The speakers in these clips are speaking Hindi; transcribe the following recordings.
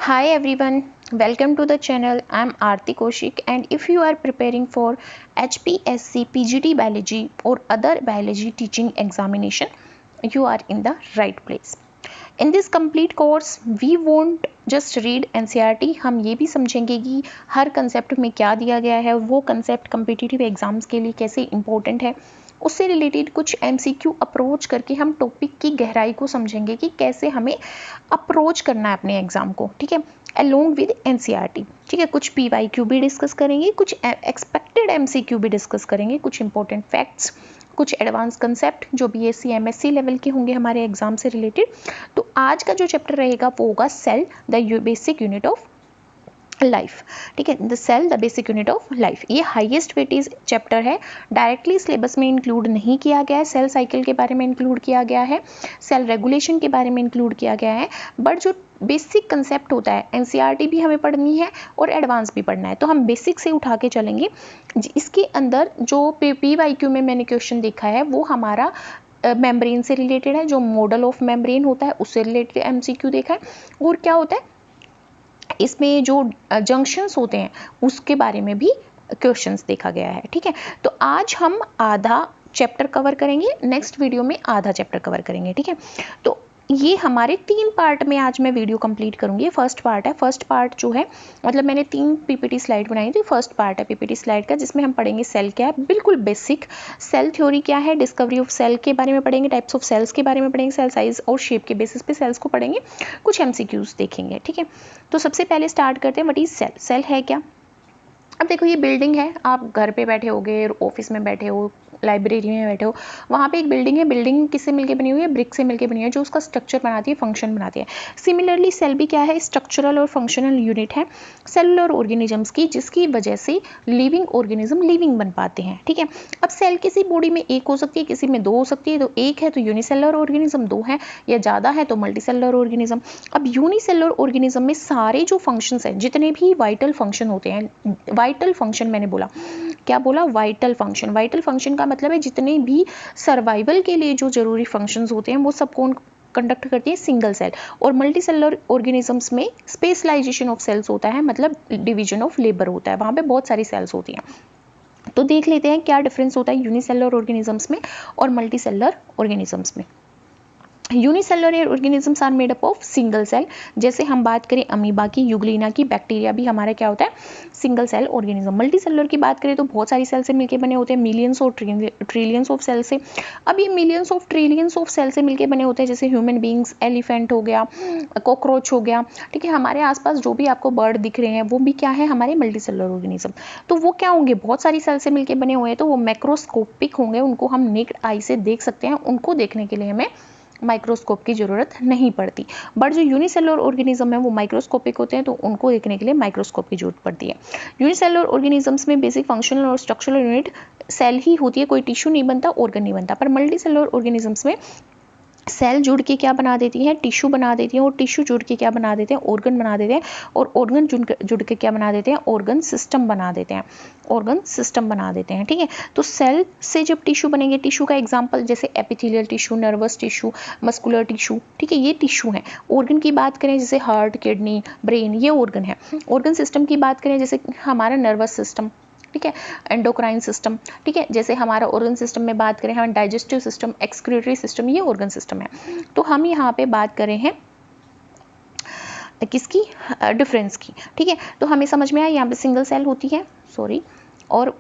Hi everyone, welcome to the channel. I'm Aarti Kaushik, and if you are preparing for HPSC, PGT biology or other biology teaching examination, you are in the right place. In this complete course, we won't just read NCERT, हम ये भी समझेंगे कि हर कंसेप्ट में क्या दिया गया है, वो कंसेप्ट कम्पिटिटिव एग्जाम्स के लिए कैसे इंपॉर्टेंट है, उससे रिलेटेड कुछ MCQ अप्रोच करके हम टॉपिक की गहराई को समझेंगे कि कैसे हमें अप्रोच करना है अपने एग्जाम को, ठीक है, अलोंग विद NCERT, ठीक है। कुछ PYQ भी डिस्कस करेंगे, कुछ एक्सपेक्टेड MCQ भी डिस्कस करेंगे, कुछ इंपॉर्टेंट फैक्ट्स, कुछ एडवांस कंसेप्ट जो BSc MSc लेवल के होंगे हमारे एग्जाम से रिलेटेड। तो आज का जो चैप्टर रहेगा वो होगा cell the basic unit of life, ठीक है, the cell the basic unit of life. ये हाईएस्ट वेटेज चैप्टर है, डायरेक्टली सिलेबस में इंक्लूड नहीं किया गया है। सेल साइकिल के बारे में इंक्लूड किया गया है, सेल रेगुलेशन के बारे में इंक्लूड किया गया है, बट जो बेसिक कंसेप्ट होता है NCERT भी हमें पढ़नी है और एडवांस भी पढ़ना है, तो हम बेसिक से उठा के चलेंगे। इसके अंदर जो PYQ में मैंने क्वेश्चन देखा है वो हमारा मेम्ब्रेन से रिलेटेड है, जो मॉडल ऑफ मेम्ब्रेन होता है उससे रिलेटेड MCQ देखा है, और क्या होता है इसमें जो जंक्शंस होते हैं उसके बारे में भी क्वेश्चंस देखा गया है, ठीक है। तो आज हम आधा चैप्टर कवर करेंगे, नेक्स्ट वीडियो में आधा चैप्टर कवर करेंगे, ठीक है। तो ये हमारे 3 पार्ट में आज मैं वीडियो कंप्लीट करूंगी। फर्स्ट पार्ट है, फर्स्ट पार्ट जो है मतलब मैंने 3 PPT स्लाइड बनाई थी। फर्स्ट पार्ट है PPT स्लाइड का, जिसमें हम पढ़ेंगे सेल क्या है, बिल्कुल बेसिक सेल थ्योरी क्या है, डिस्कवरी ऑफ सेल के बारे में पढ़ेंगे, टाइप्स ऑफ सेल्स के बारे में पढ़ेंगे, सेल साइज और शेप के बेसिस पे सेल्स को पढ़ेंगे, कुछ MCQs देखेंगे, ठीक है। तो सबसे पहले स्टार्ट करते हैं, व्हाट इज सेल। सेल है क्या। अब देखो, ये बिल्डिंग है, आप घर पे बैठे होगे, ऑफिस में बैठे हो, लाइब्रेरी में बैठे हो, वहाँ पे एक बिल्डिंग है। बिल्डिंग किससे मिलके बनी हुई है, ब्रिक से मिलके बनी हुई है, जो उसका स्ट्रक्चर बनाती है, फंक्शन बनाती है। सिमिलरली सेल भी क्या है, स्ट्रक्चरल और फंक्शनल यूनिट है सेलुलर ऑर्गेनिजम्स की, जिसकी वजह से लिविंग ऑर्गेनिज्म लिविंग बन पाते हैं, ठीक है। अब सेल किसी बॉडी में एक हो सकती है, किसी में 2 हो सकती है। तो एक है तो यूनिसेलुलर ऑर्गेनिज्म, 2 है या ज़्यादा है तो मल्टीसेलुलर ऑर्गेनिज्म। अब यूनिसेलुलर ऑर्गेनिज्म में सारे जो फंक्शंस हैं, जितने भी वाइटल फंक्शन होते हैं, वाइटल फंक्शन मैंने बोला, क्या बोला, वाइटल फंक्शन। वाइटल फंक्शन का मतलब है जितने भी सर्वाइवल के लिए जो जरूरी फंक्शंस होते हैं वो सब कौन कंडक्ट करती है, सिंगल सेल। और मल्टीसेलुलर ऑर्गेनिजम्स में स्पेशलाइजेशन ऑफ सेल्स होता है, मतलब डिवीजन ऑफ लेबर होता है, वहाँ पे बहुत सारी सेल्स होती हैं। तो देख लेते हैं क्या डिफरेंस होता है यूनिसेलुलर ऑर्गेनिजम्स में और मल्टीसेलुलर ऑर्गेनिजम्स में। Unicellular organisms are made up of single cell. जैसे हम बात करें अमीबा की, यूग्लिना की, बैक्टीरिया भी हमारा क्या होता है, सिंगल सेल ऑर्गेनिज्म। मल्टीसेलुलर की बात करें तो बहुत सारी सेल से मिलकर बने होते हैं, मिलियंस और ट्रिलियंस ऑफ सेल से। अब ये millions of trillions of cell से मिलकर बने होते हैं, जैसे ह्यूमन बींग्स, एलिफेंट हो गया, कॉकरोच हो गया, ठीक है। हमारे आसपास जो भी आपको बर्ड दिख रहे हैं वो भी क्या है, हमारे मल्टीसेलुलर ऑर्गेनिज्म। तो वो क्या होंगे, बहुत सारी सेल से मिलकर बने हुए हैं, तो वो मैक्रोस्कोपिक होंगे, उनको हम नेक्ड आई से देख सकते हैं, उनको देखने के लिए हमें माइक्रोस्कोप की जरूरत नहीं पड़ती। बट जो यूनिसेलुलर ऑर्गेनिज्म है वो माइक्रोस्कोपिक होते हैं, तो उनको देखने के लिए माइक्रोस्कोप की जरूरत पड़ती है। यूनिसेलुलर ऑर्गेनिजम्स में बेसिक फंक्शनल और स्ट्रक्चरल यूनिट सेल ही होती है, कोई टिश्यू नहीं बनता, ऑर्गन नहीं बनता। पर मल्टीसेलुलर ऑर्गेनिजम्स में सेल जुड़ के क्या बना देती हैं, टिश्यू बना देती हैं, और टिश्यू जुड़ के क्या बना देते हैं, ऑर्गन बना देते हैं, और ऑर्गन जुड़ के क्या बना देते हैं, ऑर्गन सिस्टम बना देते हैं, ऑर्गन सिस्टम बना देते हैं, ठीक है। तो सेल से जब टिश्यू बनेंगे, टिश्यू का एग्जांपल जैसे epithelial tissue, nervous tissue, muscular tissue, ठीक है, ये टिश्यू हैं। ऑर्गन की बात करें जैसे हार्ट, किडनी, ब्रेन, ये ऑर्गन है। ऑर्गन सिस्टम की बात करें जैसे हमारा नर्वस सिस्टम, ठीक है, एंडोक्राइन सिस्टम, ठीक है। जैसे हमारा ऑर्गन सिस्टम में बात करें, हम डाइजेस्टिव सिस्टम, एक्सक्रीटरी सिस्टम, ये ऑर्गन सिस्टम है। तो हम यहाँ पे बात कर रहे हैं किसकी, डिफरेंस की, ठीक है। तो हमें समझ में आया, यहाँ पे सिंगल सेल होती है, सॉरी, और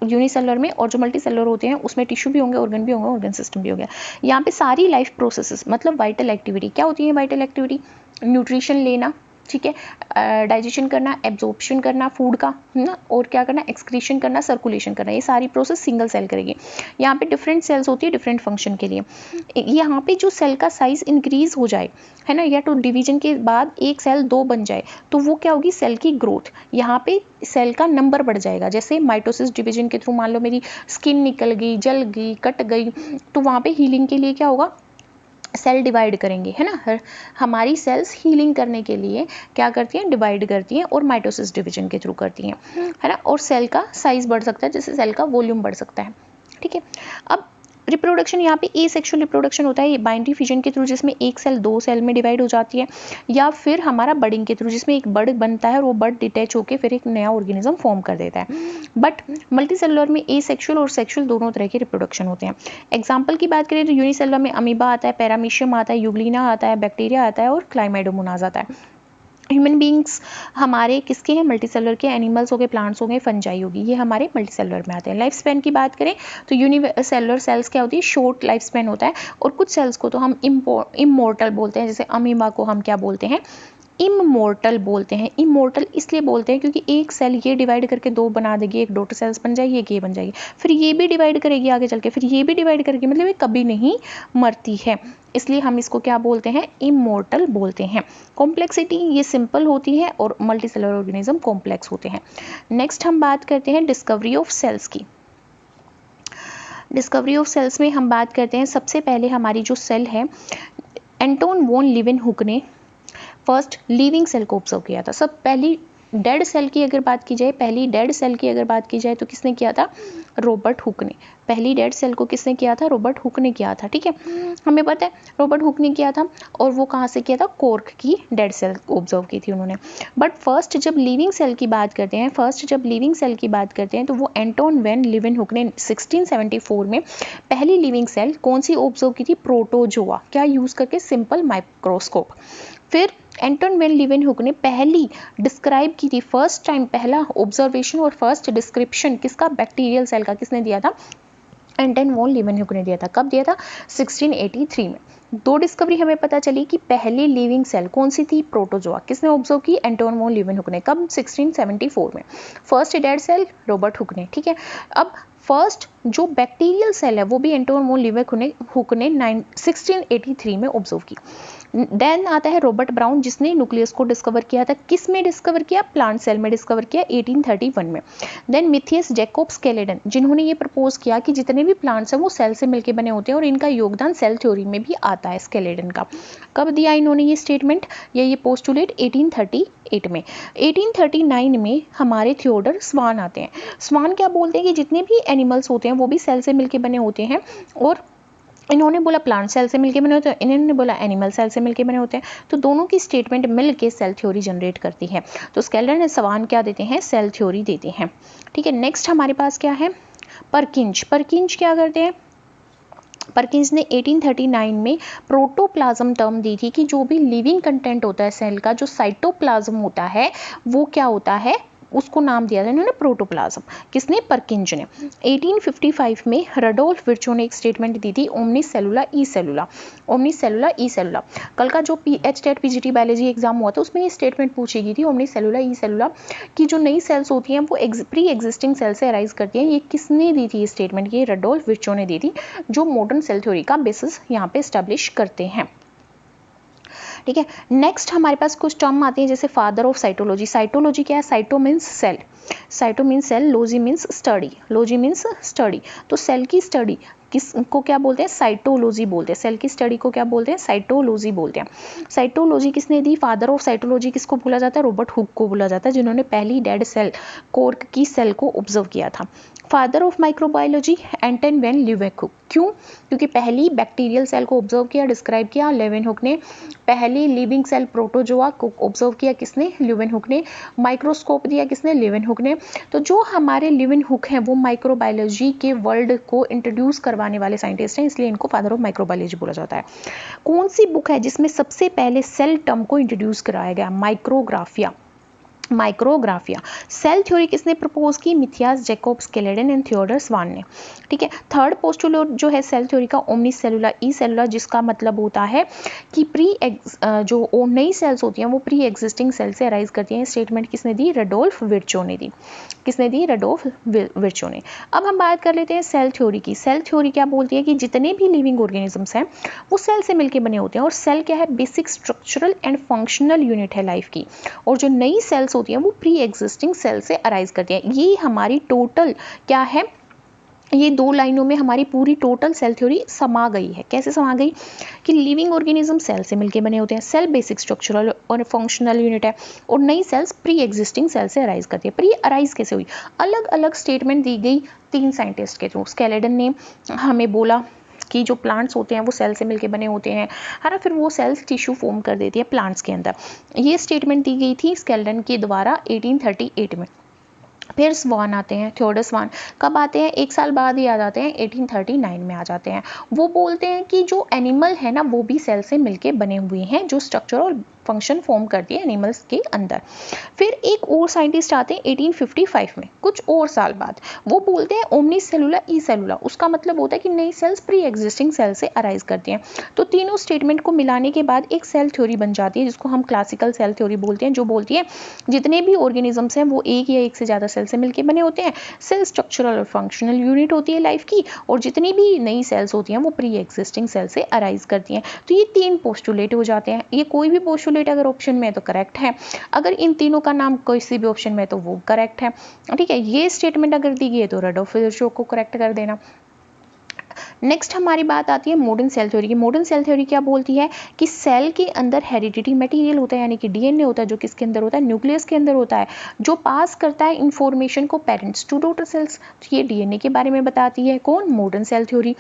यूनिसेलुलर में, और जो मल्टीसेलुलर होते हैं उसमें टिश्यू भी होंगे, ऑर्गन भी होंगे, ऑर्गन सिस्टम भी हो गया। यहाँ पे सारी लाइफ प्रोसेसेस, मतलब वाइटल एक्टिविटी क्या होती है, वाइटल एक्टिविटी न्यूट्रिशन लेना, ठीक है, डाइजेशन करना, एब्जॉर्प्शन करना फूड का, है ना, और क्या करना, एक्सक्रीशन करना, सर्कुलेशन करना, ये सारी प्रोसेस सिंगल सेल करेगी। यहाँ पे डिफरेंट सेल्स होती है डिफरेंट फंक्शन के लिए। यहाँ पे जो सेल का साइज इंक्रीज हो जाए, है ना, या तो डिवीजन के बाद एक सेल 2 बन जाए, तो वो क्या होगी, सेल की ग्रोथ। यहाँ पे सेल का नंबर बढ़ जाएगा। जैसे माइटोसिस डिवीजन के थ्रू मान लो मेरी स्किन निकल गई, जल गई, कट गई, तो वहाँ पे हीलिंग के लिए क्या होगा, सेल डिवाइड करेंगे, है ना। हमारी सेल्स हीलिंग करने के लिए क्या करती हैं, डिवाइड करती हैं, और माइटोसिस डिवीजन के थ्रू करती हैं, है ना। और सेल का साइज बढ़ सकता है, जैसे सेल का वॉल्यूम बढ़ सकता है, ठीक है। अब रिप्रोडक्शन यहाँ पे एसेक्सुअल रिप्रोडक्शन होता है, ये बाइनरी फिजन के थ्रू जिसमें एक सेल 2 सेल में डिवाइड हो जाती है, या फिर हमारा बडिंग के थ्रू जिसमें एक बड बनता है और वो बड डिटैच होकर फिर एक नया ऑर्गेनिज्म फॉर्म कर देता है। बट मल्टीसेलुलर में एसेक्सुअल और सेक्सुअल दोनों तरह के रिप्रोडक्शन होते हैं। एग्जाम्पल की बात करें तो यूनिसेलुलर में अमीबा आता है, पैरामीशियम आता है, यूग्लिना आता है, बैक्टीरिया आता है और क्लाइमेडोमोनाज आता है। ह्यूमन बींग्स हमारे किसके हैं, मल्टीसेलुलर के, एनिमल्स हो गए, प्लांट्स हो गए, फंजाई होगी, ये हमारे मल्टीसेलुलर में आते हैं। लाइफ स्पैन की बात करें तो यूनिसेलुलर सेल्स क्या होती है, शॉर्ट लाइफ स्पैन होता है, और कुछ सेल्स को तो हम इमोर्टल बोलते हैं, जैसे अमीबा को हम क्या बोलते हैं, इमोर्टल बोलते हैं। इमोर्टल इसलिए बोलते हैं क्योंकि एक सेल ये डिवाइड करके 2 बना देगी, एक डॉटर सेल्स बन जाएगी, एक ये बन जाएगी, फिर ये भी डिवाइड करेगी आगे चल के, फिर ये भी डिवाइड करेगी, मतलब ये कभी नहीं मरती है, इसलिए हम इसको क्या बोलते हैं, इमोर्टल बोलते हैं। कॉम्प्लेक्सिटी ये सिंपल होती है और मल्टीसेलुलर ऑर्गेनिज्म कॉम्प्लेक्स होते हैं। नेक्स्ट हम बात करते हैं डिस्कवरी ऑफ सेल्स की। डिस्कवरी ऑफ सेल्स में हम बात करते हैं, सबसे पहले हमारी जो सेल है, एंटोन वॉन लीवेनहुक ने फर्स्ट लिविंग सेल को ऑब्जर्व किया था। सब पहली डेड सेल की अगर बात की जाए, पहली डेड सेल की अगर बात की जाए तो किसने किया था, रॉबर्ट हुक ने। पहली डेड सेल को किसने किया था, रॉबर्ट हुक ने किया था। ठीक है, हमें पता है रॉबर्ट हुक ने किया था, और वो कहाँ से किया था, कॉर्क की डेड सेल ऑब्जर्व की थी उन्होंने। बट फर्स्ट जब लिविंग सेल की बात करते हैं, तो वो एंटोन वैन लीवेनहुक ने 1674 में पहली लिविंग सेल कौन सी ऑब्जर्व की थी, प्रोटोजोआ, क्या यूज करके, सिंपल माइक्रोस्कोप। फिर एंटोन वैन लीवेनहुक ने पहली डिस्क्राइब की थी, फर्स्ट टाइम पहला ऑब्जर्वेशन और फर्स्ट डिस्क्रिप्शन किसका, बैक्टीरियल सेल का, किसने दिया था, एंटोन वॉन लीवेनहुक ने दिया था। कब दिया था, 1683 में। 2 डिस्कवरी हमें पता चली कि पहली लिविंग सेल कौन सी थी, प्रोटोजोआ, किसने ऑब्जर्व की, एंटोन वॉन लीवेनहुक ने। कब, 1674 में। First dead cell Robert Hooke ने। ठीक है, अब फर्स्ट जो बैक्टीरियल सेल है वो भी एंटोन वॉन लीवेनहुक ने 1683 में ऑब्जर्व की। देन आता है रॉबर्ट ब्राउन, जिसने न्यूक्लियस को डिस्कवर किया था। किस में डिस्कवर किया, प्लांट सेल में डिस्कवर किया 1831 में। देन मिथियस जैकोब स्केलेटन, जिन्होंने ये प्रपोज किया कि जितने भी प्लांट्स हैं वो सेल से मिलकर बने होते हैं और इनका योगदान सेल थ्योरी में भी आता है, स्केलेटन का। कब दिया इन्होंने ये स्टेटमेंट या ये पोस्टुलेट, 1838 में। 1839 में हमारे थियोडर स्वान आते हैं। स्वान क्या बोलते हैं कि जितने भी एनिमल्स होते हैं वो भी सेल से मिलकर बने होते हैं, और इन्होंने बोला प्लांट सेल से मिलके बने होते हैं, इन्होंने बोला एनिमल सेल से मिलके बने होते हैं, तो दोनों की स्टेटमेंट मिलके सेल थ्योरी जनरेट करती है। तो स्केलेटन और स्वान क्या देते हैं, सेल थ्योरी देते हैं। ठीक है, नेक्स्ट हमारे पास क्या है, परकिंज। परकिंज क्या करते हैं, परकिंस ने 1839 में प्रोटोप्लाज्म टर्म दी थी कि जो भी लिविंग कंटेंट होता है सेल का, जो साइटोप्लाज्म होता है वो क्या होता है, उसको नाम दिया था इन्होंने प्रोटोप्लाज्म। किसने, परकिंज ने। 1855 में रडोल्फ विर्चो ने एक स्टेटमेंट दी थी, ओमनिस सेलुला ई सेलुला, ओमनिस सेलुला ई सेलुला। कल का जो टेट पीजीटी बायोलॉजी एग्जाम हुआ था उसमें ये स्टेटमेंट पूछी गई थी, ओमनिस सेलुला ई सेलुला, कि जो नई सेल्स होती हैं वो प्री एग्जिस्टिंग सेल से अराइज करती हैं। ये किसने दी थी ये स्टेटमेंट, ये रडोल्फ विर्चो ने दी थी, जो मॉडर्न सेल थ्योरी का बेसिस यहाँ पे एस्टेब्लिश करते हैं। ठीक है, नेक्स्ट हमारे पास कुछ टर्म आते हैं, जैसे फादर ऑफ साइटोलॉजी। साइटोलॉजी क्या है, cyto means cell, cyto means cell, logy means study, logy means study. तो सेल की स्टडी किसको क्या बोलते हैं, साइटोलॉजी बोलते हैं। सेल की स्टडी को क्या बोलते हैं, साइटोलॉजी बोलते हैं। साइटोलॉजी किसने दी, फादर ऑफ साइटोलॉजी किसको बोला जाता है, रॉबर्ट हुक को बोला जाता है, जिन्होंने पहली डेड सेल, कॉर्क की सेल को ऑब्जर्व किया था। Father of microbiology, Anton van Leeuwenhoek. क्यों, क्योंकि पहली बैक्टीरियल सेल को ऑब्जर्व किया, डिस्क्राइब किया लीवेनहुक ने। पहली लिविंग सेल प्रोटोजोआ को ऑब्जर्व किया किसने, लीवेनहुक ने। माइक्रोस्कोप दिया किसने, लीवेनहुक ने। तो जो हमारे लीवेनहुक हैं वो माइक्रोबायोलॉजी के वर्ल्ड को इंट्रोड्यूस करवाने वाले साइंटिस्ट हैं, इसलिए इनको फादर ऑफ माइक्रोबायोलॉजी बोला जाता है। कौन सी बुक है जिसमें सबसे पहले सेल टर्म को इंट्रोड्यूस कराया गया, माइक्रोग्राफिया। माइक्रोग्राफिया। सेल थ्योरी किसने प्रपोज की, Matthias Jakob Schleiden and Theodor Schwann ने। ठीक है, थर्ड पोस्टुलेट जो है सेल थ्योरी का, ओमनिस सेलुला ई सेलुला, जिसका मतलब होता है कि जो नई सेल्स होती हैं वो प्री एग्जिस्टिंग सेल से अराइज करती हैं। स्टेटमेंट किसने दी, रडोल्फ विर्चो ने दी। किसने दी, रडोल्फ विर्चो ने। अब हम बात कर लेते हैं सेल थ्योरी की। सेल थ्योरी क्या बोलती है कि जितने भी लिविंग ऑर्गेनिजम्स हैं वो सेल से मिलकर बने होते हैं, और सेल क्या है, basic structural and functional unit है लाइफ की, और जो नई सेल्स होती हैं वो प्री एग्जिस्टिंग सेल से अराइज करती हैं। ये हमारी टोटल क्या है, ये 2 लाइनों में हमारी पूरी टोटल सेल थ्योरी समा गई है। कैसे समा गई कि लिविंग ऑर्गेनिज्म सेल से मिलकर बने होते हैं, सेल बेसिक स्ट्रक्चरल और फंक्शनल यूनिट है, और नई सेल्स प्री एग्जिस्टिंग सेल से अराइज करती है। प्री अराइज कैसे हुई? अलग अलग स्टेटमेंट दी गई 3 साइंटिस्ट के थ्रू। स्केलेटन ने हमें बोला कि जो प्लांट्स होते हैं वो सेल से मिलके बने होते हैं, है ना, फिर वो सेल्स टिश्यू फॉर्म कर देती है प्लांट्स के अंदर। ये स्टेटमेंट दी गई थी स्केलेटन के द्वारा 1838 में। फिर स्वान आते हैं, थियोडर स्वान कब आते हैं? 1 साल बाद ही आ जाते हैं, 1839 में आ जाते हैं। वो बोलते हैं कि जो एनिमल है ना वो भी सेल से मिलके बने हुए हैं, जो स्ट्रक्चर और फंक्शन फॉर्म करती है एनिमल्स के अंदर। फिर एक और साइंटिस्ट आते हैं 1855 में, कुछ और साल बाद। वो बोलते हैं ओमनी सेलुला ई सेलुला। उसका मतलब होता है कि नई सेल्स प्री एग्जिस्टिंग सेल से अराइज करती हैं। तो तीनों स्टेटमेंट को मिलाने के बाद एक सेल थ्योरी बन जाती है, जिसको हम क्लासिकल सेल थ्योरी बोलते हैं, जो बोलती है जितने भी ऑर्गेनिजम्स हैं वो एक या एक से ज़्यादा सेल से मिलकर बने होते हैं। सेल स्ट्रक्चरल और फंक्शनल यूनिट होती है लाइफ की, और जितनी भी नई सेल्स होती हैं वो प्री एग्जिस्टिंग सेल से अराइज करती हैं। तो ये 3 पोस्टुलेट हो जाते हैं। ये कोई भी पोस्टुलेट अगर ऑप्शन में है तो करेक्ट है, अगर इन तीनों का नाम किसी भी ऑप्शन में है तो वो करेक्ट है। ठीक है, ये स्टेटमेंट अगर दी गई है तो रडोल्फ को करेक्ट कर देना। नेक्स्ट हमारी बात आती है मॉडर्न सेल थ्योरी की। मॉडर्न सेल थ्योरी क्या बोलती है कि सेल के अंदर हेरिडिटी मटेरियल होता है, यानी कि डीएनए होता है, जो किसके अंदर होता है? न्यूक्लियस के अंदर होता है, जो पास करता है इंफॉर्मेशन को पेरेंट्स टू डॉटर सेल्स। तो ये डीएनए के बारे में बताती है कौन? Modern cell theory.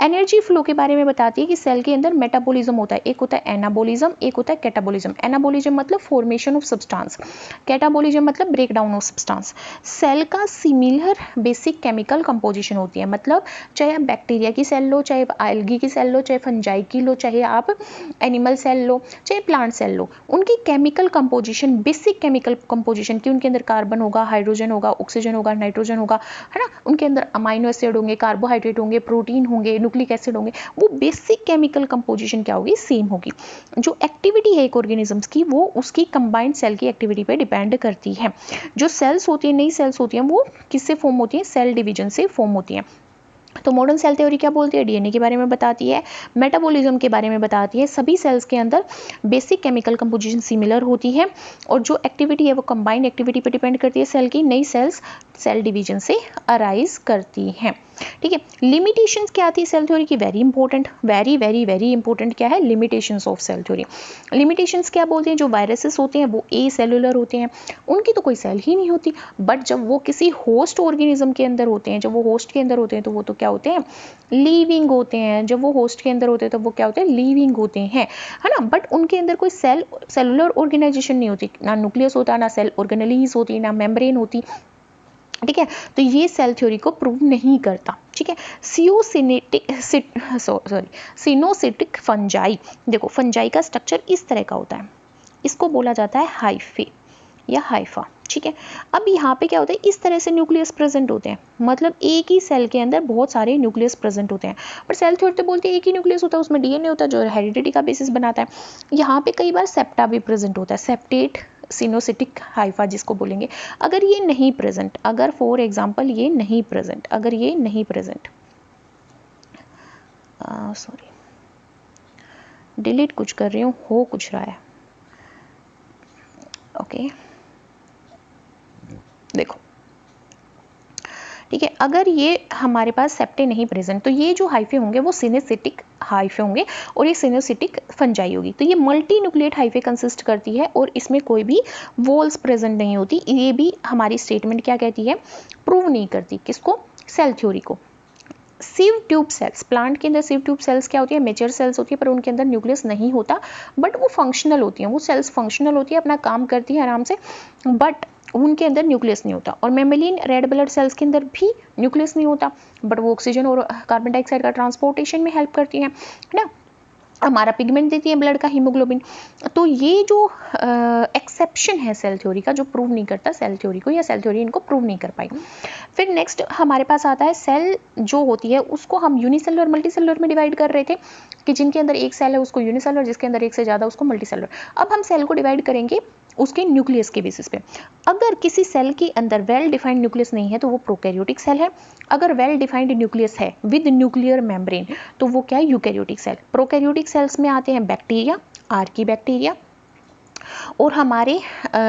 Energy flow के बारे में बताती है कि सेल के अंदर मेटाबॉलिज्म होता है, एक होता है एनाबॉलिज्म, एक होता है कैटाबॉलिज्म। एनाबॉलिज्म मतलब फॉर्मेशन ऑफ सब्सटेंस, कैटाबॉलिज्म मतलब break down of substance. Cell का सिमिलर बेसिक केमिकल कंपोजिशन होती है, मतलब चाहे आप बैक्टीरिया की सेल लो, चाहे एल्गी की सेल लो, चाहे फंजाई की लो, चाहे आप एनिमल सेल लो, चाहे प्लांट सेल लो, उनकी chemical composition, basic chemical composition की, उनके अंदर कार्बन होगा, हाइड्रोजन होगा, ऑक्सीजन होगा, नाइट्रोजन होगा, है ना, उनके अंदर अमाइनो एसिड होंगे, कार्बोहाइड्रेट होंगे, प्रोटीन होंगे, न्यूक्लिक एसिड होंगे, वो बेसिक केमिकल कंपोजिशन क्या होगी? सेम होगी। जो एक्टिविटी है एक ऑर्गेनिजम्स की वो उसकी कंबाइंड सेल की एक्टिविटी पे डिपेंड करती है। जो सेल्स होती है, नई सेल्स होती हैं, वो किससे फॉर्म होती है? सेल डिवीजन से फॉर्म होती हैं। तो मॉडर्न सेल थ्योरी क्या बोलती है? डीएनए के बारे में बताती है, मेटाबॉलिज्म के बारे में बताती है, सभी सेल्स के अंदर बेसिक केमिकल कंपोजिशन सिमिलर होती है, और जो एक्टिविटी है वो कंबाइंड एक्टिविटी पे डिपेंड करती है सेल की। नई सेल्स सेल डिवीजन से अराइज करती हैं। ठीक है, लिमिटेशंस क्या थी सेल थ्योरी की? Very important, very very very important क्या है? Limitations of cell theory. Limitations क्या बोलते हैं? जो वायरसेस होते हैं वो ए सेलुलर होते हैं, उनकी तो कोई सेल ही नहीं होती, बट जब वो किसी होस्ट ऑर्गेनिज्म के अंदर होते हैं, जब वो होस्ट के अंदर होते हैं तो वो तो क्या होते हैं? लिविंग होते हैं। जब वो होस्ट के अंदर होते हैं तो वो क्या होते हैं? लिविंग होते हैं, है ना, बट उनके अंदर कोई सेलुलर ऑर्गेनाइजेशन नहीं होती, ना न्यूक्लियस होता, ना सेल ऑर्गेनेलीज होती, ना मेम्ब्रेन होती। ठीक है, तो ये सेल थ्योरी को प्रूव नहीं करता। ठीक है, सिनोसिटिक फंजाई, देखो फंजाई का स्ट्रक्चर इस तरह का होता है, इसको बोला जाता है हाइफे या हाइफा। ठीक है, अब यहाँ पे क्या होता है? इस तरह से न्यूक्लियस प्रेजेंट होते हैं, मतलब एक ही सेल के अंदर बहुत सारे न्यूक्लियस प्रेजेंट होते हैं, पर सेल थ्योरी तो बोलती है एक ही न्यूक्लियस होता है, उसमें डीएनए होता है जो हेरिडिटी का बेसिस बनाता है। यहाँ पे कई बार सेप्टा भी प्रेजेंट होता है, सेप्टेट सिनोसिटिक हाइफा जिसको बोलेंगे। अगर ये नहीं प्रेजेंट, अगर फॉर एग्जांपल ये नहीं प्रेजेंट, अगर ये नहीं प्रेजेंट, सॉरी डिलीट कुछ कर रही हूँ, हो कुछ रहा है। ओके देखो, ठीक है, अगर ये हमारे पास सेप्टे नहीं प्रेजेंट तो ये जो हाइफे होंगे वो सिनेसिटिक हाइफे होंगे, और ये सिनेसिटिक फंजाई होगी। तो ये मल्टी न्यूक्लिएट हाइफे कंसिस्ट करती है, और इसमें कोई भी वॉल्स प्रेजेंट नहीं होती। ये भी हमारी स्टेटमेंट क्या कहती है? प्रूव नहीं करती। किसको? सेल थ्योरी को। सिव ट्यूब सेल्स, प्लांट के अंदर सिव ट्यूब सेल्स क्या होती है? मेच्योर सेल्स होती है, पर उनके अंदर न्यूक्लियस नहीं होता, बट वो फंक्शनल होती हैं, वो सेल्स फंक्शनल होती है, अपना काम करती है आराम से, बट उनके अंदर न्यूक्लियस नहीं होता। और मेमेलियन रेड ब्लड सेल्स के अंदर भी न्यूक्लियस नहीं होता, बट वो ऑक्सीजन और कार्बन डाइऑक्साइड का ट्रांसपोर्टेशन में हेल्प करती हैं, है ना, हमारा पिगमेंट देती है ब्लड का, हीमोग्लोबिन। तो ये जो एक्सेप्शन है सेल थ्योरी का, जो प्रूव नहीं करता सेल थ्योरी को, या सेल थ्योरी इनको प्रूव नहीं कर पाई। फिर नेक्स्ट हमारे पास आता है सेल जो होती है उसको हम यूनिसेलुलर और मल्टीसेलुलर में डिवाइड कर रहे थे, कि जिनके अंदर एक सेल है उसको यूनिसेलुलर, जिसके अंदर एक से ज़्यादा उसको मल्टीसेलुलर। अब हम सेल को डिवाइड करेंगे उसके न्यूक्लियस के बेसिस पे। अगर किसी सेल के अंदर वेल डिफाइंड न्यूक्लियस नहीं है तो वो प्रोकैरियोटिक सेल है, अगर वेल डिफाइंड न्यूक्लियस है विद न्यूक्लियर मेम्ब्रेन तो वो क्या है? Eukaryotic cell. प्रोकैरियोटिक सेल्स में आते हैं बैक्टीरिया, आर्की बैक्टीरिया, और हमारे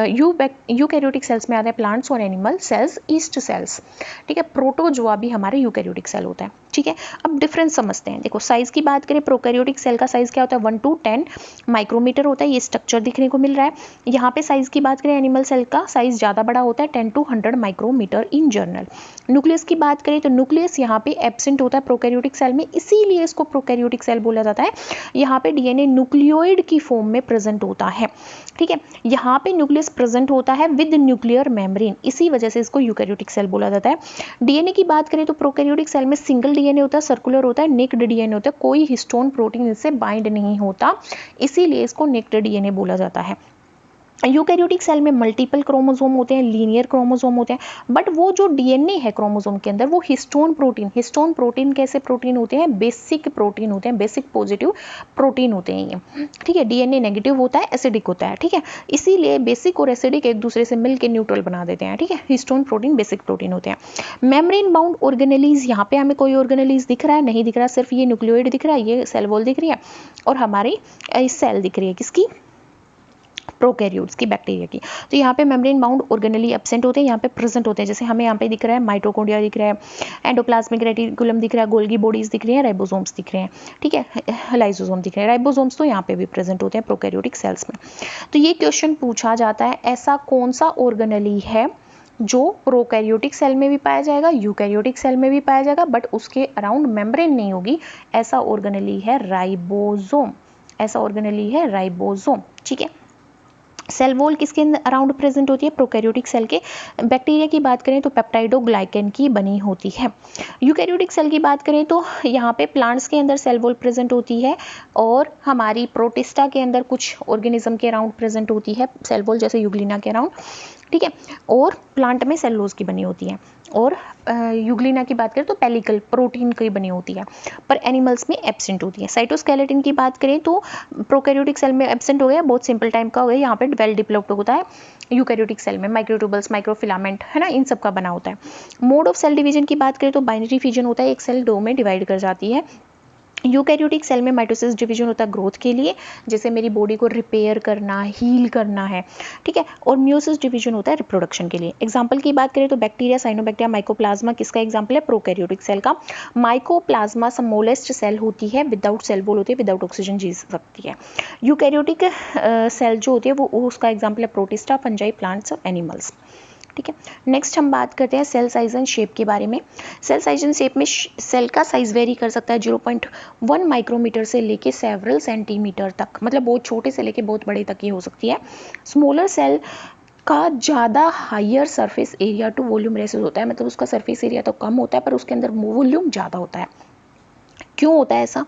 यूकैरियोटिक सेल्स में आते हैं प्लांट्स और एनिमल सेल्स, ईस्ट सेल्स, ठीक है। प्रोटोजोआ भी हमारे यूकैरियोटिक सेल होता है, ठीक है। अब डिफरेंस समझते हैं। देखो साइज की बात करें, प्रोकैरियोटिक सेल का साइज क्या होता है 1 to 10 माइक्रोमीटर होता है, ये स्ट्रक्चर दिखने को मिल रहा है। यहाँ पे साइज की बात करें एनिमल सेल का साइज ज़्यादा बड़ा होता है 10 to 100 micrometre in general. Nucleus की बात करें तो न्यूक्लियस यहाँ पे एब्सेंट होता है प्रोकैरियोटिक सेल में, इसीलिए इसको प्रोकैरियोटिक सेल बोला जाता है। यहाँ पे डीएनए न्यूक्लियोइड की फॉर्म में प्रेजेंट होता है, ठीक है। यहाँ पे न्यूक्लियस प्रेजेंट होता है विद न्यूक्लियर मेम्ब्रेन, इसी वजह से इसको यूकैरियोटिक सेल बोला जाता है। डीएनए की बात करें तो प्रोकैरियोटिक सेल में सिंगल डीएनए होता है, सर्कुलर होता है, नेक्ड डीएनए होता है, कोई हिस्टोन प्रोटीन इससे बाइंड नहीं होता, इसीलिए इसको नेक्ड डीएनए बोला जाता है। यूकैरियोटिक सेल में मल्टीपल क्रोमोसोम होते हैं, लीनियर क्रोमोसोम होते हैं, बट वो जो डीएनए है क्रोमोसोम के अंदर वो हिस्टोन प्रोटीन कैसे प्रोटीन होते हैं, बेसिक प्रोटीन होते हैं, बेसिक पॉजिटिव प्रोटीन होते हैं ये, ठीक है। डीएनए नेगेटिव होता है, एसिडिक होता है, ठीक है, इसीलिए बेसिक और एसिडिक एक दूसरे से मिलकर न्यूट्रल बना देते हैं, ठीक है। हिस्टोन प्रोटीन बेसिक प्रोटीन होते हैं। मेम्ब्रेन बाउंड ऑर्गेनेलीज, यहाँ पे हमें कोई ऑर्गेनेलीज दिख रहा है नहीं दिख रहा, सिर्फ ये न्यूक्लियोइड दिख रहा है, ये सेल वॉल दिख रही है और हमारी सेल दिख रही है, किसकी, प्रोकैरियोट्स की, बैक्टीरिया की। तो यहाँ पे मेम्ब्रेन बाउंड ऑर्गेनेली एब्सेंट होते हैं, यहाँ पे प्रेजेंट होते हैं, जैसे हमें यहाँ पे दिख रहा है माइटोकॉन्ड्रिया दिख रहा है, एंडोप्लाज्मिक रेटिकुलम दिख रहा है, गोल्गी बॉडीज दिख रही है, राइबोसोम्स दिख रहे हैं, ठीक है, लाइसोसोम दिख रहे हैं। राइबोसोम्स तो यहाँ पे भी प्रेजेंट होते हैं प्रोकैरियोटिक सेल्स में। तो ये क्वेश्चन पूछा जाता है, ऐसा कौन सा ऑर्गेनेली है जो प्रोकैरियोटिक सेल में भी पाया जाएगा, यूकैरियोटिक सेल में भी पाया जाएगा, बट उसके अराउंड मेम्ब्रेन नहीं होगी, ऐसा ऑर्गेनेली है राइबोसोम, ऐसा ऑर्गेनेली है राइबोसोम, ठीक है। सेल वॉल किसके अराउंड प्रेजेंट होती है, प्रोकैरियोटिक सेल के। बैक्टीरिया की बात करें तो पेप्टाइडोग्लाइकन की बनी होती है। यूकैरियोटिक सेल की बात करें तो यहाँ पे प्लांट्स के अंदर सेल वॉल प्रेजेंट होती है और हमारी प्रोटिस्टा के अंदर कुछ ऑर्गेनिज्म के अराउंड प्रेजेंट होती है सेल वॉल, जैसे यूग्लिना के अराउंड, ठीक है। और प्लांट में सेलुलोज की बनी होती है, और यूग्लिना की बात करें तो पेलिकल प्रोटीन की बनी होती है, पर एनिमल्स में एब्सेंट होती है। साइटोस्केलेटन की बात करें तो प्रोकैरियोटिक सेल में एब्सेंट हो गया, बहुत सिंपल टाइम का हो गया, यहाँ पे वेल डेवलप्ड होता है। यूकैरियोटिक सेल में माइक्रोट्यूबल्स, माइक्रोफिलामेंट, है ना, इन सब का बना होता है। मोड ऑफ सेल डिवीजन की बात करें तो बाइनरी फिजन होता है, एक सेल दो में डिवाइड कर जाती है। यूकैरियोटिक सेल में माइटोसिस डिवीजन होता है ग्रोथ के लिए, जैसे मेरी बॉडी को रिपेयर करना, हील करना है, ठीक है। और म्यूसिस डिवीजन होता है रिप्रोडक्शन के लिए। एग्जांपल की बात करें तो बैक्टीरिया, साइनोबैक्टीरिया, माइकोप्लाज्मा किसका एग्जांपल है, प्रोकैरियोटिक सेल का। माइकोप्लाज्मा स्मॉलेस्ट सेल होती है, विदाउट सेल वॉल होती है, विदाउट ऑक्सीजन जी सकती है। यूकैरियोटिक सेल जो होती है वो उसका एग्जाम्पल है प्रोटिस्टा, फंजाई, प्लांट्स और एनिमल्स, ठीक है। नेक्स्ट हम बात करते हैं सेल साइज एंड शेप के बारे में। सेल साइज एंड शेप में सेल का साइज वेरी कर सकता है 0.1 माइक्रोमीटर से लेके सेवरल सेंटीमीटर तक, मतलब बहुत छोटे से लेके बहुत बड़े तक ये हो सकती है। स्मॉलर सेल का ज़्यादा higher surface area to volume ratio होता है, मतलब उसका सरफेस एरिया तो कम होता है पर उसके अंदर वॉल्यूम ज़्यादा होता है। क्यों होता है ऐसा,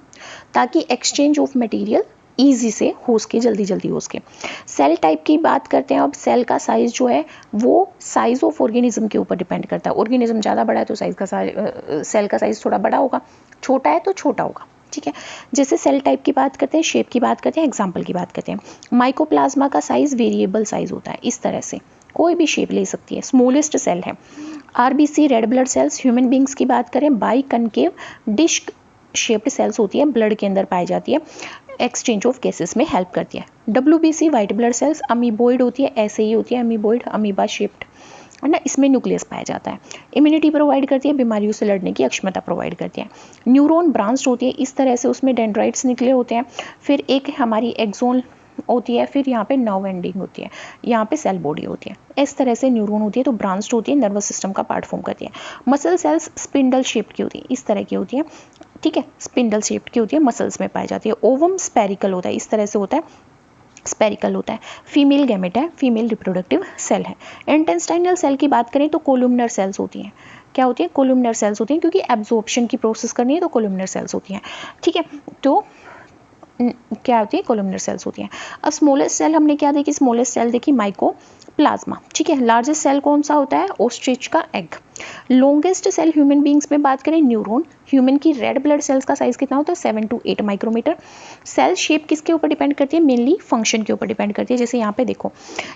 ताकि एक्सचेंज ऑफ मटेरियल ईजी से हो सके, जल्दी जल्दी हो सके। सेल टाइप की बात करते हैं अब। सेल का साइज जो है वो साइज ऑफ ऑर्गेनिज्म के ऊपर डिपेंड करता है। ऑर्गेनिज्म ज़्यादा बड़ा है तो सेल का साइज थोड़ा बड़ा होगा, छोटा है तो छोटा होगा, ठीक है। जैसे सेल टाइप की बात करते हैं, शेप की बात करते हैं, एग्जाम्पल की बात करते हैं। माइकोप्लाज्मा का साइज वेरिएबल साइज होता है, इस तरह से कोई भी शेप ले सकती है, स्मॉलेस्ट सेल है। RBC red blood sales, human beings की बात करें by concave dish shaped cells होती है, ब्लड के अंदर पाई जाती है, एक्सचेंज ऑफ गैसेस में हेल्प करती है। WBC white blood cells amoeboid होती है, ऐसे ही होती है अमीबोइड, अमीबा शेप्ड, है ना, इसमें न्यूक्लियस पाया जाता है। इम्यूनिटी प्रोवाइड करती है, बीमारियों से लड़ने की अक्षमता प्रोवाइड करती है। न्यूरॉन ब्रांच्ड होती है, इस तरह से उसमें डेंड्राइट्स निकले होते हैं। फिर एक हमारी एक्सोन होती है, फिर यहाँ पे नर्व एंडिंग होती है, यहाँ पे सेल बॉडी होती है, इस तरह से न्यूरॉन होती है, तो ब्रांच्ड होती है, नर्वस सिस्टम का पार्ट फॉर्म करती है। मसल सेल्स स्पिंडल शेप की होती है, इस तरह की होती है, ठीक है, स्पिंडल शेप की होती है, मसल्स में पाई जाती है। ओवम स्पेरिकल होता है, इस तरह से होता है, स्पेरिकल होता है। फीमेल गैमेट है, फीमेल रिप्रोडक्टिव सेल है। इंटेस्टाइनल सेल की बात करें तो कोलुमनर सेल्स होती हैं, क्या होती है, कोलुमनर सेल्स होती हैं, क्योंकि एब्जॉर्प्शन की प्रोसेस करनी है तो कोलुमनर सेल्स होती हैं, ठीक है। तो क्या होती है, कोलुमनर सेल्स होती हैं। अब स्मॉलेस्ट सेल हमने क्या देखी, स्मॉलेस्ट सेल देखी माइकोप्लाज्मा, ठीक है। लार्जेस्ट सेल कौन सा होता है, ऑस्ट्रिच का egg. Longest cell human beings में बात करें न्यूरॉन, ह्यूमन की रेड ब्लड सेल्स का साइज कितना होता है 7 to 8 माइक्रोमीटर। सेल शेप किसके ऊपर डिपेंड करती है, मेनली फंक्शन के ऊपर डिपेंड करती है। जैसे यहाँ पे देखो,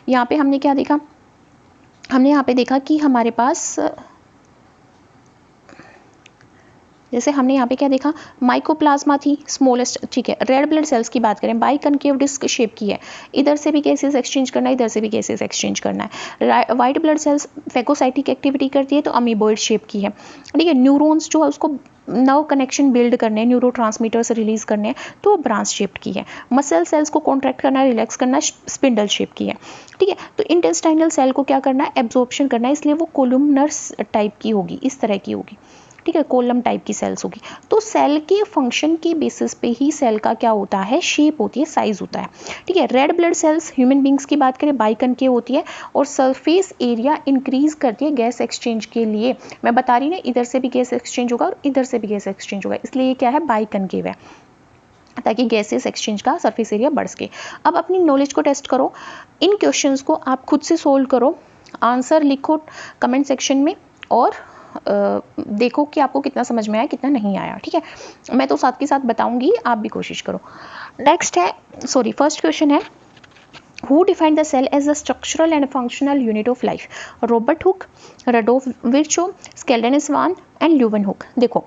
यहाँ पे हमने क्या देखा, हमने यहाँ पे देखा कि हमारे पास जैसे हमने यहाँ पे क्या देखा, माइकोप्लाज्मा थी स्मॉलेस्ट, ठीक है। रेड ब्लड सेल्स की बात करें, बाई कनकेव डिस्क शेप की है, इधर से भी गैसेस एक्सचेंज करना है, इधर से भी गैसेस एक्सचेंज करना है। White blood cells phagocytic activity करती है तो अमीबॉइड शेप की है, ठीक है। न्यूरॉन्स जो है उसको नर्व कनेक्शन बिल्ड करने हैं, न्यूरो ट्रांसमीटर्स रिलीज करने हैं तो वो ब्रांच शेप्ड की है। मसल सेल्स को कॉन्ट्रैक्ट करना है, रिलैक्स करना है, स्पिंडल शेप की है, ठीक है। तो इंटेस्टाइनल सेल को क्या करना है, एब्जॉर्प्शन करना है, इसलिए वो कोलुमनर टाइप की होगी, इस तरह की होगी, ठीक है, कोलम टाइप की सेल्स होगी। तो सेल के फंक्शन के बेसिस पे ही सेल का क्या होता है, शेप होती है, साइज होता है, ठीक है। Red blood sales human beings की बात करें बाइकनकेव होती है और सरफेस एरिया इंक्रीज करती है गैस एक्सचेंज के लिए। मैं बता रही ना, इधर से भी गैस एक्सचेंज होगा और इधर से भी गैस एक्सचेंज होगा, इसलिए ये क्या है, बाइकनकेव है, ताकि गैसेस एक्सचेंज का सरफेस एरिया बढ़ सके। अब अपनी नॉलेज को टेस्ट करो, इन क्वेश्चंस को आप खुद से सोल्व करो, आंसर लिखो कमेंट सेक्शन में और देखो कि आपको कितना समझ में आया कितना नहीं आया, ठीक है। मैं तो साथ के साथ बताऊंगी, आप भी कोशिश करो। नेक्स्ट है, सॉरी फर्स्ट क्वेश्चन है, Who defined the cell as a structural and functional unit of life? Robert Hooke, Rudolf Virchow, Sheldon Swan and Leeuwenhoek। देखो,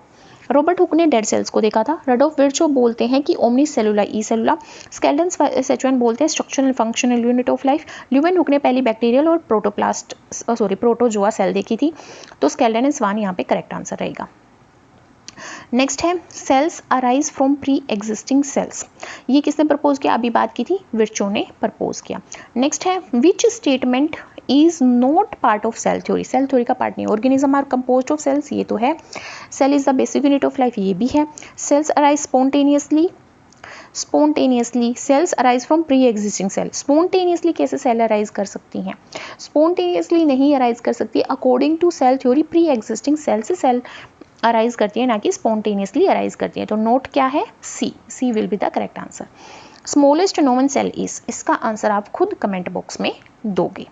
रॉबर्ट हुक ने डेड सेल्स को देखा था, रडोल्फ विर्चो बोलते हैं कि ओमनी सेलुला ई सेलुला, स्केल्डन सेचुएन बोलते हैं structural and functional unit of life, Leeuwenhoek ने पहली बैक्टीरियल और प्रोटोजोआ सेल देखी थी, तो स्केल्डन एंड स्वान यहाँ पे करेक्ट आंसर रहेगा। नेक्स्ट है, cells arise from pre existing cells, ये किसने प्रपोज किया, अभी बात की थी, विर्चो ने प्रपोज किया। नेक्स्ट है, which statement is not part of cell theory, cell theory का पार्ट नहीं, organism are composed of cells, ये तो है। Cell is the basic unit of life, ये भी है। Cells arise spontaneously, cells arise from pre existing cell, spontaneously कैसे सेल अराइज कर सकती हैं, स्पॉन्टेनियसली नहीं अराइज कर सकती, according to cell theory pre existing cell से सेल अराइज करती है, ना कि स्पॉन्टेनियसली अराइज करती है। तो नोट क्या है, C will be the correct answer. Smallest known cell is, इसका आंसर आप खुद कमेंट बॉक्स में दोगे।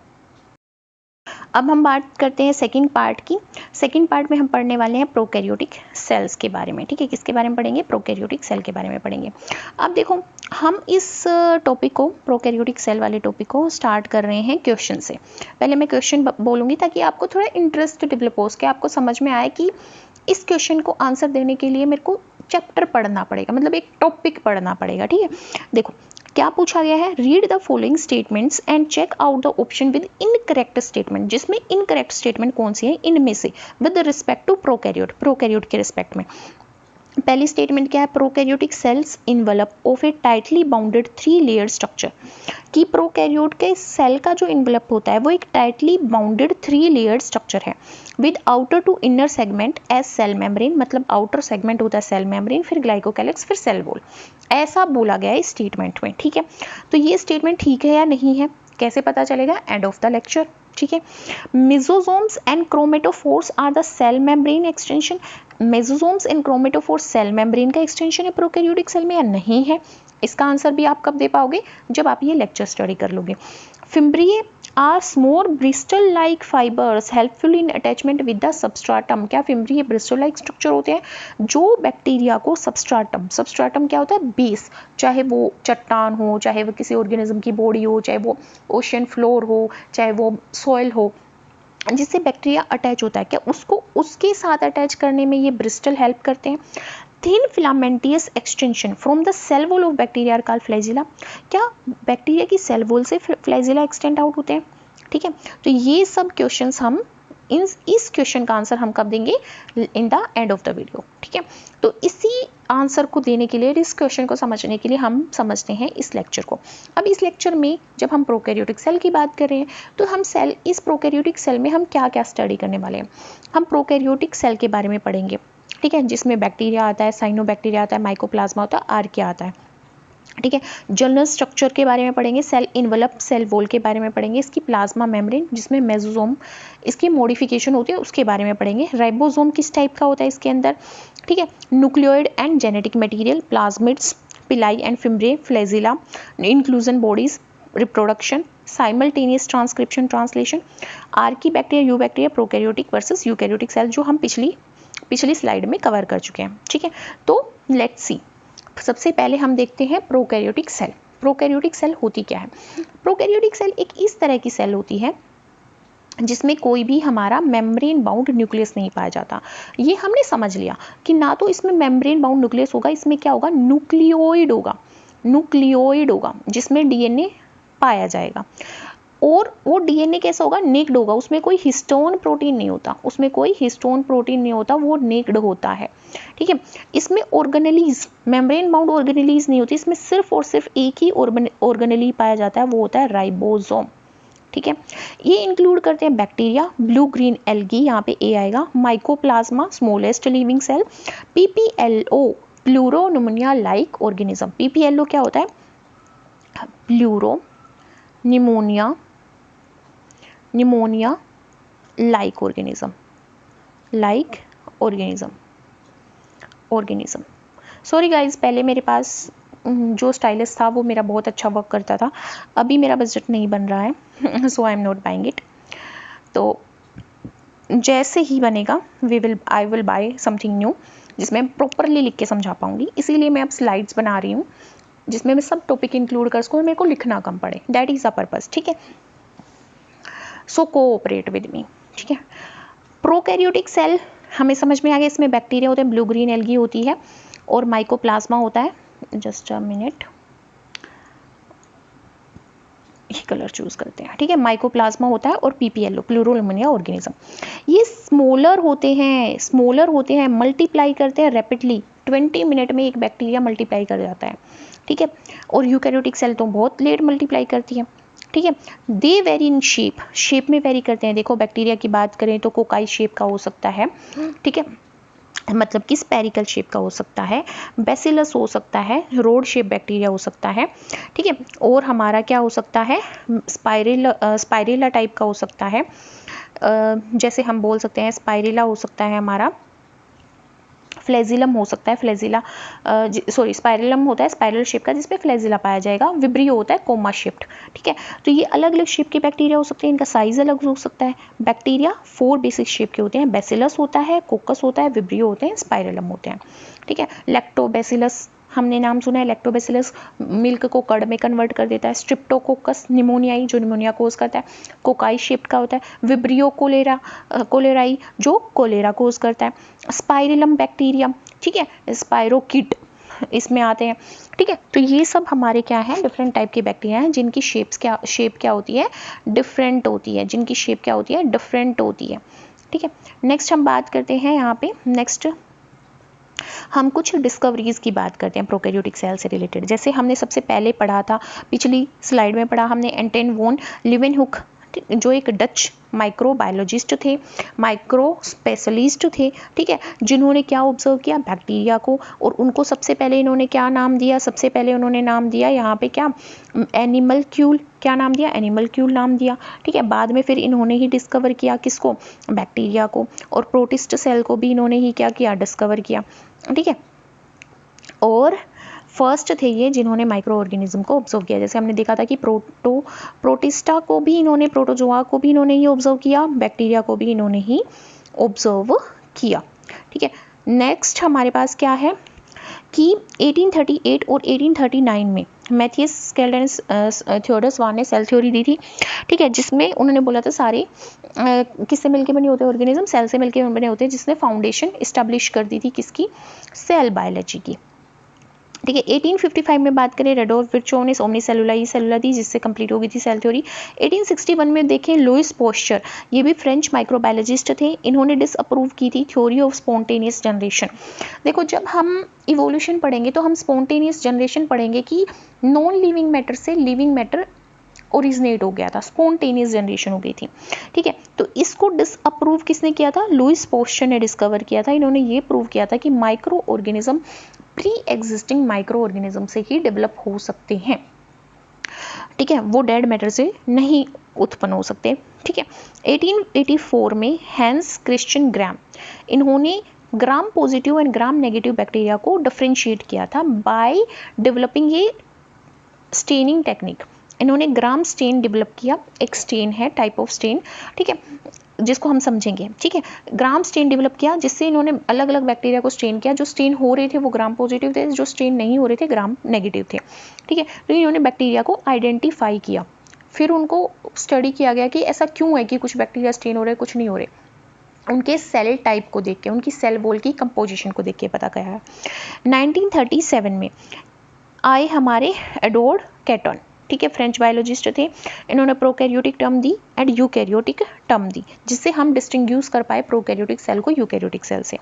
अब हम बात करते हैं सेकंड पार्ट की। सेकंड पार्ट में हम पढ़ने वाले हैं प्रोकैरियोटिक सेल्स के बारे में, ठीक है। किसके बारे में पढ़ेंगे, प्रोकैरियोटिक सेल के बारे में पढ़ेंगे। अब देखो, हम इस टॉपिक को, प्रोकैरियोटिक सेल वाले टॉपिक को स्टार्ट कर रहे हैं क्वेश्चन से। पहले मैं क्वेश्चन बोलूँगी ताकि आपको थोड़ा इंटरेस्ट डेवलप हो सके, आपको समझ में आए कि इस क्वेश्चन को आंसर देने के लिए मेरे को चैप्टर पढ़ना पड़ेगा, मतलब एक टॉपिक पढ़ना पड़ेगा, ठीक है। देखो क्या पूछा गया है, read the following statements and check out the option with incorrect statement, जिसमें इनकरेक्ट स्टेटमेंट कौन सी है इनमें से, with respect to prokaryote, prokaryote के रिस्पेक्ट में। पहली स्टेटमेंट क्या है, prokaryotic cells envelope of a tightly bounded 3 layer structure, कि प्रोकैरियोट के सेल का जो इन्वेलप होता है वो एक टाइटली बाउंडेड 3 लेयर स्ट्रक्चर है, with outer to inner segment as cell membrane, मतलब आउटर सेगमेंट होता है सेल मेम्ब्रेन, फिर ग्लाइकोकैलिक्स, फिर सेल वॉल, ऐसा बोला गया है इस स्टेटमेंट में, ठीक है। तो ये स्टेटमेंट ठीक है या नहीं है, कैसे पता चलेगा, एंड ऑफ द लेक्चर, ठीक है। Mesosomes and chromatophores are the cell membrane extension, mesosomes and chromatophores cell membrane का एक्सटेंशन है प्रोकैरियोटिक सेल में या नहीं है, इसका आंसर भी आप कब दे पाओगे, जब आप ये लेक्चर स्टडी कर लोगे। Fimbriae are small bristle like fibers helpful in attachment with the substratum, क्या फिम्ब्रिए ब्रिस्टल लाइक स्ट्रक्चर होते हैं जो बैक्टीरिया को सबस्ट्राटम, सबस्ट्राटम क्या होता है, बेस, चाहे वो चट्टान हो, चाहे वो किसी ऑर्गेनिज्म की बॉडी हो, चाहे वो ओशियन फ्लोर हो, चाहे वो सॉइल हो, जिससे बैक्टीरिया अटैच होता है, क्या उसको उसके साथ अटैच करने में ये ब्रिस्टल हेल्प करते हैं। Thin filamentous extension from the cell wall of bacteria are called flagella, क्या बैक्टीरिया की सेल वॉल से फ्लैजिला एक्सटेंड आउट होते हैं, ठीक है। तो ये सब क्वेश्चंस हम इस क्वेश्चन का आंसर हम कब देंगे, in the end of the video, ठीक है। तो इसी आंसर को देने के लिए, इस क्वेश्चन को समझने के लिए हम समझते हैं इस लेक्चर को। अब इस लेक्चर में जब हम प्रोकैरियोटिक सेल की बात कर रहे हैं तो हम सेल, इस प्रोकैरियोटिक सेल में हम क्या क्या स्टडी करने वाले हैं, हम प्रोकैरियोटिक सेल के बारे में पढ़ेंगे, ठीक है, जिसमें बैक्टीरिया आता है, साइनोबैक्टीरिया आता है, माइकोप्लाज्मा होता है, आर्किया आता है, ठीक है। जनरल स्ट्रक्चर के बारे में पढ़ेंगे, सेल इन्वेलप, सेल वॉल के बारे में पढ़ेंगे, इसकी प्लाज्मा मेम्ब्रेन जिसमें मेसोसोम, इसकी मॉडिफिकेशन होती है उसके बारे में पढ़ेंगे, राइबोसोम किस टाइप का होता है इसके अंदर, ठीक है, nucleoid and genetic material, plasmids, pili and fimbriae, flagella, inclusion bodies, reproduction, simultaneous transcription translation, archaebacteria, eubacteria, prokaryotic versus eukaryotic cell, जो हम पिछली स्लाइड में कवर कर चुके हैं, ठीक है। तो लेट्स सी, सबसे पहले हम देखते हैं प्रोकैरियोटिक सेल। प्रोकैरियोटिक सेल होती क्या है, प्रोकैरियोटिक सेल एक इस तरह की सेल होती है जिसमें कोई भी हमारा मेम्ब्रेन बाउंड न्यूक्लियस नहीं पाया जाता। ये हमने समझ लिया कि ना तो इसमें मेम्ब्रेन बाउंड न्यूक्लियस होगा, इसमें क्या होगा, न्यूक्लियोइड होगा, न्यूक्लियोइड होगा जिसमें डीएनए पाया जाएगा। और वो डीएनए कैसा होगा, नेक्ड होगा, उसमें कोई हिस्टोन प्रोटीन नहीं होता, उसमें कोई हिस्टोन प्रोटीन नहीं होता, वो नेक्ड होता है। ठीक है, इसमें ऑर्गेनेलीज, मेम्ब्रेन बाउंड ऑर्गेनेलीज नहीं होती, इसमें सिर्फ और सिर्फ एक ही ऑर्गेनेली पाया जाता है, वो होता है राइबोसोम। ठीक है, ये इंक्लूड करते हैं बैक्टीरिया, ब्लू ग्रीन एल्गी, यहाँ पे ए आएगा, mycoplasma smallest living cell, PPLO pleuro pneumonia like organism. PPLO क्या होता है, pleuro pneumonia like organism, like organism. Sorry guys, पहले मेरे पास जो स्टाइलिस था वो मेरा बहुत अच्छा वर्क करता था, अभी मेरा बजट नहीं बन रहा है so I am not buying it. तो जैसे ही बनेगा I will buy something new जिसमें प्रॉपरली लिख के समझा पाऊंगी, इसीलिए मैं अब स्लाइड्स बना रही हूँ जिसमें मैं सब टॉपिक इंक्लूड कर सकूँ, मेरे को लिखना कम पड़े, दैट इज द पर्पस। ठीक है, सो कोऑपरेट विद मी। ठीक है, प्रोकैरियोटिक सेल हमें समझ में आ गया, इसमें बैक्टीरिया होते हैं, ब्लू ग्रीन एल्गी होती है और माइकोप्लाज्मा होता है। जस्ट अ मिनट, ये कलर चूज करते हैं। ठीक है, माइकोप्लाज्मा होता है और पीपीएलओ प्लूरो निमोनिया ऑर्गेनिज्म। ये स्मॉलर होते हैं, मल्टीप्लाई करते हैं रैपिडली, 20 मिनट में एक बैक्टीरिया मल्टीप्लाई कर जाता है। ठीक है, और यूकैरियोटिक सेल तो बहुत लेट मल्टीप्लाई करती है। ठीक है, दे वेरी इन शेप में वेरी करते हैं। देखो बैक्टीरिया की बात करें तो कोकाई शेप का हो सकता है, ठीक है, मतलब कि स्पेरिकल शेप का हो सकता है, बेसिलस हो सकता है, रोड शेप बैक्टीरिया हो सकता है। ठीक है, और हमारा क्या हो सकता है, स्पाइरेला टाइप का हो सकता है, जैसे हम बोल सकते हैं स्पाइरेला हो सकता है हमारा, फ्लैजिलम हो सकता है, स्पाइरलम होता है स्पाइरल शेप का जिसमें फ्लैजिला पाया जाएगा, विब्रियो होता है कोमा शेप्ड। ठीक है, तो ये अलग अलग शेप के बैक्टीरिया हो सकते हैं, इनका साइज अलग हो सकता है। बैक्टीरिया 4 बेसिक शेप के होते हैं, बेसिलस होता है, कोकस होता है, विब्रियो होते हैं, स्पाइरलम होते हैं। ठीक है, लैक्टोबैसिलस हमने नाम सुना है, लैक्टोबैसिलस मिल्क को कर्ड में कन्वर्ट कर देता है। स्ट्रिप्टोकोकस निमोनियाई जो निमोनिया कोज करता है, कोकाई शेप का होता है। विब्रियो कोलेराई जो कोलेरा कोज करता है। स्पाइरलम बैक्टीरिया, ठीक है, स्पाइरोकिट इसमें आते हैं। ठीक है, तो ये सब हमारे क्या है, डिफरेंट टाइप के बैक्टीरिया हैं जिनकी शेप क्या होती है, डिफरेंट होती है, जिनकी शेप क्या होती है, डिफरेंट होती है। ठीक है, नेक्स्ट हम बात करते हैं यहाँ पे, नेक्स्ट हम कुछ डिस्कवरीज की बात करते हैं प्रोकैरियोटिक सेल से रिलेटेड। जैसे हमने सबसे पहले पढ़ा था, पिछली स्लाइड में पढ़ा हमने, एंटन वॉन लीवेनहुक जो एक डच माइक्रोबायोलॉजिस्ट थे, माइक्रो स्पेशलिस्ट थे। ठीक है, जिन्होंने क्या ऑब्जर्व किया, बैक्टीरिया को, और उनको सबसे पहले इन्होंने क्या नाम दिया, सबसे पहले उन्होंने नाम दिया यहाँ पे क्या, एनिमलक्यूल, क्या नाम दिया, एनिमलक्यूल नाम दिया। ठीक है, बाद में फिर इन्होंने ही डिस्कवर किया किसको, बैक्टीरिया को, और प्रोटिस्ट सेल को भी इन्होंने ही क्या किया, डिस्कवर किया। ठीक है, और फर्स्ट थे ये जिन्होंने माइक्रो ऑर्गेनिज्म को ऑब्जर्व किया। जैसे हमने देखा था कि प्रोटिस्टा को भी इन्होंने, प्रोटोजोआ को भी इन्होंने ही ऑब्जर्व किया, बैक्टीरिया को भी इन्होंने ही ऑब्जर्व किया। ठीक है, नेक्स्ट हमारे पास क्या है कि 1838 और 1839 में मैथियस स्केल्डेनस थियोडस वान ने सेल थ्योरी दी थी। ठीक है, जिसमें उन्होंने बोला था सारे किससे मिलके बने होते हैं, ऑर्गेनिज्म सेल से मिलके बने होते हैं, जिसने फाउंडेशन इस्टेब्लिश कर दी थी किसकी, सेल बायोलॉजी की। ठीक है, 1855 में बात करें, रेडोल्फ विर्चो ने ओमनी सेलुला दी जिससे कंप्लीट हो गई थी सेल थ्योरी। 1861 में देखें लुइस पोस्चर, ये भी फ्रेंच माइक्रोबायोलॉजिस्ट थे, इन्होंने डिसअप्रूव की थी थ्योरी ऑफ स्पॉन्टेनियस जनरेशन। देखो जब हम इवोल्यूशन पढ़ेंगे तो हम स्पॉन्टेनियस जनरेशन पढ़ेंगे कि नॉन लिविंग मैटर से लिविंग मैटर ओरिजिनेट हो गया था, स्पॉन्टेनियस जनरेशन हो गई थी। ठीक है, तो इसको डिसअप्रूव किसने किया था, लुइस पोस्चर ने डिस्कवर किया था। इन्होंने ये प्रूव किया था कि micro organism pre existing micro organism से ही डेवलप हो सकते हैं। ठीक है, वो डेड मैटर से नहीं उत्पन्न हो सकते। ठीक है, 1884 में हैंस क्रिश्चियन ग्राम, इन्होंने gram positive and gram negative bacteria को डिफरेंशिएट किया था by developing a staining technique. इन्होंने ग्राम स्टेन डेवलप किया, एक स्टेन है, टाइप ऑफ स्टेन, ठीक है, जिसको हम समझेंगे। ठीक है, ग्राम स्टेन डेवलप किया जिससे इन्होंने अलग अलग बैक्टीरिया को स्टेन किया। जो स्टेन हो रहे थे वो ग्राम पॉजिटिव थे, जो स्टेन नहीं हो रहे थे ग्राम नेगेटिव थे। ठीक है, तो इन्होंने बैक्टीरिया को आइडेंटिफाई किया, फिर उनको स्टडी किया गया कि ऐसा क्यों है कि कुछ बैक्टीरिया स्टेन हो रहे कुछ नहीं हो रहे, उनके सेल टाइप को देख के, उनकी सेल वॉल की कंपोजिशन को देख के पता गया है। 1937 में आए हमारे एडवर्ड कैटन, ठीक है, फ्रेंच बायोलॉजिस्ट थे। इन्होंने प्रोकैरियोटिक टर्म दी एंड यूकैरियोटिक टर्म दी, जिससे हम डिस्टिंग्विश कर पाए प्रोकैरियोटिक सेल को यूकैरियोटिक सेल से।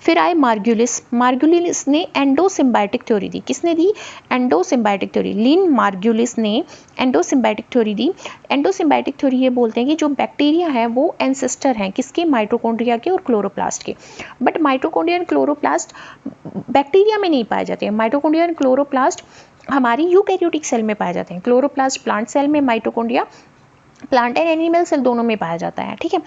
फिर आए मार्गुलिस। मार्गुलिस ने एंडोसिम्बायोटिक थ्योरी दी। किसने दी? Endosymbiotic theory. लिन मार्गुलिस ने एंडोसिम्बायोटिक थ्योरी दी। एंडोसिम्बायोटिक थ्योरी ये बोलते हैं कि जो बैक्टीरिया है वो एंसेस्टर हैं किसके? माइटोकॉन्ड्रिया के और क्लोरोप्लास्ट के। But mitochondria and chloroplast bacteria में नहीं पाए जाते हैं। माइटोकॉन्ड्रिया एंड क्लोरोप्लास्ट हमारी यूकैरियोटिक सेल में पाए जाते हैं। क्लोरोप्लास्ट प्लांट सेल में, mitochondria plant and animal cell दोनों में पाया जाता है, ठीक है।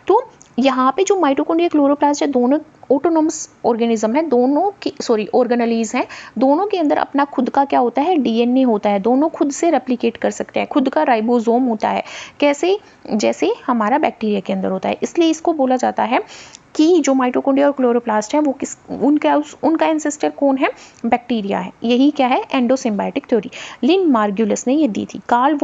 तो यहाँ पे जो माइटोकॉन्ड्रिया क्लोरोप्लास्ट है दोनों ऑटोनोमस ऑर्गेनिज्म है, दोनों की ऑर्गेनेलीज हैं, दोनों के अंदर अपना खुद का क्या होता है? डीएनए होता है, दोनों खुद से रेप्लिकेट कर सकते हैं, खुद का राइबोसोम होता है। कैसे? जैसे हमारा बैक्टीरिया के अंदर होता है। इसलिए इसको बोला जाता है कि जो माइटोकॉन्ड्रिया और क्लोरोप्लास्ट है वो उनका एंसेस्टर कौन है? बैक्टीरिया है। यही क्या है? Endosymbiotic theory. लिन मार्गुलिस ने ये दी थी। कार्ल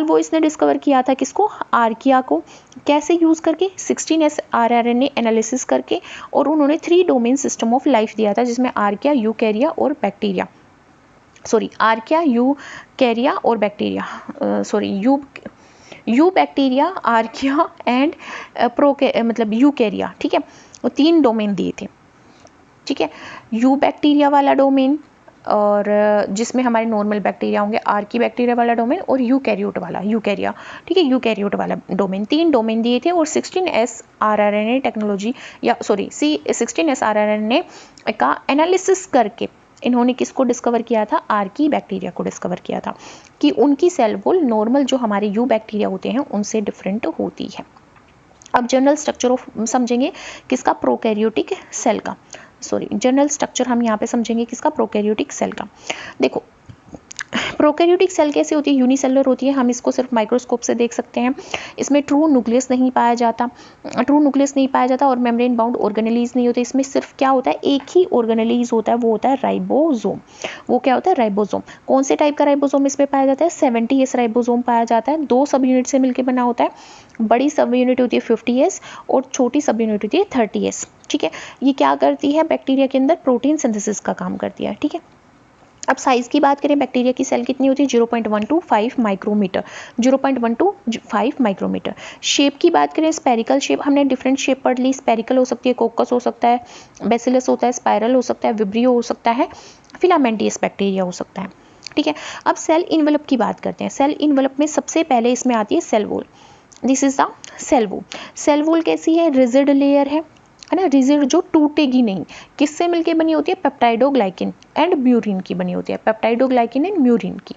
वॉइस ने डिस्कवर किया था किसको? आर्किया को। कैसे यूज करके? 16S rRNA एनालिसिस करके, और उन्होंने 3 डोमेन सिस्टम ऑफ लाइफ दिया था, जिसमें आर्किया, यूकैरिया और बैक्टीरिया, आर्किया, यूकैरिया और bacteria, you bacteria, archaea and मतलब यूकैरिया, ठीक है। वो 3 डोमेन दिए थे, ठीक है। यू बैक्टीरिया वाला डोमेन, और जिसमें हमारे नॉर्मल बैक्टीरिया होंगे, आर्की बैक्टीरिया वाला डोमेन, और यूकैरिया, ठीक है, यूकैरियोट वाला डोमेन। 3 डोमेन दिए थे, और 16S rRNA technology 16S rRNA का एनालिसिस करके इन्होंने किसको डिस्कवर किया था? आर्की बैक्टीरिया को डिस्कवर किया था कि उनकी सेल वॉल नॉर्मल जो हमारे यू बैक्टीरिया होते हैं उनसे डिफरेंट होती है। अब जनरल स्ट्रक्चर ऑफ समझेंगे किसका? प्रोकैरियोटिक सेल का। जनरल स्ट्रक्चर हम यहाँ पे समझेंगे किसका? प्रोकैरियोटिक सेल का। देखो प्रोकैरियोटिक सेल कैसे होती है? यूनिसेलुलर होती है। हम इसको सिर्फ माइक्रोस्कोप से देख सकते हैं। इसमें ट्रू न्यूक्लियस नहीं पाया जाता और मेम्ब्रेन बाउंड ऑर्गेनेलीज नहीं होते। इसमें सिर्फ क्या होता है? एक ही ऑर्गेनेलीज होता है, वो होता है राइबोसोम। वो क्या होता है? राइबोसोम। कौन से टाइप का राइबोसोम इसमें पाया जाता है? 70S राइबोसोम पाया जाता है। 2 सब यूनिट से मिलकर बना होता है। बड़ी सब यूनिट होती है 50S और छोटी सब यूनिट होती है 30S, ठीक है। ये क्या करती है? बैक्टीरिया के अंदर प्रोटीन सिंथेसिस का काम करती है, ठीक है। अब साइज की बात करें, बैक्टीरिया की सेल कितनी होती है? 0.125 माइक्रोमीटर, 0.125 माइक्रोमीटर। शेप की बात करें, स्पेरिकल शेप, हमने डिफरेंट शेप पढ़ ली। स्पेरिकल हो सकती है, कोकस हो सकता है, बेसिलस होता है, स्पाइरल हो सकता है, विब्रियो हो सकता है, फिलामेंटियस बैक्टीरिया हो सकता है, ठीक है। अब सेल इनवेलप की बात करते हैं। सेल इनवेलप में सबसे पहले इसमें आती है cell wall. This is the cell wall. Cell wall कैसी है? रिजिड लेयर है ना, रिजिड जो टूटेगी नहीं। किससे मिलके बनी होती है? पेप्टाइडोग्लाइकिन एंड म्यूरिन की बनी होती है, पेप्टाइडोग्लाइकिन एंड म्यूरिन की।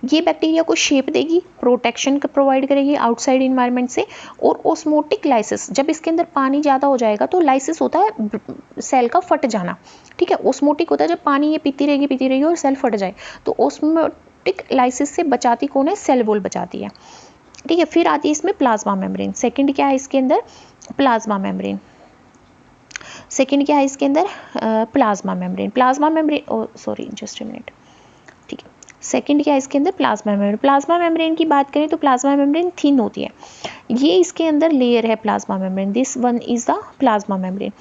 ये बैक्टीरिया को शेप देगी, प्रोटेक्शन प्रोवाइड करेगी आउटसाइड इन्वायरमेंट से, और ओस्मोटिक लाइसिस, जब इसके अंदर पानी ज़्यादा हो जाएगा तो लाइसिस होता है सेल का फट जाना, ठीक है। ओस्मोटिक होता है जब पानी ये पीती रहेगी और सेल फट जाए, तो ओस्मोटिक लाइसिस से बचाती कौन है? सेल वॉल बचाती है, ठीक है। फिर आती है इसमें प्लाज्मा मेम्ब्रेन। सेकंड क्या है इसके अंदर? Plasma membrane. Plasma membrane, just a minute, ठीक है। सेकंड क्या है इसके अंदर? Plasma membrane. प्लाज्मा मेम्ब्रेन की बात करें तो प्लाज्मा मेम्ब्रेन थिन होती है। ये इसके अंदर लेयर है plasma membrane. This one is the plasma membrane.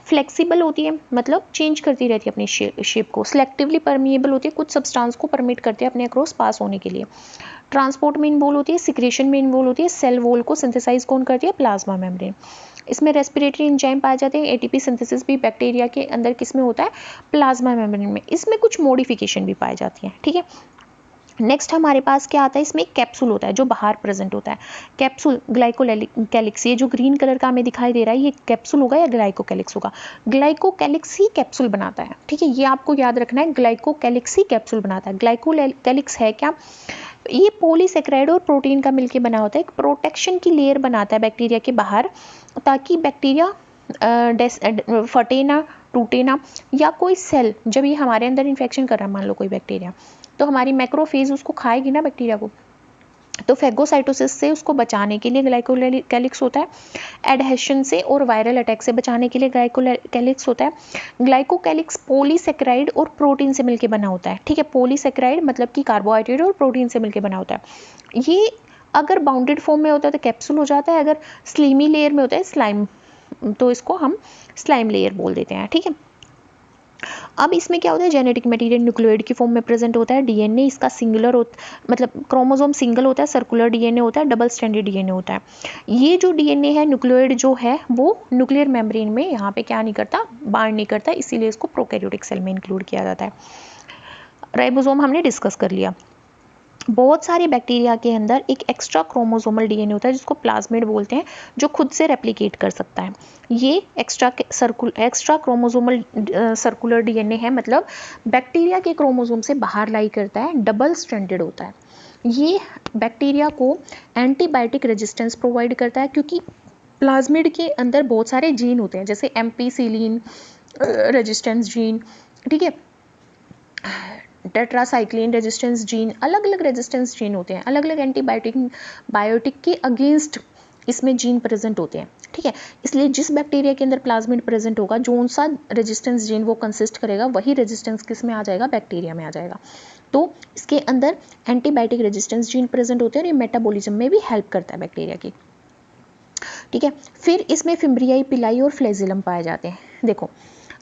Flexible होती है, मतलब चेंज करती रहती है अपनी शेप को। सिलेक्टिवली परमिएबल होती है, कुछ सब्सटेंस को परमिट करती है अपने अक्रॉस पास होने के लिए। ट्रांसपोर्ट में इन्वॉल्व होती है, सिक्रेशन में इन्वॉल्व होती है। सेल वॉल को सिंथेसाइज कौन करती है? Plasma membrane. इसमें रेस्पिरेटरी एंजाइम पाए जाते हैं। एटीपी सिंथेसिस भी बैक्टीरिया के अंदर किस में होता है? प्लाज्मा मेम्ब्रेन में। इसमें कुछ मॉडिफिकेशन भी पाई जाती है, ठीक है। नेक्स्ट हमारे पास क्या आता है? इसमें कैप्सूल होता है जो बाहर प्रेजेंट होता है। कैप्सूल ग्लाइकोकैलिक्स, ये जो ग्रीन कलर का हमें दिखाई दे रहा है ये कैप्सूल होगा या ग्लाइकोकैलिक्स होगा? ग्लाइकोकैलिक्स ही कैप्सूल बनाता है, ठीक है। ये आपको याद रखना है, ग्लाइकोकैलिक्स ही कैप्सूल बनाता है। ग्लाइकोकैलिक्स है क्या? ये पॉलीसेकेराइड और प्रोटीन का मिलकर बना होता है। एक प्रोटेक्शन की लेयर बनाता है बैक्टीरिया के बाहर, ताकि बैक्टीरिया फटे ना, टूटे ना, या कोई सेल जब ये हमारे अंदर इन्फेक्शन कर रहा है, मान लो कोई बैक्टीरिया, तो हमारी मैक्रोफेज उसको खाएगी ना बैक्टीरिया को, तो फेगोसाइटोसिस से उसको बचाने के लिए ग्लाइकोकैलिक्स होता है, एडहेशन से और वायरल अटैक से बचाने के लिए ग्लाइकोकैलिक्स होता है। ग्लाइकोकैलिक्स पॉलीसेकेराइड और प्रोटीन से मिलकर बना होता है, ठीक है। पॉलीसेकेराइड मतलब कि कार्बोहाइड्रेट और प्रोटीन से मिलकर बना होता है। ये अगर बाउंडेड फॉर्म में होता है तो कैप्सूल हो जाता है, अगर स्लीमी लेयर में होता है स्लाइम, तो इसको हम स्लाइम लेयर बोल देते हैं, ठीक है। अब इसमें क्या होता है, जेनेटिक मटेरियल न्यूक्लियोइड की फॉर्म में प्रेजेंट होता है। डीएनए इसका सिंगुलर मतलब क्रोमोसोम सिंगल होता है, सर्कुलर डीएनए होता है, डबल स्ट्रैंडेड डीएनए होता है। ये जो डीएनए है न्यूक्लियोइड जो है वो न्यूक्लियर मेम्ब्रेन में यहाँ पे क्या नहीं करता, बाइंड नहीं करता, इसीलिए इसको प्रोकैरियोटिक सेल में इंक्लूड किया जाता है। राइबोसोम हमने डिस्कस कर लिया। बहुत सारे बैक्टीरिया के अंदर एक एक्स्ट्रा क्रोमोसोमल डीएनए होता है जिसको प्लाज्मिड बोलते हैं, जो खुद से रेप्लिकेट कर सकता है। ये एक्स्ट्रा क्रोमोसोमल सर्कुलर डीएनए है, मतलब बैक्टीरिया के क्रोमोसोम से बाहर लाई करता है, डबल स्ट्रैंडेड होता है। ये बैक्टीरिया को एंटीबायोटिक रेजिस्टेंस प्रोवाइड करता है, क्योंकि प्लाज्मिड के अंदर बहुत सारे जीन होते हैं, जैसे एम्पीसिलिन रेजिस्टेंस जीन, ठीक है, टेट्रासाइक्लिन रेजिस्टेंस जीन, अलग अलग रेजिस्टेंस जीन होते हैं, अलग अलग बायोटिक के अगेंस्ट इसमें जीन प्रेजेंट होते हैं, ठीक है। इसलिए जिस बैक्टीरिया के अंदर प्लाज्मिड प्रेजेंट होगा, जो सा रेजिस्टेंस जीन वो कंसिस्ट करेगा, वही रेजिस्टेंस किस में आ जाएगा, बैक्टीरिया में आ जाएगा। तो इसके अंदर एंटीबायोटिक रेजिस्टेंस जीन प्रेजेंट होते हैं और ये मेटाबॉलिज्म में भी हेल्प करता है बैक्टीरिया की, ठीक है। फिर इसमें फिम्ब्रियाई, पिलाई और फ्लैजिलम पाए जाते हैं। देखो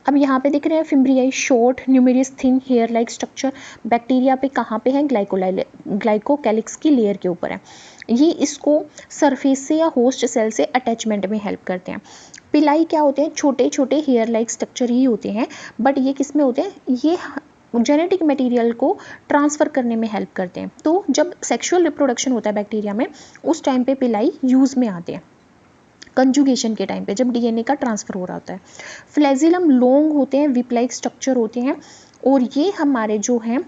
अब यहाँ पे दिख रहे हैं fimbriae, short numerous thin hair like structure. Bacteria पे कहाँ पे है, ग्लाइकोकैलिक्स की लेयर के ऊपर है। ये इसको सरफेस से या होस्ट सेल से अटैचमेंट में हेल्प करते हैं। पिलाई क्या होते हैं, छोटे छोटे हेयर लाइक स्ट्रक्चर ही होते हैं, बट ये किस में होते हैं, ये जेनेटिक मटेरियल को ट्रांसफ़र करने में हेल्प करते हैं। तो जब सेक्सुअल रिप्रोडक्शन होता है बैक्टीरिया में, उस टाइम पे पिलाई यूज़ में आते हैं, कंजुगेशन के टाइम पे जब डीएनए का ट्रांसफर हो रहा होता है। फ्लैजिलम लॉन्ग होते हैं, विप लाइक स्ट्रक्चर होते हैं, और ये हमारे जो हैं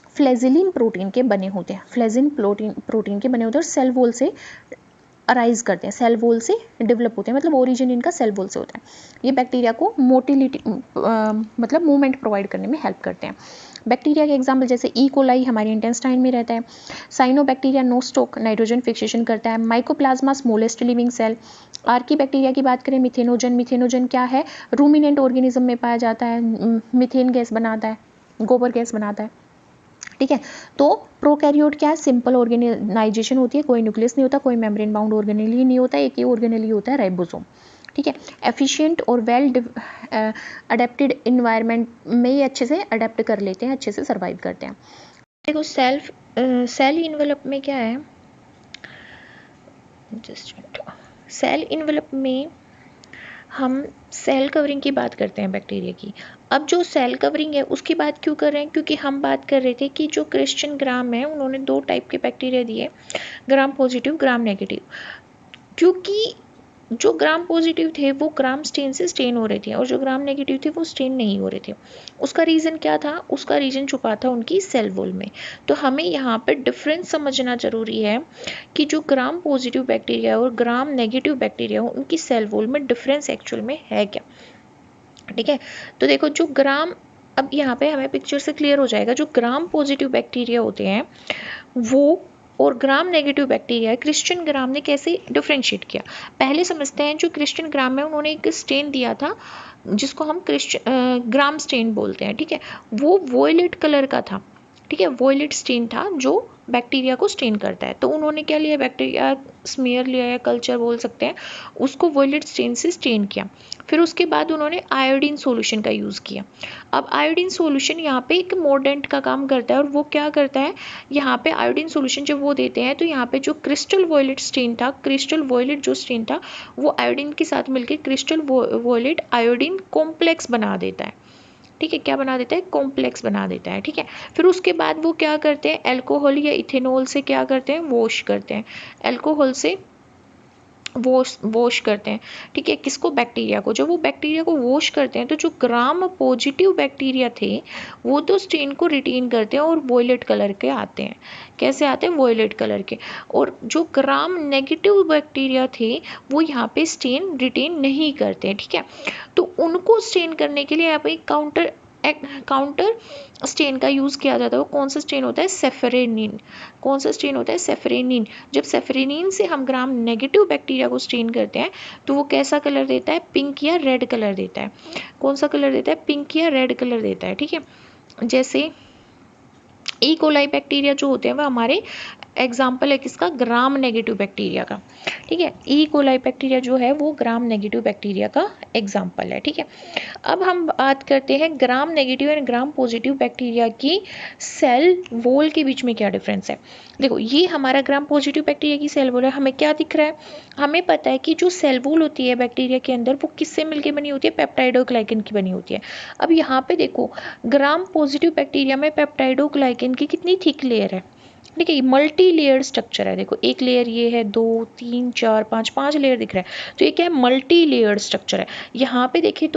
फ्लैजिलिन प्रोटीन के बने होते हैं, फ्लैजिन प्रोटीन के बने होते हैं, और सेल वॉल से अराइज करते हैं, सेल वॉल से डेवलप होते हैं, मतलब ओरिजिन इनका सेल वॉल से होता है। ये बैक्टीरिया को मोटिलिटी मतलब मूवमेंट प्रोवाइड करने में हेल्प करते हैं। बैक्टीरिया के एग्जाम्पल जैसे ई कोलाई हमारे इंटेस्टाइन में रहता है, साइनोबैक्टीरिया नोस्टोक नाइट्रोजन फिक्सेशन करता है, mycoplasma smallest living cell. Archaebacteria की बात करें, मिथेनोजन क्या है, रूमिनेंट ऑर्गेनिज्म में पाया जाता है, मीथेन गैस बनाता है, गोबर गैस बनाता है, ठीक है। तो प्रोकैरियोट क्या है, सिंपल ऑर्गेनाइजेशन होती है, कोई न्यूक्लियस नहीं होता, कोई मेम्ब्रेन बाउंड ऑर्गेनेल ही नहीं होता, एक ही ऑर्गेनेल ही होता है, राइबोसोम, ठीक है। एफिशिएंट और वेल अडेप्टेड इन्वायरमेंट में ये अच्छे से अडेप्ट कर लेते हैं, अच्छे से सर्वाइव करते हैं। देखो सेल इन्वेलप में क्या है, सेल इन्वेलप में हम सेल कवरिंग की बात करते हैं बैक्टीरिया की। अब जो सेल कवरिंग है उसकी बात क्यों कर रहे हैं, क्योंकि हम बात कर रहे थे कि जो क्रिश्चियन ग्राम है उन्होंने 2 टाइप के बैक्टीरिया दिए, ग्राम पॉजिटिव, ग्राम नेगेटिव। क्योंकि जो ग्राम पॉजिटिव थे वो ग्राम स्टेन से स्टेन हो रहे थे, और जो ग्राम नेगेटिव थे वो स्टेन नहीं हो रहे थे। उसका रीज़न क्या था, उसका रीज़न छुपा था उनकी सेल वॉल में। तो हमें यहाँ पर डिफरेंस समझना जरूरी है कि जो ग्राम पॉजिटिव बैक्टीरिया और ग्राम नेगेटिव बैक्टीरिया हो, उनकी सेल वॉल में डिफरेंस एक्चुअल में है क्या, ठीक है। तो देखो जो ग्राम, अब यहाँ पे हमें पिक्चर से क्लियर हो जाएगा, जो ग्राम पॉजिटिव बैक्टीरिया होते हैं वो और ग्राम नेगेटिव बैक्टीरिया, क्रिश्चियन ग्राम ने कैसे डिफ्रेंशिएट किया, पहले समझते हैं। जो क्रिश्चियन ग्राम में उन्होंने एक स्टेन दिया था जिसको हम ग्राम स्टेन बोलते हैं, ठीक है। वो वॉयलेट कलर का था, ठीक है, वॉयलेट स्टेन था जो बैक्टीरिया को स्टेन करता है। तो उन्होंने क्या लिया, बैक्टीरिया स्मीयर लिया या कल्चर बोल सकते हैं, उसको वॉयलेट स्टेन से स्टेन किया। फिर उसके बाद उन्होंने आयोडीन सॉल्यूशन का यूज़ किया। अब आयोडीन सॉल्यूशन यहाँ पे एक मोर्डेंट का काम करता है, और वो क्या करता है, यहाँ पे आयोडीन सॉल्यूशन जब वो देते हैं तो यहाँ पे जो क्रिस्टल वॉयलेट स्टेन था, क्रिस्टल वॉयलेट जो स्टेन था वो आयोडीन के साथ मिलकर क्रिस्टल वॉयलेट आयोडीन कॉम्प्लेक्स बना देता है, ठीक है। क्या बना देता है, कॉम्प्लेक्स बना देता है, ठीक है। फिर उसके बाद वो क्या करते हैं, अल्कोहल या इथेनॉल से क्या करते हैं, वॉश करते हैं, अल्कोहल से वॉश करते हैं, ठीक है, किसको, बैक्टीरिया को। जब वो बैक्टीरिया को वॉश करते हैं तो जो ग्राम पॉजिटिव बैक्टीरिया थे वो तो स्टेन को रिटेन करते हैं और वॉयलेट कलर के आते हैं। कैसे आते हैं, वॉयलेट कलर के। और जो ग्राम नेगेटिव बैक्टीरिया थे वो यहाँ पे स्टेन रिटेन नहीं करते हैं, ठीक है। तो उनको स्टेन करने के लिए यहाँ पे काउंटर काउंटर स्टेन का यूज़ किया जाता है वो कौन सा स्टेन होता है, सेफरेनिन। कौन सा स्टेन होता है, सेफरेनिन। जब सेफरेनिन से हम ग्राम नेगेटिव बैक्टीरिया को स्टेन करते हैं तो वो कैसा कलर देता है, पिंक या रेड कलर देता है। कौन सा कलर देता है, पिंक या रेड कलर देता है। ठीक है, जैसे ई कोलाई बैक्टीरिया जो होते हैं वो हमारे एग्जाम्पल है किसका, ग्राम नेगेटिव बैक्टीरिया का। ठीक है, ई कोलाई बैक्टीरिया जो है वो ग्राम नेगेटिव बैक्टीरिया का एग्जाम्पल है। ठीक है, अब हम बात करते हैं gram negative and gram positive bacteria की सेल वॉल के बीच में क्या डिफरेंस है। देखो, ये हमारा ग्राम पॉजिटिव बैक्टीरिया की सेल वॉल है, हमें क्या दिख रहा है, हमें पता है कि जो सेल वॉल होती है बैक्टीरिया के अंदर वो किससे मिलकर बनी होती है, पेप्टाइडोग्लाइकन की बनी होती है। अब यहाँ पे देखो, ग्राम पॉजिटिव बैक्टीरिया में पेप्टाइडोग्लाइकन की कितनी थिक लेयर है। ठीक है, मल्टी लेयर स्ट्रक्चर है। देखो, एक लेयर ये है, 2 3 4 5 5 लेयर दिख रहा है, तो ये क्या है, मल्टी लेयर स्ट्रक्चर है। यहाँ पे देखें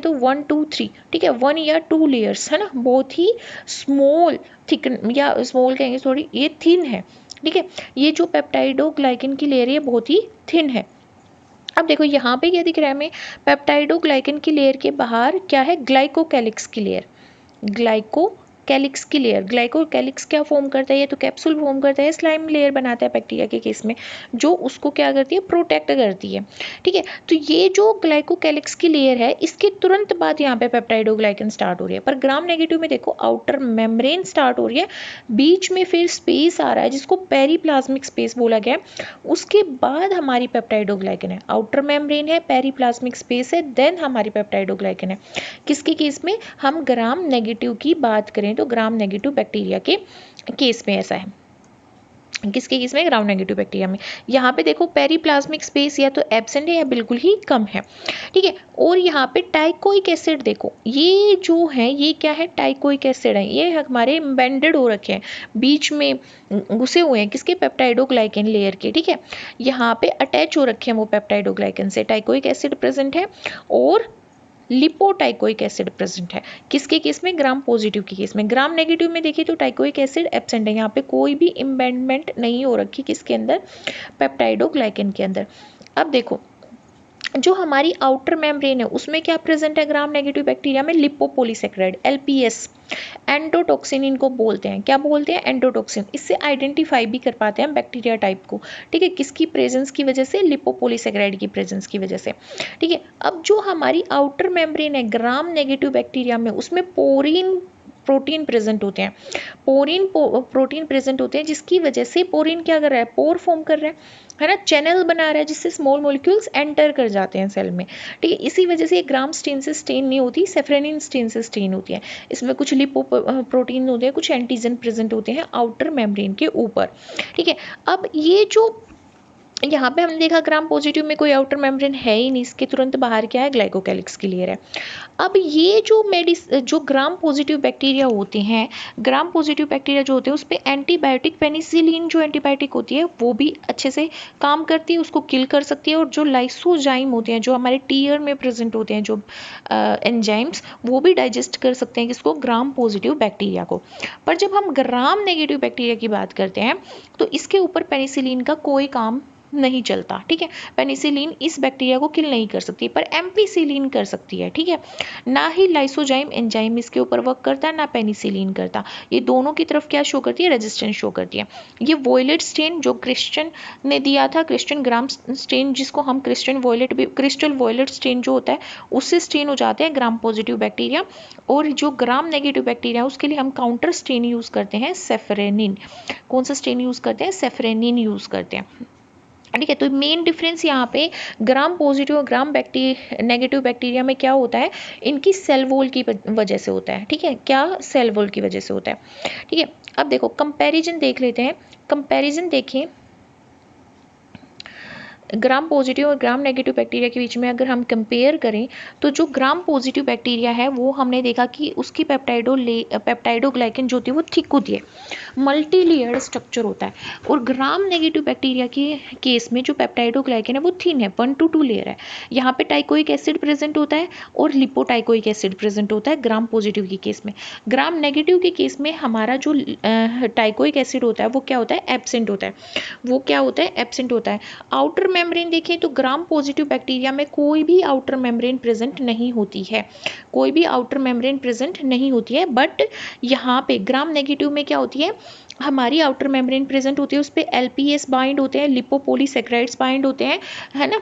तो 1 2 3, ठीक है, 1 या 2 लेयर्स है ना, बहुत ही स्मॉल थिक, या स्मॉल कहेंगे सॉरी, ये थिन है। ठीक है, ये जो पेप्टाइडोग्लाइकन की लेयर है बहुत ही थिन है। अब देखो यहाँ पे क्या दिख रहा है हमें, पेप्टाइडोग्लाइकन की लेयर के बाहर क्या है, ग्लाइकोकैलिक्स की लेयर। ग्लाइकोकैलिक्स की लेयर, ग्लाइकोकैलिक्स क्या फॉर्म करता है, ये तो कैप्सूल फॉर्म करता है, स्लाइम लेयर बनाता है बैक्टीरिया के केस में, जो उसको क्या करती है, प्रोटेक्ट करती है। ठीक है, तो ये जो ग्लाइकोकैलिक्स की लेयर है इसके तुरंत बाद यहाँ पे पेप्टाइडोग्लाइकन स्टार्ट हो रही है। पर ग्राम नेगेटिव में देखो, आउटर मेम्ब्रेन स्टार्ट हो रही है, बीच में फिर स्पेस आ रहा है जिसको पेरीप्लाज्मिक स्पेस बोला गया है, उसके बाद हमारी पेप्टाइडोग्लाइकन है। आउटर मेम्ब्रेन है, पेरीप्लाज्मिक स्पेस है, देन हमारी पेप्टाइडोग्लाइकन है। किसके केस में, हम ग्राम नेगेटिव की बात करें तो ग्राम नेगेटिव बैक्टीरिया के केस में ऐसा है। किसके केस में, ग्राम नेगेटिव बैक्टीरिया में। यहाँ पे देखो, पेरीप्लाज्मिक स्पेस या तो एब्सेंट है या बिल्कुल ही कम है। ठीक है, और यहाँ पे टाइकोइक एसिड देखो, ये जो है ये क्या है, टाइकोइक एसिड है, ये हमारे एम्बेडेड हो रखे हैं, बीच में घुसे हुए हैं किसके, पेप्टाइडोग्लाइकन लेयर के। ठीक है, यहाँ पे अटैच हो रखे हैं वो पेप्टाइडोग्लाइकन से, टाइकोइक एसिड प्रेजेंट है और लिपोटाइकोइक एसिड प्रेजेंट है। किसके केस में, ग्राम पॉजिटिव के केस में। ग्राम नेगेटिव में देखिए तो टाइकोइक एसिड एब्सेंट है, यहाँ पे कोई भी इम्बेडमेंट नहीं हो रखी किसके अंदर, पेप्टाइडोग्लाइकन के अंदर। अब देखो, जो हमारी आउटर मेम्ब्रेन है उसमें क्या प्रेजेंट है ग्राम नेगेटिव बैक्टीरिया में, लिपोपोलीसेक्राइड, एलपीएस, एंडोटॉक्सिन इनको बोलते हैं। क्या बोलते हैं, एंडोटॉक्सिन। इससे आइडेंटिफाई भी कर पाते हैं बैक्टीरिया टाइप को। ठीक है, किसकी प्रेजेंस की वजह से, लिपोपोलीसेक्राइड की प्रेजेंस की वजह से। ठीक है, अब जो हमारी आउटर मेम्ब्रेन है ग्राम नेगेटिव बैक्टीरिया में, उसमें पोरीन प्रोटीन प्रेजेंट होते हैं, प्रोटीन प्रेजेंट होते हैं, जिसकी वजह से पोरीन क्या कर रहा है, पोर फॉर्म कर रहा है ना, चैनल बना रहा है जिससे स्मॉल मॉलिक्यूल्स एंटर कर जाते हैं सेल में। ठीक है, इसी वजह से ये ग्राम स्टेन से स्टेन नहीं होती, सेफ्रेनिन स्टेन से स्टेन होती है। इसमें कुछ लिपो प्रोटीन होते हैं, कुछ एंटीजन प्रेजेंट होते हैं आउटर मेम्ब्रेन के ऊपर। ठीक है, अब ये जो यहाँ पे हमने देखा ग्राम पॉजिटिव में कोई आउटर मेम्ब्रेन है ही नहीं, इसके तुरंत बाहर क्या है, ग्लाइकोकैलिक्स की लेयर है। अब ये जो ग्राम पॉजिटिव बैक्टीरिया होते हैं, ग्राम पॉजिटिव बैक्टीरिया जो होते हैं उस पर एंटीबायोटिक, पेनिसिलिन जो एंटीबायोटिक होती है वो भी अच्छे से काम करती है, उसको किल कर सकती है। और जो लाइसोजाइम होते हैं, जो हमारे टीयर में प्रेजेंट होते हैं जो एंजाइम्स, वो भी डाइजेस्ट कर सकते हैं किसको, ग्राम पॉजिटिव बैक्टीरिया को। पर जब हम ग्राम नेगेटिव बैक्टीरिया की बात करते हैं तो इसके ऊपर पेनिसिलिन का कोई काम नहीं चलता। ठीक है, पेनिसिलिन इस बैक्टीरिया को किल नहीं कर सकती, पर एम्पीसिलिन कर सकती है। ठीक है, ना ही लाइसोजाइम एंजाइम इसके ऊपर वर्क करता है, ना पेनिसिलिन करता। ये दोनों की तरफ क्या शो करती है, रेजिस्टेंस शो करती है। ये वॉयलेट स्टेन जो क्रिश्चियन ने दिया था, क्रिश्चियन ग्राम स्टेन, जिसको हम क्रिस्टल वॉयलेट स्टेन जो होता है उससे स्टेन हो जाते हैं ग्राम पॉजिटिव बैक्टीरिया। और जो ग्राम नेगेटिव बैक्टीरिया उसके लिए हम काउंटर स्टेन यूज करते हैं, सेफरेनिन। कौन सा स्टेन यूज करते हैं, सेफरेनिन यूज करते हैं। ठीक है, तो मेन डिफरेंस यहाँ पे ग्राम पॉजिटिव और ग्राम नेगेटिव बैक्टीरिया में क्या होता है, इनकी सेल वॉल की वजह से होता है। ठीक है, क्या सेल वॉल की वजह से होता है। ठीक है, अब देखो कंपैरिजन देख लेते हैं। कंपैरिजन देखें ग्राम पॉजिटिव और ग्राम नेगेटिव बैक्टीरिया के बीच में, अगर हम कंपेयर करें तो जो ग्राम पॉजिटिव बैक्टीरिया है वो हमने देखा कि उसकी पेप्टाइडोग्लाइकन जो होती है वो थिक होती है, मल्टी लेयर्ड स्ट्रक्चर होता है। और ग्राम नेगेटिव बैक्टीरिया के केस में जो पेप्टाइडोग्लाइकन है वो थिन है, 1 to 2 लेयर है। यहाँ पे टाइकोइक एसिड प्रेजेंट होता है और लिपोटाइकोइक एसिड प्रेजेंट होता है ग्राम पॉजिटिव के केस में। ग्राम नेगेटिव के केस में हमारा जो टाइकोइक एसिड होता है वो क्या होता है, एब्सेंट होता है। वो क्या होता है, एब्सेंट होता है। आउटर मेम्ब्रेन देखें तो ग्राम पॉजिटिव बैक्टीरिया में कोई भी आउटर मेम्ब्रेन प्रेजेंट नहीं होती है, कोई भी आउटर मेम्ब्रेन प्रेजेंट नहीं होती है। बट यहाँ पे ग्राम नेगेटिव में क्या होती है, हमारी आउटर मेम्ब्रेन प्रेजेंट होती है, उस पर LPS बाइंड होते हैं, लिपोपोलीसेक्राइड्स बाइंड होते हैं, है ना,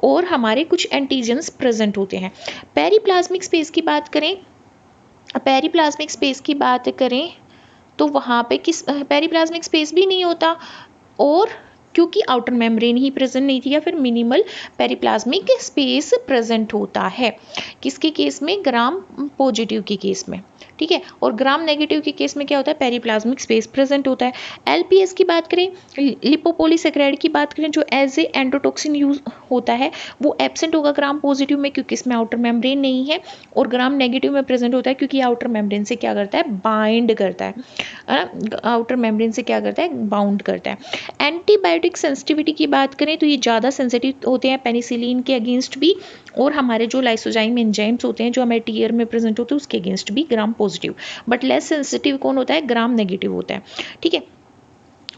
और हमारे कुछ एंटीजन्स प्रेजेंट होते हैं। पेरिप्लाज्मिक स्पेस की बात करें, पेरिप्लाज्मिक स्पेस की बात करें तो वहाँ पे किस पेरिप्लाज्मिक स्पेस भी नहीं होता, और क्योंकि आउटर मेम्ब्रेन ही प्रेजेंट नहीं थी, या फिर मिनिमल पेरिप्लाज्मिक स्पेस प्रेजेंट होता है। किसके केस में, ग्राम पॉजिटिव के केस में, ठीक है। और ग्राम नेगेटिव के केस में क्या होता है, पेरिप्लाज्मिक स्पेस प्रेजेंट होता है। LPS की बात करें, लिपोपोलीसेक्राइड की बात करें, जो एज ए एंडोटॉक्सिन यूज होता है, वो एब्सेंट होगा ग्राम पॉजिटिव में क्योंकि इसमें आउटर मेम्ब्रेन नहीं है, और ग्राम नेगेटिव में प्रेजेंट होता है क्योंकि आउटर मेम्ब्रेन से क्या करता है, बाइंड करता है, आउटर मेम्ब्रेन से क्या करता है, बाउंड करता है। एंटीबायोटिक सेंसिटिविटी की बात करें तो ये ज़्यादा सेंसिटिव होते हैं पेनिसिलिन के अगेंस्ट भी, और हमारे जो लाइसोजाइम एंजाइम्स होते हैं जो हमारे टीयर में प्रेजेंट होते हैं उसके अगेंस्ट भी gram positive. But less sensitive कौन होता है, ग्राम नेगेटिव होता है, ठीक है।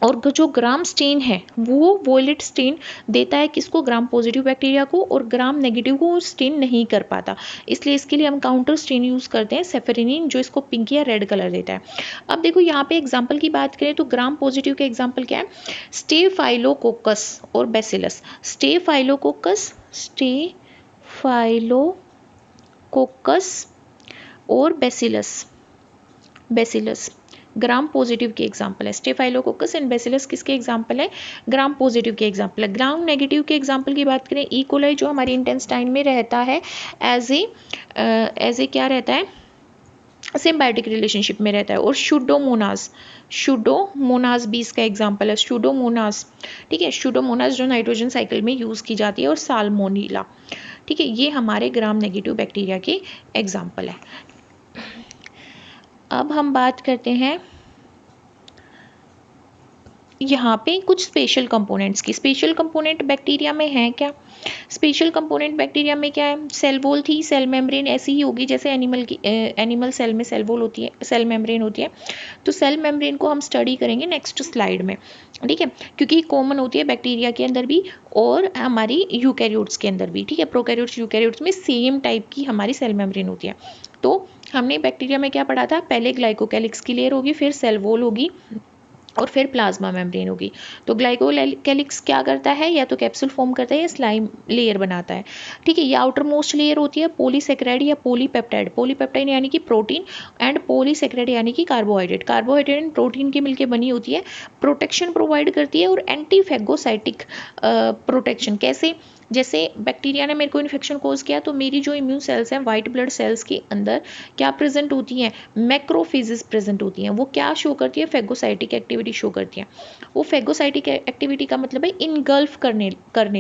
और जो ग्राम स्टेन है वो वॉयलेट स्टेन देता है किसको, ग्राम पॉजिटिव बैक्टीरिया को, और ग्राम नेगेटिव को स्टेन नहीं कर पाता, इसलिए इसके लिए हम काउंटर स्टेन यूज करते हैं सेफेरिनिन, जो इसको पिंक या रेड कलर देता है। अब देखो यहाँ पे एग्जांपल की बात करें तो ग्राम पॉजिटिव के एग्जांपल क्या है, स्टेफाइलोकोकस और बेसिलस। स्टेफाइलोकोकस और बेसिलस ग्राम पॉजिटिव के एग्जाम्पल है। स्टेफाइलोकोकस एंड बेसिलस किसके एग्जाम्पल है, ग्राम पॉजिटिव के एग्जाम्पल है। ग्राम नेगेटिव के एग्जाम्पल की बात करें, ई कोलाई जो हमारे इंटेस्टाइन में रहता है एज ए क्या रहता है, सिम्बायोटिक रिलेशनशिप में रहता है। और शूडोमोनास भी इसका एग्जाम्पल है, शूडोमोनास, ठीक है, शूडोमोनास जो नाइट्रोजन साइकिल में यूज की जाती है, और साल्मोनीला, ठीक है, ये हमारे ग्राम नेगेटिव बैक्टीरिया के एग्जाम्पल है। अब हम बात करते हैं यहाँ पे कुछ स्पेशल कंपोनेंट्स की। स्पेशल कंपोनेंट बैक्टीरिया में है क्या, स्पेशल कंपोनेंट बैक्टीरिया में क्या है, सेल वॉल थी, सेल मेम्ब्रेन ऐसी ही होगी जैसे एनिमल सेल में सेल वॉल होती है, सेल मेम्ब्रेन होती है। तो सेल मेम्ब्रेन को हम स्टडी करेंगे नेक्स्ट स्लाइड में, ठीक है, क्योंकि कॉमन होती है बैक्टीरिया के अंदर भी और हमारी यूकैरियोट्स के अंदर भी, ठीक है। प्रोकैरियोट्स यूकैरियोट्स में सेम टाइप की हमारी सेल मेम्ब्रेन होती है। तो हमने बैक्टीरिया में क्या पढ़ा था, पहले ग्लाइकोकैलिक्स की लेयर होगी, फिर सेल वॉल होगी, और फिर प्लाज्मा मेम्ब्रेन होगी। तो ग्लाइकोकैलिक्स क्या करता है, या तो कैप्सूल फॉर्म करता है या स्लाइम लेयर बनाता है, ठीक है। ये आउटर मोस्ट लेयर होती है पॉलीसेक्राइड या पॉलीपेप्टाइड, पॉलीपेप्टाइड यानी कि प्रोटीन, एंड पॉलीसेक्राइड यानी कि कार्बोहाइड्रेट, कार्बोहाइड्रेट एंड प्रोटीन के मिलकर बनी होती है, प्रोटेक्शन प्रोवाइड करती है, और एंटीफेगोसाइटिक प्रोटेक्शन। कैसे, जैसे बैक्टीरिया ने मेरे को इन्फेक्शन कोज किया तो मेरी जो इम्यून सेल्स हैं वाइट ब्लड सेल्स के अंदर क्या प्रेजेंट होती हैं, मैक्रोफेजेस प्रेजेंट होती हैं। वो क्या शो करती है, फेगोसाइटिक एक्टिविटी शो करती है। वो फेगोसाइटिक एक्टिविटी का मतलब है इनगल्फ करने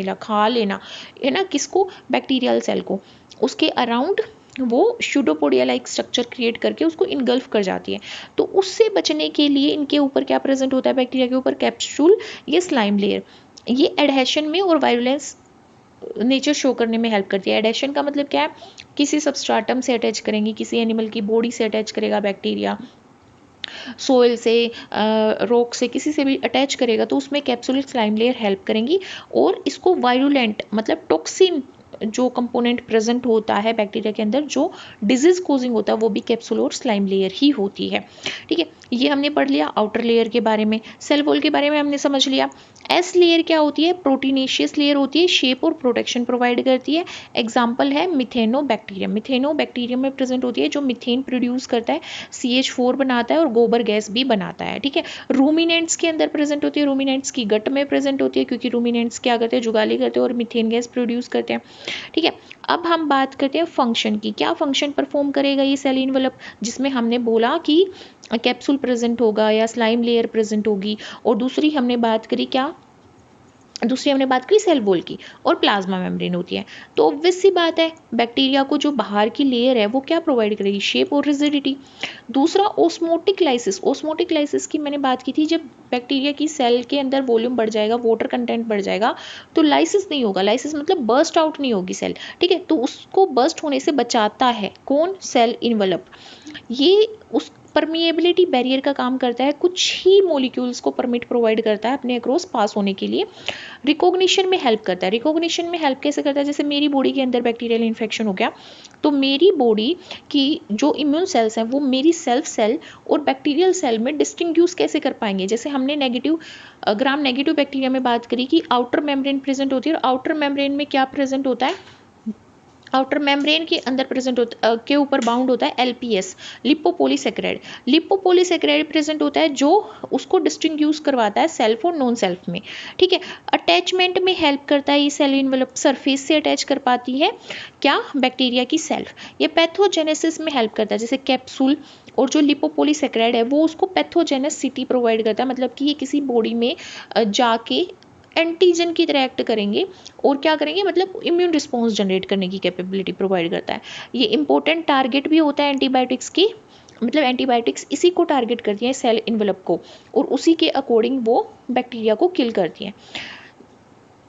ला, खा लेना, है ना, किसको, बैक्टीरियल सेल को, उसके अराउंड वो शूडोपोडिया लाइक स्ट्रक्चर क्रिएट करके उसको इनगल्फ कर जाती है। तो उससे बचने के लिए इनके ऊपर क्या प्रेजेंट होता है, बैक्टीरिया के ऊपर कैप्सूल या स्लाइम लेयर। ये एडहेशन में और वायरुलेंस नेचर शो करने में हेल्प करती है। एडेशन का मतलब क्या है, किसी सबस्ट्राटम से अटैच करेंगी, किसी एनिमल की बॉडी से अटैच करेगा बैक्टीरिया, सोइल से, रॉक से, किसी से भी अटैच करेगा तो उसमें कैप्सूलिक स्लाइम लेयर हेल्प करेंगी। और इसको वायरुलेंट मतलब टॉक्सिन जो कंपोनेंट प्रेजेंट होता है बैक्टीरिया के अंदर जो डिजीज कोजिंग होता है वो भी कैप्सूल और स्लाइम लेयर ही होती है, ठीक है। ये हमने पढ़ लिया आउटर लेयर के बारे में। सेल वॉल के बारे में हमने समझ लिया। एस लेयर क्या होती है, प्रोटीनेशियस लेयर होती है, शेप और प्रोटेक्शन प्रोवाइड करती है। एग्जाम्पल है मिथेनोबैक्टीरियम, मिथेनोबैक्टीरियम में प्रेजेंट होती है जो मिथेन प्रोड्यूस करता है, CH4 बनाता है और गोबर गैस भी बनाता है, ठीक है। रूमिनेंट्स के अंदर प्रेजेंट होती है, रूमिनेंट्स की गट में प्रेजेंट होती है क्योंकि रूमिनेंट्स क्या करते हैं, जुगाली करते हैं और मिथेन गैस प्रोड्यूस करते हैं, ठीक है। अब हम बात करते हैं फंक्शन की, क्या फंक्शन परफॉर्म करेगा ये सेल इनवेलप, जिसमें हमने बोला कि कैप्सूल प्रेजेंट होगा या स्लाइम लेयर प्रेजेंट होगी। और दूसरी हमने बात करी क्या, दूसरी हमने बात की सेल वॉल की, और प्लाज्मा मेम्ब्रेन होती है। तो ऑब्वियस सी बात है बैक्टीरिया को जो बाहर की लेयर है वो क्या प्रोवाइड करेगी, शेप और रिजिडिटी। दूसरा ओस्मोटिक लाइसिस, ओस्मोटिक लाइसिस की मैंने बात की थी, जब बैक्टीरिया की सेल के अंदर वॉल्यूम बढ़ जाएगा, वाटर कंटेंट बढ़ जाएगा तो लाइसिस नहीं होगा, लाइसिस मतलब बर्स्ट आउट नहीं होगी सेल, ठीक है। तो उसको बर्स्ट होने से बचाता है कौन, सेल इनवेलप। ये परमिएबिलिटी बैरियर का काम करता है, कुछ ही मॉलिक्यूल्स को परमिट प्रोवाइड करता है अपने अक्रॉस पास होने के लिए। रिकॉग्निशन में हेल्प करता है। रिकॉग्निशन में हेल्प कैसे करता है, जैसे मेरी बॉडी के अंदर बैक्टीरियल इन्फेक्शन हो गया तो मेरी बॉडी की जो इम्यून सेल्स हैं वो मेरी सेल्फ सेल और बैक्टीरियल सेल में डिस्टिंग्विश कैसे कर पाएंगे। जैसे हमने ग्राम नेगेटिव बैक्टीरिया में बात करी कि आउटर मेम्ब्रेन प्रेजेंट होती है, और आउटर मेम्ब्रेन में क्या प्रेजेंट होता है, आउटर मेम्ब्रेन के अंदर प्रेजेंट होता के ऊपर बाउंड होता है एलपीएस, लिपोपोलीसेकेराइड। लिपोपोलीसेकेराइड प्रेजेंट होता है जो उसको डिस्टिंग्विश करवाता है सेल्फ और नॉन सेल्फ में। ठीक है, अटैचमेंट में हेल्प करता है ये सेल इनवेलप, सरफेस से अटैच कर पाती है क्या, बैक्टीरिया की सेल्फ। ये पैथोजेनेसिस में हेल्प करता है, जैसे कैप्सूल और जो लिपोपोलीसेकेराइड है वो उसको पैथोजेनेसिटी प्रोवाइड करता है, मतलब कि ये किसी बॉडी में जाके एंटीजन की तरह एक्ट करेंगे और क्या करेंगे, मतलब इम्यून रिस्पॉन्स जनरेट करने की कैपेबिलिटी प्रोवाइड करता है। ये इंपॉर्टेंट टारगेट भी होता है एंटीबायोटिक्स की, मतलब एंटीबायोटिक्स इसी को टारगेट करती हैं सेल इन्वेलप को, और उसी के अकॉर्डिंग वो बैक्टीरिया को किल करती हैं।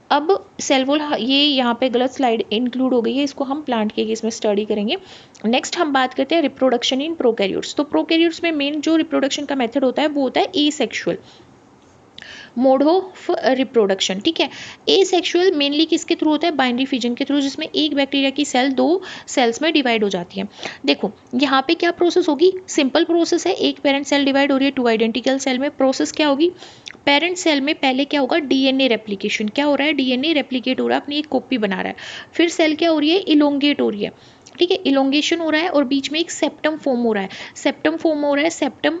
अब सेल वॉल, ये यहाँ पे गलत स्लाइड इंक्लूड हो गई है, इसको हम प्लांट के केस में स्टडी करेंगे। नेक्स्ट हम बात करते हैं रिप्रोडक्शन इन प्रोकैरियोट्स। तो प्रोकैरियोट्स में मेन जो रिप्रोडक्शन का मेथड होता है वो होता है एसेक्सुअल मोड ऑफ रिप्रोडक्शन। ठीक है, एसेक्सुअल मेनली किसके थ्रू होता है, बाइनरी फिजन के थ्रू, जिसमें एक बैक्टीरिया की सेल दो सेल्स में डिवाइड हो जाती है। देखो यहाँ पे क्या प्रोसेस होगी, सिंपल प्रोसेस है, एक पेरेंट सेल डिवाइड हो रही है टू आइडेंटिकल सेल में। प्रोसेस क्या होगी, पेरेंट सेल में पहले क्या होगा, डीएनए रेप्लिकेशन, क्या हो रहा है, डीएनए रेप्लिकेट हो रहा है, अपनी एक कॉपी बना रहा है। फिर सेल क्या हो रही है, इलोंगेट हो रही है। ठीक है, इलोंगेशन हो रहा है और बीच में एक सेप्टम फॉर्म हो रहा है। सेप्टम फॉर्म हो रहा है, सेप्टम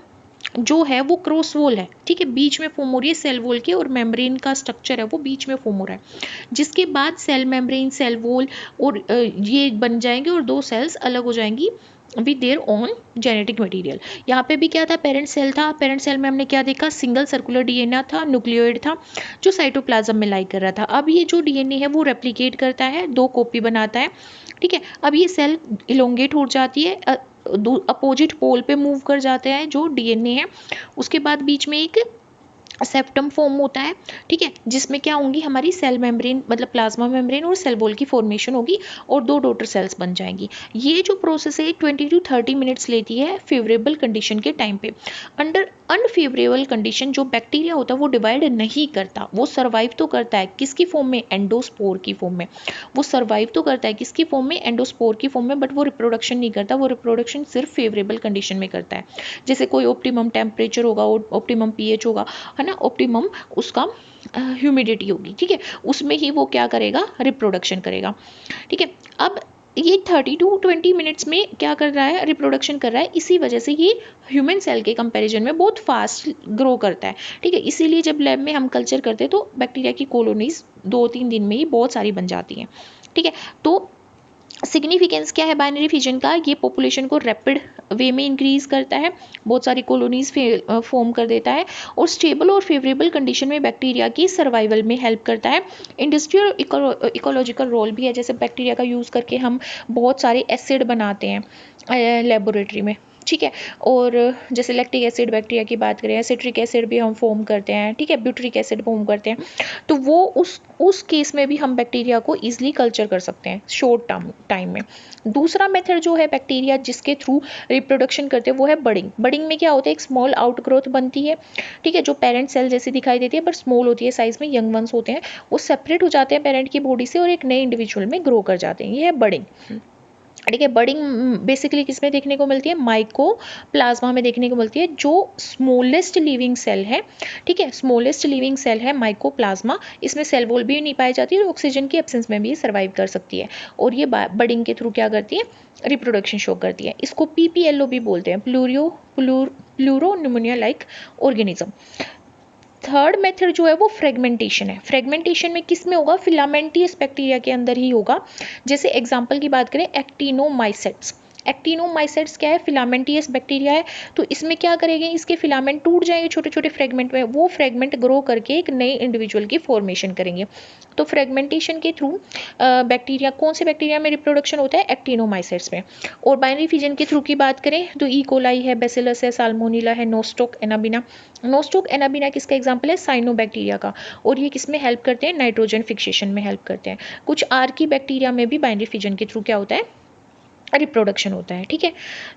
जो है वो क्रॉस वॉल है। ठीक है, बीच में फॉर्म हो रही है सेल वॉल के, और मेम्ब्रेन का स्ट्रक्चर है वो बीच में फॉर्म हो रहा है। जिसके बाद सेल मेम्ब्रेन, सेल वॉल और ये बन जाएंगे और दो सेल्स अलग हो जाएंगी with their own genetic material. यहाँ पे भी क्या था, पेरेंट सेल था, पेरेंट सेल में हमने क्या देखा, सिंगल सर्कुलर डीएनए था, न्यूक्लियोइड था जो साइटोप्लाज्म में लाई कर रहा था। अब ये जो डीएनए है वो रेप्लिकेट करता है, दो कॉपी बनाता है। ठीक है, अब ये सेल इलोंगेट हो जाती है, अपोजिट पोल पे मूव कर जाते हैं जो डीएनए है। उसके बाद बीच में एक सेप्टम फॉर्म होता है। ठीक है, जिसमें क्या होंगी, हमारी सेल मेम्ब्रेन मतलब प्लाज्मा मेम्ब्रेन और सेल वॉल की फॉर्मेशन होगी और दो डॉटर सेल्स बन जाएंगी। ये जो प्रोसेस है 20 to 30 मिनट्स लेती है फेवरेबल कंडीशन के टाइम पे। अंडर अनफेवरेबल कंडीशन जो बैक्टीरिया होता है वो डिवाइड नहीं करता, वो सर्वाइव तो करता है किसकी फॉर्म में, एंडोस्पोर की फॉर्म में। वो सर्वाइव तो करता है किसकी फॉर्म में, एंडोस्पोर की फॉर्म में, बट वो रिप्रोडक्शन नहीं करता। वो रिप्रोडक्शन सिर्फ फेवरेबल कंडीशन में करता है। जैसे कोई ऑप्टिमम टेम्परेचर होगा, ऑप्टिमम पीएच होगा, है ना, ऑप्टिमम उसका ह्यूमिडिटी होगी। ठीक है, उसमें ही वो क्या करेगा, रिप्रोडक्शन करेगा। ठीक है, अब ये 30 to 20 मिनट्स में क्या कर रहा है, रिप्रोडक्शन कर रहा है। इसी वजह से ये ह्यूमन सेल के कंपैरिजन में बहुत फास्ट ग्रो करता है। ठीक है, इसीलिए जब लैब में हम कल्चर करते हैं तो बैक्टीरिया की कॉलोनीज 2-3 दिन में ही बहुत सारी बन जाती हैं। ठीक है, तो सिग्निफिकेंस क्या है बाइनरी फिजन का, ये पॉपुलेशन को रैपिड वे में इंक्रीज करता है, बहुत सारी कॉलोनीज फॉर्म कर देता है, और स्टेबल और फेवरेबल कंडीशन में बैक्टीरिया की सर्वाइवल में हेल्प करता है। इंडस्ट्रियल इकोलॉजिकल रोल भी है, जैसे बैक्टीरिया का यूज़ करके हम बहुत सारे एसिड बनाते हैं लेबोरेटरी में। ठीक है, और जैसे लैक्टिक एसिड बैक्टीरिया की बात करें, सिट्रिक एसिड भी हम फॉर्म करते हैं। ठीक है, ब्यूटरिक एसिड फॉर्म करते हैं, तो वो उस केस में भी हम बैक्टीरिया को ईजिली कल्चर कर सकते हैं शॉर्ट टाइम में। दूसरा मेथड जो है बैक्टीरिया जिसके थ्रू रिप्रोडक्शन करते हैं वो है बडिंग। बडिंग में क्या होता है, एक स्मॉल आउटग्रोथ बनती है। ठीक है, जो पेरेंट सेल जैसी दिखाई देती है पर स्मॉल होती है साइज में, यंग वंस होते हैं, वो सेपरेट हो जाते हैं पेरेंट की बॉडी से और एक नए इंडिविजुअल में ग्रो कर जाते हैं। ये है बडिंग। ठीक है, बडिंग बेसिकली किसमें देखने को मिलती है, माइकोप्लाज्मा में देखने को मिलती है, जो स्मॉलेस्ट लिविंग सेल है। ठीक है, स्मॉलेस्ट लिविंग सेल है माइकोप्लाज्मा। इसमें सेल वॉल भी नहीं पाई जाती और ऑक्सीजन की एब्सेंस में भी सर्वाइव कर सकती है, और ये बडिंग के थ्रू क्या करती है, रिप्रोडक्शन शो करती है। इसको PPLO भी बोलते हैं, pleuro pneumonia like organism. Third method जो है वो फ्रेगमेंटेशन है। फ्रेगमेंटेशन में किस में होगा, फिलामेंटियस बैक्टीरिया के अंदर ही होगा। जैसे एग्जांपल की बात करें, एक्टिनोमाइसेट्स। एक्टिनोमाइसेट्स क्या है, फिलामेंटियस बैक्टीरिया है, तो इसमें क्या करेंगे, इसके फिलामेंट टूट जाएंगे छोटे छोटे फ्रेगमेंट में, वो फ्रेगमेंट ग्रो करके एक नए इंडिविजुअल की फॉर्मेशन करेंगे। तो फ्रेगमेंटेशन के थ्रू बैक्टीरिया, कौन से बैक्टीरिया में रिप्रोडक्शन होता है, एक्टिनोमाइसेट्स में। और बाइनरी फिजन के थ्रू की बात करें तो ई कोलाई है, बेसिलस है, साल्मोनेला है, नोस्टोक एनाबिना। नोस्टोक एनाबिना किसका एग्जाम्पल है, साइनोबैक्टीरिया का, और ये किसमें हेल्प करते हैं, नाइट्रोजन फिक्सेशन में हेल्प करते हैं। कुछ आर्की बैक्टीरिया में भी बाइनरी फिजन के थ्रू क्या होता है, रिप्रोडक्शन होता है। ठीक है,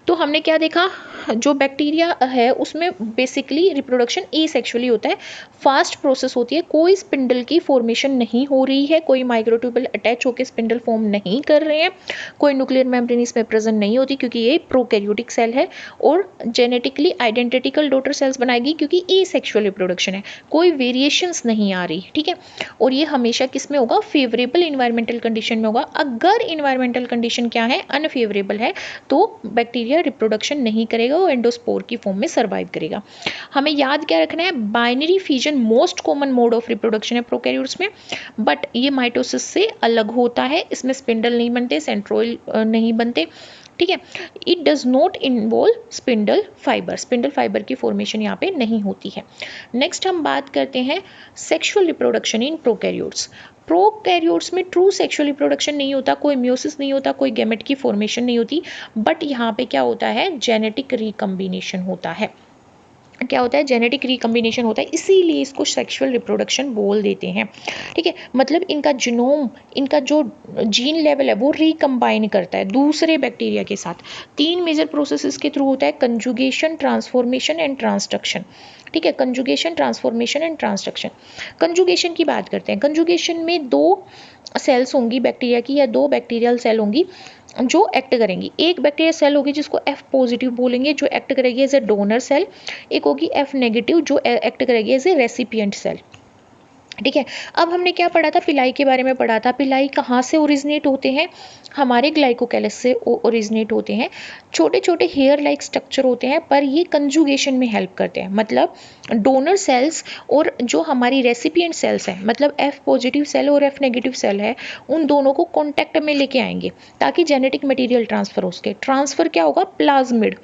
तो हमने क्या देखा, जो बैक्टीरिया है उसमें बेसिकली रिप्रोडक्शन एसेक्सुअली होता है, फास्ट प्रोसेस होती है, कोई स्पिंडल की फॉर्मेशन नहीं हो रही है, कोई माइक्रोट्यूबुल अटैच होकर स्पिंडल फॉर्म नहीं कर रहे हैं, कोई न्यूक्लियर मेम्ब्रेन इसमें प्रेजेंट नहीं होती क्योंकि ये प्रोकैरियोटिक सेल है, और जेनेटिकली आइडेंटिकल डॉटर सेल्स बनाएगी क्योंकि एसेक्सुअल रिप्रोडक्शन है, कोई वेरिएशंस नहीं आ रही। ठीक है, और ये हमेशा किस में होगा, फेवरेबल इन्वायरमेंटल कंडीशन में होगा। अगर इन्वायरमेंटल कंडीशन क्या है, अनफेवरेबल है, तो बैक्टीरिया रिप्रोडक्शन नहीं करेगा, वो एंडोस्पोर की फॉर्म में सर्वाइव करेगा। हमें याद क्या रखना है, binary fission most common mode of reproduction है प्रोकैरियोट्स में, बट ये माइटोसिस से अलग होता है, इसमें स्पिंडल नहीं बनते, सेंट्रोइल नहीं बनते। ठीक है, it does not involve spindle fibre, spindle fibre की फॉर्मेशन यहाँ पे नहीं होती है। नेक्स्ट हम बात करते हैं sexual reproduction in prokaryotes. Prokaryotes में ट्रू सेक्सुअल रिप्रोडक्शन नहीं होता, कोई म्यूसिस नहीं होता, कोई गैमेट की फॉर्मेशन नहीं होती, बट यहाँ पे क्या होता है, जेनेटिक रिकम्बिनेशन होता है। क्या होता है, जेनेटिक रिकम्बिनेशन होता है, इसीलिए इसको सेक्सुअल रिप्रोडक्शन बोल देते हैं। ठीक है, मतलब इनका जीनोम, इनका जो जीन लेवल है वो रिकम्बाइन करता है दूसरे बैक्टीरिया के साथ। 3 मेजर प्रोसेसेस के थ्रू होता है, कंजुगेशन, ट्रांसफॉर्मेशन एंड ट्रांसडक्शन। ठीक है, conjugation, transformation and transduction. Conjugation की बात करते हैं। कंजुगेशन में 2 सेल्स होंगी बैक्टीरिया की, या 2 बैक्टीरियल सेल होंगी जो एक्ट करेंगी। एक बैक्टीरिया सेल होगी जिसको F पॉजिटिव बोलेंगे, जो एक्ट करेगी एज ए डोनर सेल। एक होगी F नेगेटिव जो एक्ट करेगी एज ए रेसिपिएंट सेल। ठीक है, अब हमने क्या पढ़ा था, पिलाई के बारे में पढ़ा था। पिलाई कहाँ से ओरिजिनेट होते हैं, हमारे ग्लाइकोकैलस से ओरिजिनेट होते हैं। छोटे छोटे हेयर लाइक स्ट्रक्चर होते हैं, पर ये कंजुगेशन में हेल्प करते हैं। मतलब डोनर सेल्स और जो हमारी रेसिपिएंट सेल्स हैं, मतलब F पॉजिटिव सेल और F नेगेटिव सेल है, उन दोनों को कॉन्टैक्ट में लेके आएंगे ताकि जेनेटिक मटेरियल ट्रांसफर हो सके। ट्रांसफर क्या होगा, प्लाज्मिड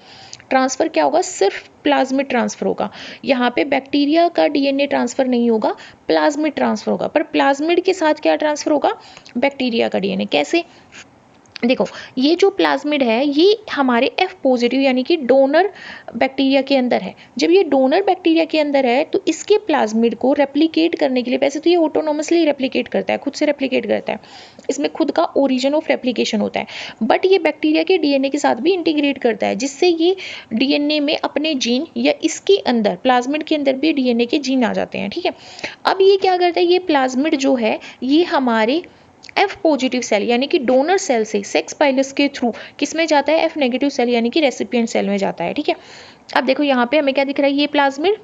ट्रांसफर क्या होगा, सिर्फ प्लाज्मिड ट्रांसफर होगा। यहाँ पे बैक्टीरिया का डीएनए ट्रांसफर नहीं होगा, प्लाज्मिड ट्रांसफर होगा। पर प्लाज्मिड के साथ क्या ट्रांसफर होगा, बैक्टीरिया का डीएनए। कैसे, देखो ये जो प्लाज्मिड है ये हमारे F पॉजिटिव यानी कि डोनर बैक्टीरिया के अंदर है। जब ये डोनर बैक्टीरिया के अंदर है तो इसके प्लाज्मिड को रेप्लिकेट करने के लिए, वैसे तो ये ऑटोनोमसली रेप्लिकेट करता है, खुद से रेप्लिकेट करता है, इसमें खुद का ओरिजिन ऑफ रेप्लिकेशन होता है, बट ये बैक्टीरिया के डीएनए के साथ भी इंटीग्रेट करता है, जिससे ये डीएनए में अपने जीन, या इसके अंदर प्लाज्मिड के अंदर भी डीएनए के जीन आ जाते हैं। ठीक है, अब ये क्या करता है, ये प्लाज्मिड जो है ये हमारे F पॉजिटिव सेल यानी कि डोनर सेल से सेक्स पाइलस के थ्रू किस में जाता है, F नेगेटिव सेल यानी कि रेसिपिएंट सेल में जाता है। ठीक है, अब देखो यहाँ पे हमें क्या दिख रहा है, ये प्लाज्मिड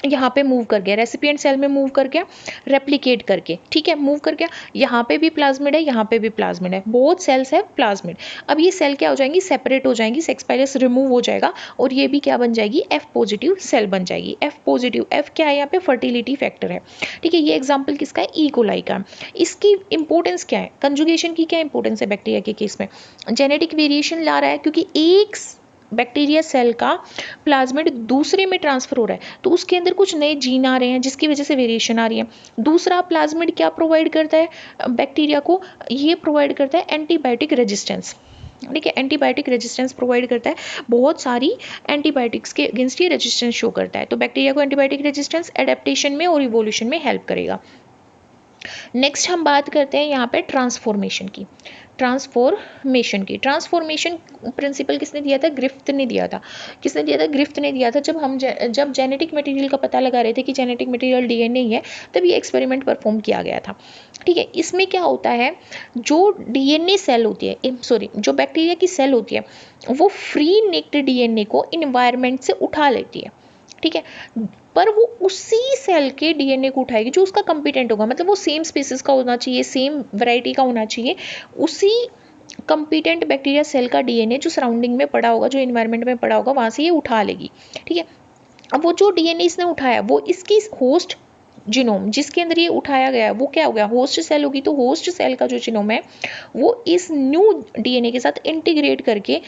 यहाँ पे मूव कर गया, रेसिपिएंट सेल में मूव कर गया, रेप्लिकेट करके। ठीक है, मूव कर गया, यहाँ पे भी प्लाज्मिड है, यहाँ पे भी प्लाज्मिड है, बोथ सेल्स है प्लाज्मिड। अब ये सेल क्या हो जाएंगी, सेपरेट हो जाएंगी, सेक्स पाइलस रिमूव हो जाएगा, और ये भी क्या बन जाएगी, F पॉजिटिव सेल बन जाएगी। F पॉजिटिव, F क्या है यहाँ पे, फर्टिलिटी फैक्टर है। ठीक है, ये एग्जाम्पल किसका है, ई कोलाई का। इसकी इंपॉर्टेंस क्या है, कंजुगेशन की क्या इंपॉर्टेंस है बैक्टीरिया के केस में, जेनेटिक वेरिएशन ला रहा है, क्योंकि एक बैक्टीरिया सेल का प्लाज्मिड दूसरे में ट्रांसफर हो रहा है तो उसके अंदर कुछ नए जीन आ रहे हैं जिसकी वजह से वेरिएशन आ रही है। दूसरा प्लाज्मिड क्या प्रोवाइड करता है बैक्टीरिया को, ये प्रोवाइड करता है एंटीबायोटिक रेजिस्टेंस। ठीक है, एंटीबायोटिक रेजिस्टेंस प्रोवाइड करता है, बहुत सारी एंटीबायोटिक्स के अगेंस्ट ये रेजिस्टेंस शो करता है। तो बैक्टीरिया को एंटीबायोटिक रेजिस्टेंस एडेप्टेशन में और इवोल्यूशन में हेल्प करेगा। नेक्स्ट हम बात करते हैं यहाँ पे ट्रांसफॉर्मेशन की। ट्रांसफॉर्मेशन प्रिंसिपल किसने दिया था, ग्रिफ्थ ने दिया था। किसने दिया था, ग्रिफ्थ ने दिया था। जब जेनेटिक मटेरियल का पता लगा रहे थे कि जेनेटिक मटेरियल डीएनए ही है, तब ये एक्सपेरिमेंट परफॉर्म किया गया था। ठीक है, इसमें क्या होता है, जो डीएनए सेल होती है, जो बैक्टीरिया की सेल होती है, वो फ्री नेक्ड डीएनए को इन्वायरमेंट से उठा लेती है। ठीक है, पर वो उसी सेल के डीएनए को उठाएगी जो उसका कंपिटेंट होगा, मतलब वो सेम स्पीसीज का होना चाहिए, सेम वैरायटी का होना चाहिए, उसी कंपिटेंट बैक्टीरिया सेल का डीएनए जो सराउंडिंग में पड़ा होगा, जो एनवायरनमेंट में पड़ा होगा, वहां से ये उठा लेगी। ठीक है, अब वो जो डीएनए इसने उठाया वो इसकी होस्ट जीनोम जिसके अंदर ये उठाया गया वो क्या हो गया, होस्ट सेल होगी। तो होस्ट सेल का जो जीनोम है वो इस न्यू डीएनए के साथ इंटीग्रेट करके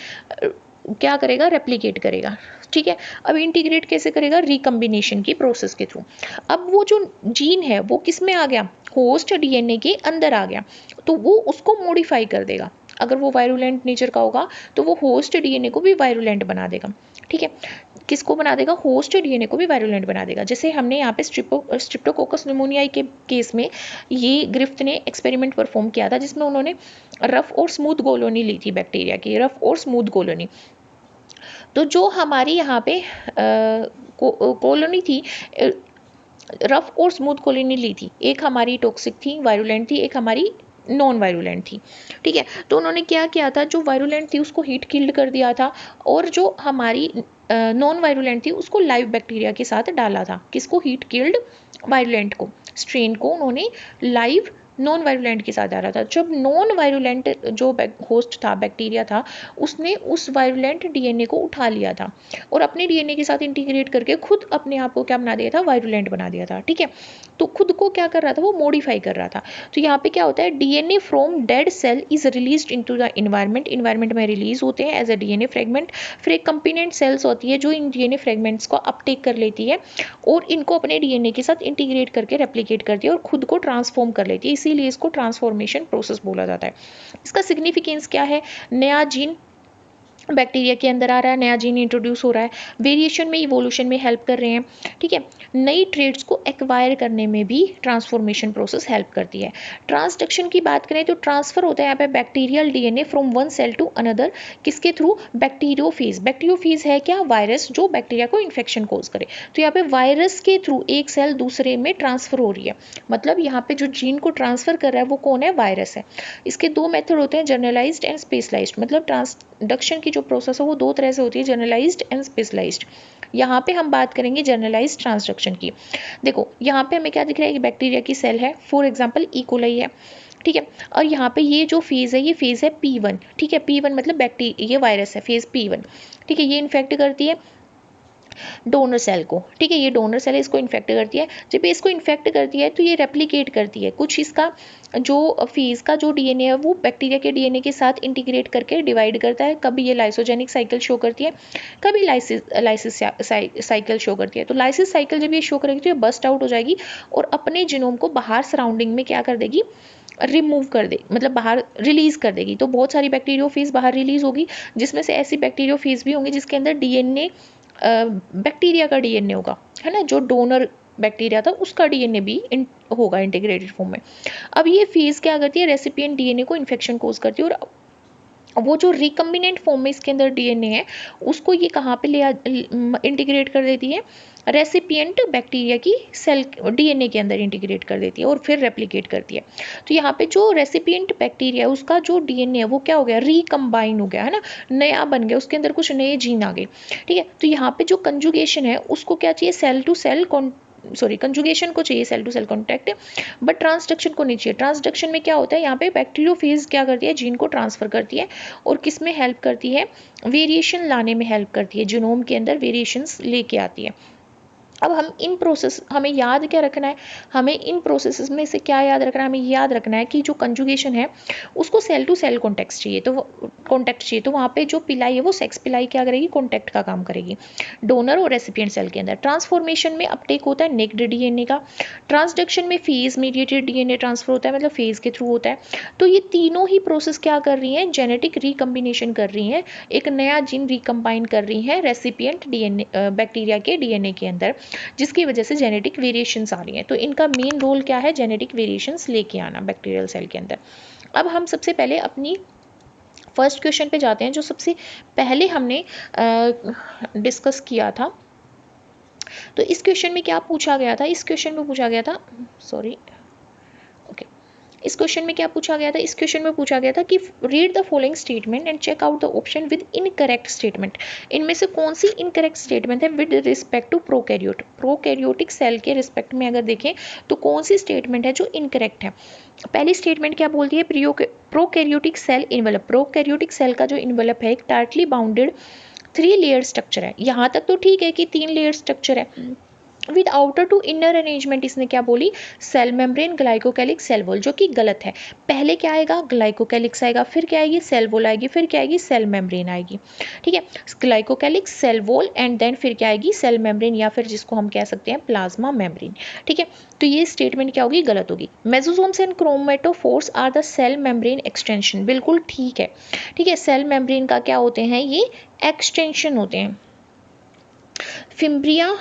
क्या करेगा, रेप्लिकेट करेगा। ठीक है, अब इंटीग्रेट कैसे करेगा, रिकम्बिनेशन की प्रोसेस के थ्रू। अब वो जो जीन है वो किस में आ गया, होस्ट डीएनए के अंदर आ गया, तो वो उसको मॉडिफाई कर देगा। अगर वो वायरुलेंट नेचर का होगा तो वो होस्ट डीएनए को भी वायरुलेंट बना देगा। ठीक है, किसको बना देगा, होस्ट डीएनए को भी वायरुलेंट बना देगा। जैसे हमने यहाँ पे स्ट्रिप्टोकोकस न्यूमोनियाई के केस में ये ग्रिफ्थ ने एक्सपेरिमेंट परफॉर्म किया था, जिसमें उन्होंने रफ और स्मूथ कॉलोनी ली थी बैक्टीरिया की, रफ और स्मूथ कॉलोनी। तो जो हमारी यहाँ पे कॉलोनी थी, रफ और स्मूथ कॉलोनी ली थी, एक हमारी टॉक्सिक थी, वायरुलेंट थी, एक हमारी नॉन वायरुलेंट थी। ठीक है, तो उन्होंने क्या किया था, जो वायरुलेंट थी उसको हीट किल्ड कर दिया था, और जो हमारी नॉन वायरुलेंट थी उसको लाइव बैक्टीरिया के साथ डाला था। किसको, हीट किल्ड वायरुलेंट को, स्ट्रेन को उन्होंने लाइव नॉन वायरुलेंट के साथ डाला था। जब नॉन वायरुलेंट जो होस्ट था, बैक्टीरिया था, उसने उस वायरुलेंट डीएनए को उठा लिया था और अपने डीएनए के साथ इंटीग्रेट करके खुद अपने आप को क्या बना दिया था, वायरुलेंट बना दिया था। ठीक है, तो खुद को क्या कर रहा था, वो मॉडिफाई कर रहा था। तो यहाँ पे क्या होता है, DNA from dead cell is released into the environment, environment में रिलीज होते हैं एज अ डीएनए फ्रेगमेंट। फिर एक कंपोनेंट सेल्स होती है जो इन डीएनए फ्रेगमेंट्स को अपटेक कर लेती है और इनको अपने डीएनए के साथ इंटीग्रेट करके रेप्लिकेट करती है और खुद को ट्रांसफॉर्म कर लेती है, इसीलिए इसको ट्रांसफॉर्मेशन प्रोसेस बोला जाता है। इसका सिग्निफिकेंस क्या है, नया जीन बैक्टीरिया के अंदर आ रहा है, नया जीन इंट्रोड्यूस हो रहा है, वेरिएशन में, इवोल्यूशन में हेल्प कर रहे हैं। ठीक है, नई ट्रेड्स को एक्वायर करने में भी ट्रांसफॉर्मेशन प्रोसेस हेल्प करती है। ट्रांसडक्शन की बात करें तो ट्रांसफर होता है यहाँ पे bacterial DNA from one cell to another, किसके थ्रू, बैक्टीरियोफेज। बैक्टीरियोफेज है क्या, वायरस जो बैक्टीरिया को इन्फेक्शन कोज करे। तो यहाँ पे वायरस के थ्रू एक सेल दूसरे में ट्रांसफर हो रही है, मतलब यहाँ पे जो जीन को ट्रांसफर कर रहा है वो कौन है, वायरस है। इसके दो मेथड होते हैं, जनरलाइज्ड एंड स्पेशलाइज्ड। मतलब ट्रांसडक्शन की जो प्रोसेस है वो दो तरह से होती है, जनरलाइज्ड एंड स्पेशलाइज्ड। यहाँ पे हम बात करेंगे जनरलाइज्ड ट्रांसडक्शन की। देखो यहाँ पे हमें क्या दिख रहा है कि बैक्टीरिया की सेल है, फॉर एग्जांपल ई कोलाई है। ठीक है, और यहाँ पे ये जो फेज है, ये फेज है P1। ठीक है, P1 मतलब बैक्टीरिया, ये वायरस है, फेज P1। ठीक है, ये इन्फेक्ट करती है डोनर सेल को। ठीक है, ये डोनर सेल है, इसको इन्फेक्ट करती है। जब ये इसको इन्फेक्ट करती है तो ये रेप्लिकेट करती है, कुछ इसका जो फेज का जो डीएनए है वो बैक्टीरिया के डीएनए के साथ इंटीग्रेट करके डिवाइड करता है। कभी ये लाइसोजेनिक साइकिल शो करती है, कभी लाइसिस साइकिल शो करती है। तो लाइसिस साइकिल जब ये शो करेगी तो ये बस्ट आउट हो जाएगी और अपने जीनोम को बाहर सराउंडिंग में क्या कर देगी, रिमूव कर दे, मतलब बाहर रिलीज कर देगी। तो बहुत सारी बैक्टीरियोफेज बाहर रिलीज होगी, जिसमें से ऐसी बैक्टीरियोफेज भी होंगी जिसके अंदर डीएनए बैक्टीरिया का डीएनए होगा, है ना, जो डोनर बैक्टीरिया था उसका डीएनए भी होगा इंटीग्रेटेड फॉर्म में। अब ये फेज क्या करती है, रेसिपिएंट डीएनए को इन्फेक्शन कोज करती है और वो जो रिकम्बिनेंट फॉर्म में इसके अंदर डीएनए है उसको ये कहाँ पे ले इंटीग्रेट कर देती है, रेसिपिएंट बैक्टीरिया की सेल डीएनए के अंदर इंटीग्रेट कर देती है और फिर रेप्लिकेट करती है। तो यहाँ पे जो रेसिपिएंट बैक्टीरिया है उसका जो डीएनए है वो क्या हो गया, रिकम्बाइन हो गया, है ना, नया बन गया, उसके अंदर कुछ नए जीन आ गए। ठीक है, तो यहाँ पे जो कंजुगेशन है उसको क्या चाहिए, सेल टू सेल कंजुगेशन को चाहिए, cell to cell contact, but transduction को नहीं चाहिए। ट्रांसडक्शन में क्या होता है, यहाँ पे बैक्टीरियोफेज क्या करती है, जीन को ट्रांसफर करती है और किस में हेल्प करती है, वेरिएशन लाने में हेल्प करती है, जीनोम के अंदर वेरिएशंस लेके आती है। अब हम इन प्रोसेस, हमें याद क्या रखना है, हमें इन प्रोसेसेस में से क्या याद रखना है, हमें याद रखना है कि जो कंजुगेशन है उसको सेल टू सेल कॉन्टैक्ट चाहिए, तो वहाँ पे जो पिलाई है वो सेक्स पिलाई क्या करेगी, कॉन्टैक्ट का काम करेगी डोनर और रेसिपिएंट सेल के अंदर। ट्रांसफॉर्मेशन में अपटेक होता है नेक्ड डीएनए का, ट्रांसडक्शन में फेज मीडिएटेड डीएनए ट्रांसफर होता है, मतलब फेज के थ्रू होता है। तो ये तीनों ही प्रोसेस क्या कर रही हैं, जेनेटिक रिकम्बिनेशन कर रही हैं, एक नया जीन रिकम्बाइन कर रही हैं रेसिपिएंट डीएनए बैक्टीरिया के डीएनए के अंदर, जिसकी वजह से जेनेटिक वेरिएशंस आ रही हैं। तो इनका मेन रोल क्या है, जेनेटिक वेरिएशंस लेके आना बैक्टीरियल सेल के अंदर। अब हम सबसे पहले अपनी फर्स्ट क्वेश्चन पे जाते हैं, जो सबसे पहले हमने डिस्कस किया था। तो इस क्वेश्चन में क्या पूछा गया था, इस क्वेश्चन में पूछा गया था, इस क्वेश्चन में क्या पूछा गया था, इस क्वेश्चन में पूछा गया था कि read the following statement and check out the option with incorrect statement. इनमें से कौन सी इनकरेक्ट स्टेटमेंट है with respect to prokaryotic cell के रिस्पेक्ट में अगर देखें तो कौन सी स्टेटमेंट है जो इनकरेक्ट है। पहली स्टेटमेंट क्या बोलती है, prokaryotic cell envelope. Prokaryotic cell का जो इन्वेलप है एक टाइटली बाउंडेड 3 लेयर स्ट्रक्चर है। यहाँ तक तो ठीक है कि 3 लेयर स्ट्रक्चर है with outer to inner arrangement. इसने क्या बोली, cell membrane glycocalyx cell wall, जो कि गलत है। पहले क्या आएगा, ग्लाइकोकैलिक्स आएगा, फिर क्या आएगी, सेल वॉल आएगी, फिर क्या आएगी, सेल मेम्ब्रेन आएगी। ठीक है, glycocalyx cell wall and then फिर क्या आएगी, सेल मेम्ब्रेन, या फिर जिसको हम कह सकते हैं प्लाज्मा मेम्ब्रेन। ठीक है, तो ये स्टेटमेंट क्या होगी, गलत होगी। Mesosomes and chromatophores are the cell membrane extension, बिल्कुल ठीक है। ठीक है, सेल मेम्ब्रेन का क्या होते हैं, ये एक्सटेंशन होते हैं। फिम्ब्रिया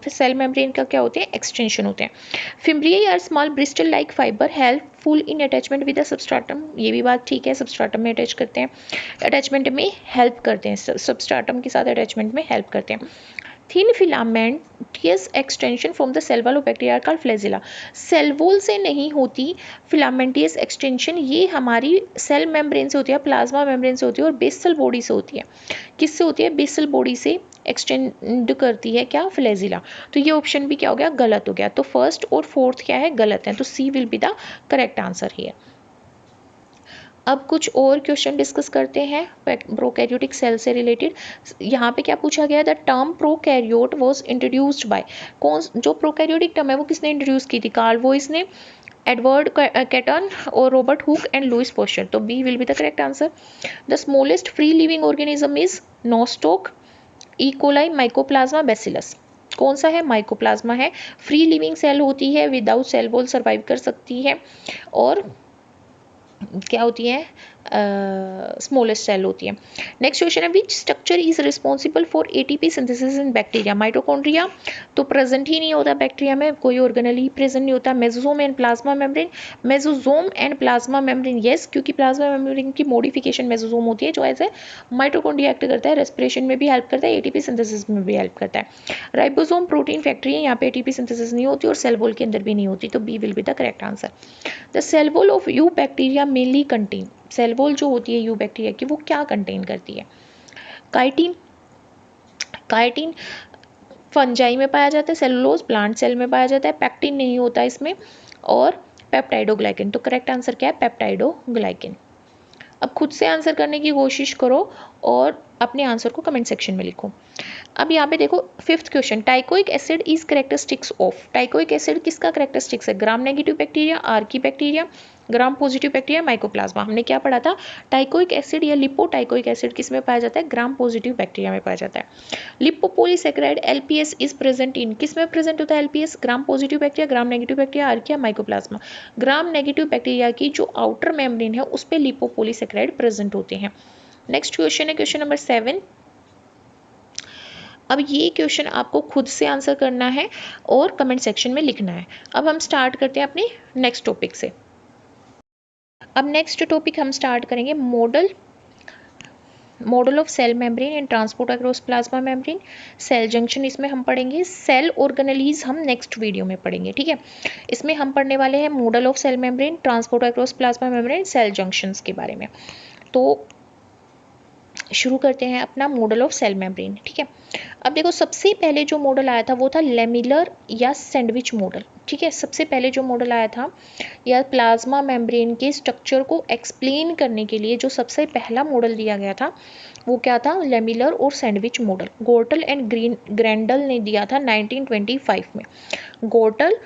सेल मेम्ब्रेन का क्या होते हैं, एक्सटेंशन होते हैं। Fimbriae are small bristle like fiber helpful in attachment with the substratum, ये भी बात ठीक है, सबस्ट्राटम में अटैच करते हैं, अटैचमेंट में हेल्प करते हैं, सबस्ट्राटम के साथ अटैचमेंट में हेल्प करते हैं। Thin filamentous extension from the cell wall of bacteria called flagella, cell wall से नहीं होती फिलामेंटियस एक्सटेंशन, ये हमारी सेल मेम्ब्रेन से होती है, प्लाज्मा मेम्ब्रेन से होती है और बेसल बॉडी से होती है। किससे होती है, बेसल बॉडी से एक्सटेंड करती है क्या, फ्लैजिला। तो ये ऑप्शन भी क्या हो गया, गलत हो गया। तो फर्स्ट और फोर्थ क्या है, गलत है, तो C will be the correct answer here. अब कुछ और क्वेश्चन डिस्कस करते हैं प्रोकैरियोटिक सेल से रिलेटेड। यहाँ पे क्या पूछा गया, the term prokaryote was introduced by, कौन, जो प्रोकैरियोटिक टर्म है वो किसने इंट्रोड्यूस की थी, कार्ल वॉइस ने, एडवर्ड कैटन और Robert Hooke and Louis Pasteur. तो B will be the correct answer. The smallest free living organism is Nostoc, E coli, Mycoplasma, Bacillus. कौन सा है, माइकोप्लाज्मा है, फ्री लिविंग सेल होती है, विदाउट सेल वॉल सर्वाइव कर सकती है और क्या होती है, स्मॉलेस्ट सेल होती है। नेक्स्ट क्वेश्चन है, which structure is responsible for ATP synthesis in bacteria, mitochondria तो प्रेजेंट ही नहीं होता बैक्टीरिया में, कोई ऑर्गेनल ही प्रेजेंट नहीं होता। Mesosome and plasma membrane, mesosome and plasma membrane yes, क्योंकि प्लाज्मा मेम्ब्रेन की मॉडिफिकेशन मेसोसोम होती है जो एज ए माइटोकॉन्ड्रिया एक्ट करता है, रेस्पिरेशन में भी हेल्प करता है, एटीपी सिंथेसिस में भी हेल्प करता है। राइबोसोम प्रोटीन फैक्ट्री है, यहाँ पे एटीपी सिंथेसिस नहीं होती और सेल वॉल के अंदर भी नहीं होती, तो B will be the correct answer. The cell wall of eubacteria mainly contain, cell wall जो होती है यू बैक्टीरिया की वो क्या कंटेन करती है, काइटिन, काइटिन फंजाई में पाया जाता है, सेलुलोज प्लांट सेल में पाया जाता है, पैक्टिन नहीं होता इसमें, और पेप्टाइडोग्लाइकिन। तो करेक्ट आंसर क्या है, पेप्टाइडोग्लाइकिन। अब खुद से आंसर करने की कोशिश करो और अपने आंसर को कमेंट सेक्शन में लिखो। अब यहाँ पे देखो fifth question, teichoic acid is characteristics of, teichoic acid किसका करेक्टरिस्टिक्स है, Gram negative bacteria, archaebacteria, Gram positive bacteria, mycoplasma. हमने क्या पढ़ा था, टाइकोइक एसिड या लिपोटाइकोइक एसिड किस में पाया जाता है, ग्राम पॉजिटिव बैक्टीरिया में पाया जाता है। Lipopolysaccharide LPS is present in, किस में प्रेजेंट होता है एलपीएस, ग्राम पॉजिटिव बैक्टीरिया, ग्राम नेगेटिव बैक्टीरिया, आर्किया, माइकोप्लाज्मा। ग्राम नेगेटिव बैक्टीरिया की जो आउटर मेम्ब्रेन है उस पे लिपोपोलीसेकेराइड प्रेजेंट होते हैं। नेक्स्ट क्वेश्चन है क्वेश्चन नंबर 7। अब ये क्वेश्चन आपको खुद से आंसर करना है और कमेंट सेक्शन में लिखना है। अब हम स्टार्ट करते हैं अपने नेक्स्ट टॉपिक से। अब नेक्स्ट टॉपिक हम स्टार्ट करेंगे model of cell membrane and transport across plasma membrane, cell junction इसमें हम पढ़ेंगे, सेल ऑर्गेनेलीज हम नेक्स्ट वीडियो में पढ़ेंगे, ठीक है। इसमें हम पढ़ने वाले हैं model of cell membrane, transport across plasma membrane, cell junctions के बारे में। तो शुरू करते हैं अपना मॉडल ऑफ सेल मेम्ब्रेन, ठीक है। अब देखो सबसे पहले जो मॉडल आया था वो था लेमिलर या सैंडविच मॉडल, ठीक है। सबसे पहले जो मॉडल आया था या प्लाज्मा मेम्ब्रेन के स्ट्रक्चर को एक्सप्लेन करने के लिए जो सबसे पहला मॉडल दिया गया था वो क्या था, लेमिलर और सैंडविच मॉडल। गोर्टल एंड ग्रेंडल ने दिया था 1925 में, गोर्टल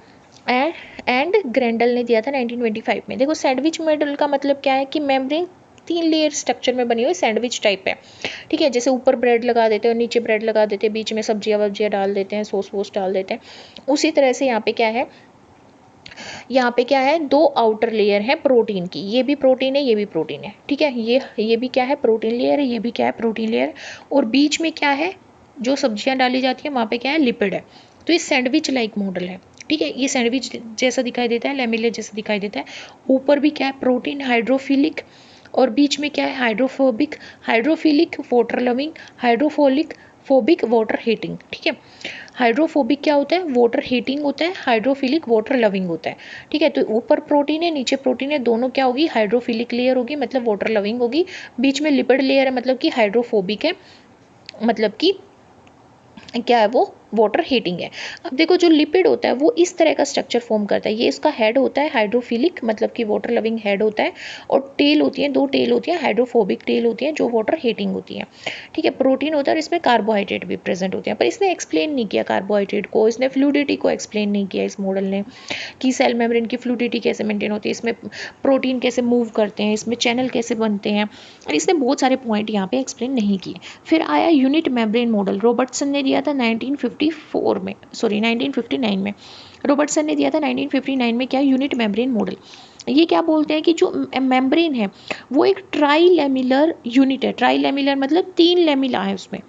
एंड ग्रेंडल ने दिया था 1925 में। देखो सैंडविच मॉडल का मतलब क्या है कि मेम्ब्रेन 3 लेयर स्ट्रक्चर में बनी हुई सैंडविच टाइप है, ठीक है। जैसे ऊपर ब्रेड लगा देते हैं और नीचे ब्रेड लगा देते हैं, बीच में सब्जियां वब्जियां डाल देते हैं, सॉस वोस डाल देते हैं, उसी तरह से यहाँ पे क्या है, यहाँ पे क्या है, 2 आउटर लेयर है प्रोटीन की, ये भी प्रोटीन है ये भी प्रोटीन है, ठीक है। ये भी क्या है, प्रोटीन लेयर है, ये भी क्या है, प्रोटीन लेयर, और बीच में क्या है, जो सब्जियां डाली जाती है वहाँ पे क्या है, लिपिड है। तो ये सैंडविच लाइक मॉडल है, ठीक है। ये सैंडविच जैसा दिखाई देता है, लेमिलर जैसा दिखाई देता है। ऊपर भी क्या है, प्रोटीन हाइड्रोफिलिक, और बीच में क्या है, hydrophobic, hydrophilic water loving, hydrophobic phobic water hating, ठीक है। हाइड्रोफोबिक क्या होता है, वाटर हीटिंग होता है, हाइड्रोफिलिक वाटर लविंग होता है, ठीक है। तो ऊपर प्रोटीन है नीचे प्रोटीन है, दोनों क्या होगी, हाइड्रोफिलिक लेयर होगी मतलब वाटर लविंग होगी, बीच में लिपिड लेयर है मतलब कि हाइड्रोफोबिक है, मतलब कि क्या है वो वाटर हीटिंग है। अब देखो जो लिपिड होता है वो इस तरह का स्ट्रक्चर फॉर्म करता है, ये इसका हेड होता है हाइड्रोफिलिक मतलब कि वाटर लविंग हेड होता है, और टेल होती है, 2 टेल होती है, हाइड्रोफोबिक टेल होती है जो वाटर हीटिंग होती है, ठीक है। प्रोटीन होता है और इसमें कार्बोहाइड्रेट भी प्रेजेंट होते हैं, पर इसने एक्सप्लेन नहीं किया कार्बोहाइड्रेट को, इसने फ्लूडिटी को एक्सप्लेन नहीं किया इस मॉडल ने, कि सेल मेम्ब्रेन की फ्लूडिटी कैसे मेंटेन होती है, इसमें प्रोटीन कैसे मूव करते हैं, इसमें चैनल कैसे बनते हैं, और इसने बहुत सारे पॉइंट यहाँ पे एक्सप्लेन नहीं किए। फिर आया यूनिट मेम्ब्रेन मॉडल, रॉबर्टसन ने दिया था 1959 में, रॉबर्टसन ने दिया था 1959 में, क्या यूनिट मेम्ब्रेन मॉडल। ये क्या बोलते हैं कि जो मेम्ब्रेन है वो एक ट्राई लेमिलर यूनिट है, ट्राई लेमिलर मतलब 3 लेमिला है उसमें,